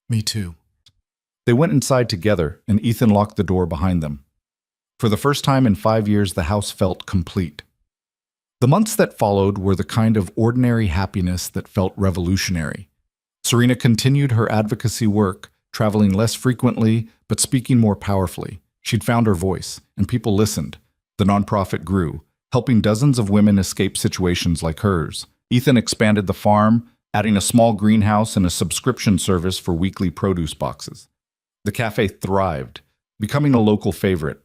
Speaker 1: "Me too." They went inside together, and Ethan locked the door behind them. For the first time in 5 years, the house felt complete. The months that followed were the kind of ordinary happiness that felt revolutionary. Serena continued her advocacy work, traveling less frequently, but speaking more powerfully. She'd found her voice, and people listened. The nonprofit grew, helping dozens of women escape situations like hers. Ethan expanded the farm, adding a small greenhouse and a subscription service for weekly produce boxes. The cafe thrived, becoming a local favorite.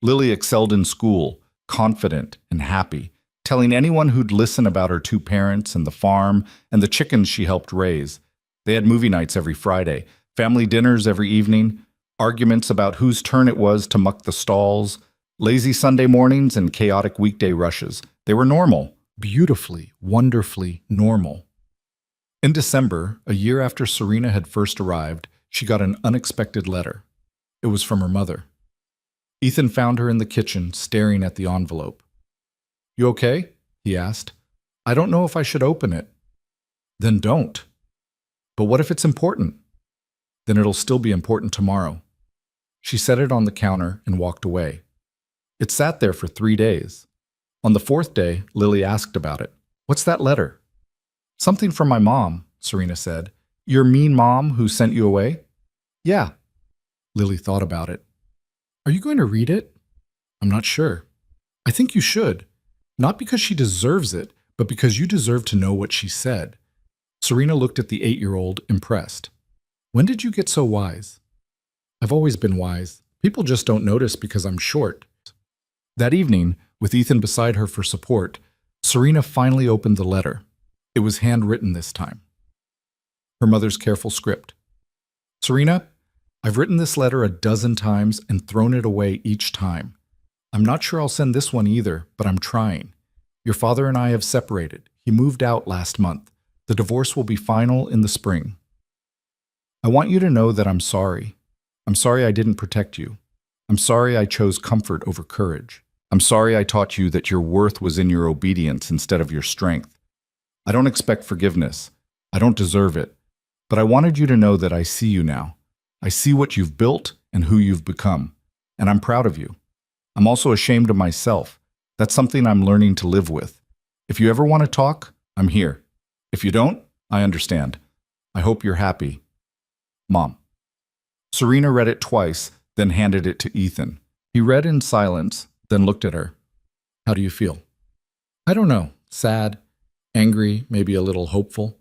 Speaker 1: Lily excelled in school, confident and happy, telling anyone who'd listen about her two parents and the farm and the chickens she helped raise. They had movie nights every Friday, family dinners every evening, arguments about whose turn it was to muck the stalls, lazy Sunday mornings and chaotic weekday rushes. They were normal, beautifully, wonderfully normal. In December, a year after Serena had first arrived, she got an unexpected letter. It was from her mother. Ethan found her in the kitchen, staring at the envelope. "You okay?" he asked. "I don't know if I should open it." "Then don't." "But what if it's important?" "Then it'll still be important tomorrow." She set it on the counter and walked away. It sat there for 3 days. On the 4th day, Lily asked about it. "What's that letter?" "Something from my mom," Serena said. "Your mean mom who sent you away?" "Yeah." Lily thought about it. "Are you going to read it?" "I'm not sure." "I think you should. Not because she deserves it, but because you deserve to know what she said." Serena looked at the 8-year-old, impressed. "When did you get so wise?" "I've always been wise. People just don't notice because I'm short." That evening, with Ethan beside her for support, Serena finally opened the letter. It was handwritten this time. Her mother's careful script. "Serena, I've written this letter a dozen times and thrown it away each time. I'm not sure I'll send this one either, but I'm trying. Your father and I have separated. He moved out last month. The divorce will be final in the spring. I want you to know that I'm sorry. I'm sorry I didn't protect you. I'm sorry I chose comfort over courage. I'm sorry I taught you that your worth was in your obedience instead of your strength. I don't expect forgiveness. I don't deserve it. But I wanted you to know that I see you now. I see what you've built and who you've become. And I'm proud of you. I'm also ashamed of myself. That's something I'm learning to live with. If you ever want to talk, I'm here. If you don't, I understand. I hope you're happy. Mom." Serena read it twice, then handed it to Ethan. He read in silence, then looked at her. "How do you feel?" "I don't know. Sad, angry, maybe a little hopeful."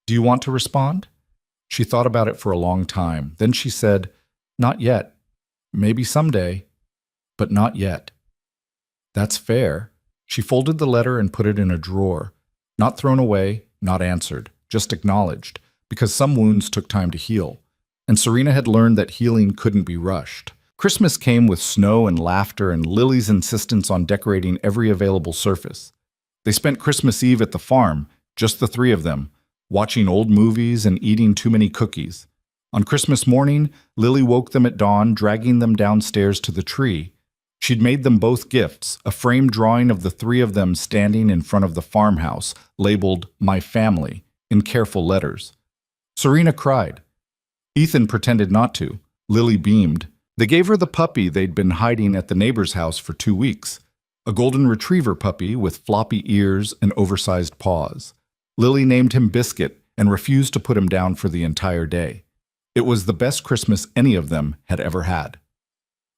Speaker 1: "Do you want to respond?" She thought about it for a long time. Then she said, "Not yet. Maybe someday, but not yet." "That's fair." She folded the letter and put it in a drawer. Not thrown away, not answered, just acknowledged, because some wounds took time to heal. And Serena had learned that healing couldn't be rushed. Christmas came with snow and laughter and Lily's insistence on decorating every available surface. They spent Christmas Eve at the farm, just the 3 of them, watching old movies and eating too many cookies. On Christmas morning, Lily woke them at dawn, dragging them downstairs to the tree. She'd made them both gifts, a framed drawing of the 3 of them standing in front of the farmhouse, labeled "My Family," in careful letters. Serena cried. Ethan pretended not to. Lily beamed. They gave her the puppy they'd been hiding at the neighbor's house for 2 weeks, a golden retriever puppy with floppy ears and oversized paws. Lily named him Biscuit and refused to put him down for the entire day. It was the best Christmas any of them had ever had.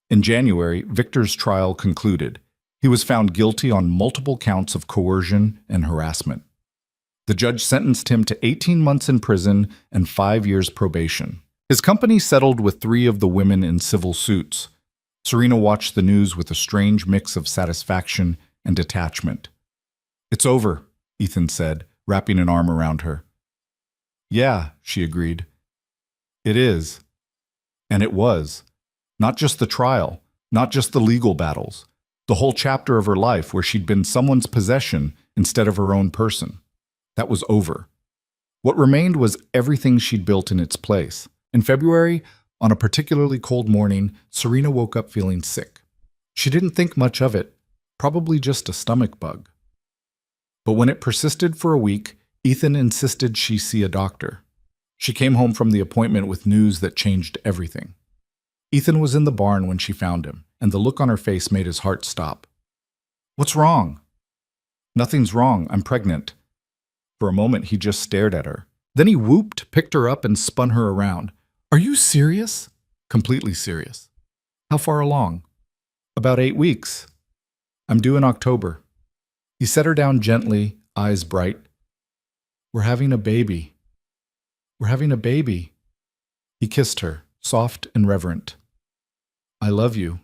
Speaker 1: In January, Victor's trial concluded. He was found guilty on multiple counts of coercion and harassment. The judge sentenced him to 18 months in prison and 5 years probation. His company settled with 3 of the women in civil suits. Serena watched the news with a strange mix of satisfaction and detachment. "It's over," Ethan said, wrapping an arm around her. "Yeah," she agreed. "It is." And it was. Not just the trial, not just the legal battles, the whole chapter of her life where she'd been someone's possession instead of her own person. That was over. What remained was everything she'd built in its place. In February, on a particularly cold morning, Serena woke up feeling sick. She didn't think much of it, probably just a stomach bug. But when it persisted for a week, Ethan insisted she see a doctor. She came home from the appointment with news that changed everything. Ethan was in the barn when she found him, and the look on her face made his heart stop. "What's wrong?" "Nothing's wrong. I'm pregnant." For a moment, he just stared at her. Then he whooped, picked her up, and spun her around. "Are you serious?" "Completely serious." "How far along?" "About 8 weeks. I'm due in October." He set her down gently, eyes bright. "We're having a baby. We're having a baby." He kissed her, soft and reverent. "I love you."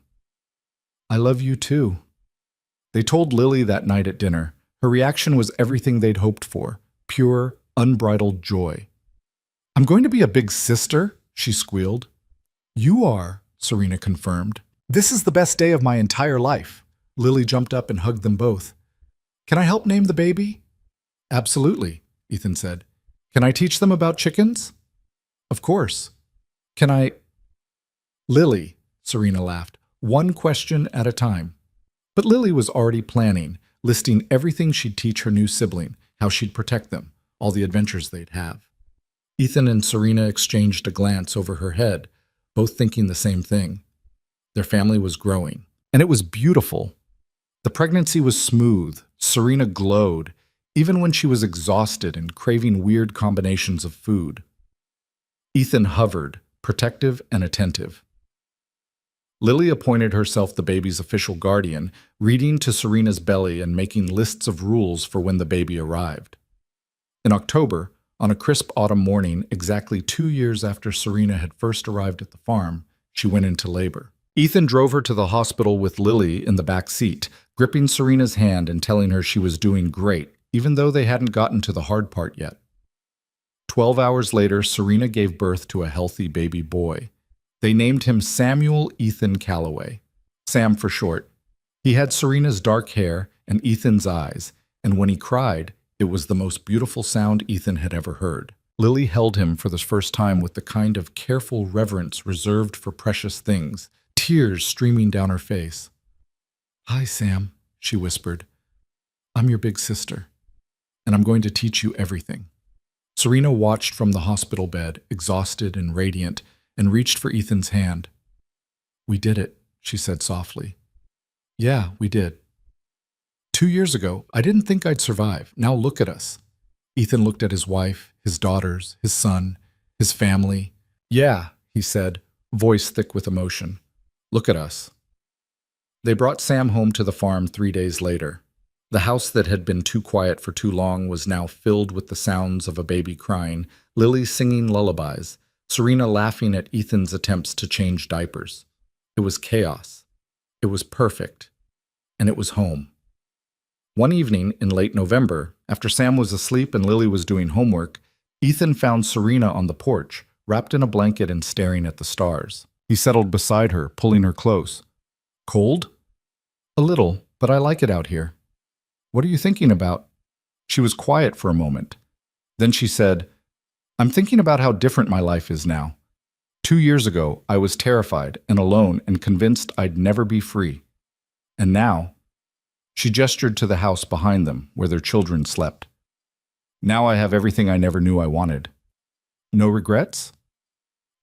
Speaker 1: "I love you too." They told Lily that night at dinner. Her reaction was everything they'd hoped for, pure, unbridled joy. "I'm going to be a big sister," she squealed. "You are," Serena confirmed. "This is the best day of my entire life." Lily jumped up and hugged them both. "Can I help name the baby?" "Absolutely," Ethan said. "Can I teach them about chickens?" "Of course." "Can I—" "Lily," Serena laughed, "one question at a time." But Lily was already planning, listing everything she'd teach her new sibling, how she'd protect them, all the adventures they'd have. Ethan and Serena exchanged a glance over her head, both thinking the same thing. Their family was growing, and it was beautiful. The pregnancy was smooth. Serena glowed, even when she was exhausted and craving weird combinations of food. Ethan hovered, protective and attentive. Lily appointed herself the baby's official guardian, reading to Serena's belly and making lists of rules for when the baby arrived. In October, on a crisp autumn morning, exactly 2 years after Serena had first arrived at the farm, she went into labor. Ethan drove her to the hospital with Lily in the back seat, gripping Serena's hand and telling her she was doing great, even though they hadn't gotten to the hard part yet. 12 hours later, Serena gave birth to a healthy baby boy. They named him Samuel Ethan Calloway, Sam for short. He had Serena's dark hair and Ethan's eyes, and when he cried, it was the most beautiful sound Ethan had ever heard. Lily held him for the first time with the kind of careful reverence reserved for precious things, tears streaming down her face. "Hi, Sam," she whispered. "I'm your big sister, and I'm going to teach you everything." Serena watched from the hospital bed, exhausted and radiant, and reached for Ethan's hand. "We did it," she said softly. "Yeah, we did. 2 years ago, I didn't think I'd survive. Now look at us." Ethan looked at his wife, his daughters, his son, his family. "Yeah," he said, voice thick with emotion. "Look at us." They brought Sam home to the farm 3 days later. The house that had been too quiet for too long was now filled with the sounds of a baby crying, Lily singing lullabies, Serena laughing at Ethan's attempts to change diapers. It was chaos. It was perfect. And it was home. One evening in late November, after Sam was asleep and Lily was doing homework, Ethan found Serena on the porch, wrapped in a blanket and staring at the stars. He settled beside her, pulling her close. "Cold?" "A little, but I like it out here." "What are you thinking about?" She was quiet for a moment. Then she said, "I'm thinking about how different my life is now. 2 years ago, I was terrified and alone and convinced I'd never be free. And now," she gestured to the house behind them, where their children slept. "Now I have everything I never knew I wanted." "No regrets?"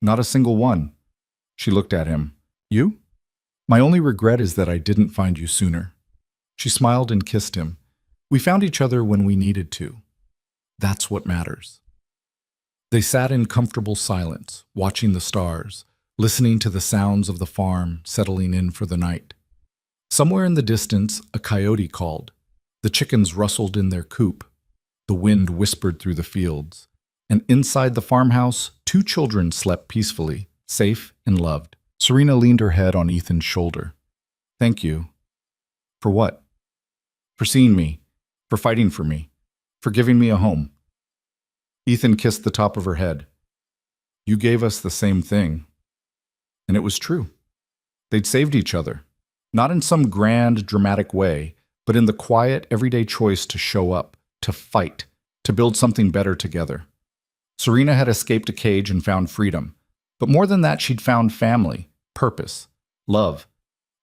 Speaker 1: "Not a single one." She looked at him. "You?" "My only regret is that I didn't find you sooner." She smiled and kissed him. "We found each other when we needed to. That's what matters." They sat in comfortable silence, watching the stars, listening to the sounds of the farm settling in for the night. Somewhere in the distance, a coyote called. The chickens rustled in their coop. The wind whispered through the fields. And inside the farmhouse, 2 children slept peacefully, safe and loved. Serena leaned her head on Ethan's shoulder. "Thank you." "For what?" "For seeing me, for fighting for me, for giving me a home." Ethan kissed the top of her head. "You gave us the same thing." And it was true. They'd saved each other, not in some grand, dramatic way, but in the quiet, everyday choice to show up, to fight, to build something better together. Serena had escaped a cage and found freedom. But more than that, she'd found family, purpose, love.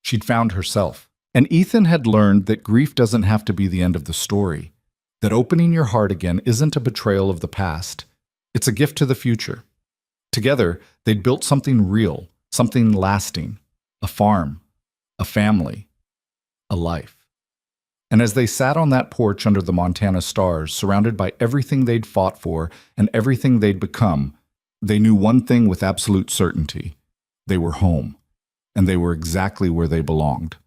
Speaker 1: She'd found herself. And Ethan had learned that grief doesn't have to be the end of the story, that opening your heart again isn't a betrayal of the past. It's a gift to the future. Together, they'd built something real, something lasting, a farm, a family, a life. And as they sat on that porch under the Montana stars, surrounded by everything they'd fought for and everything they'd become, they knew one thing with absolute certainty. They were home, and they were exactly where they belonged.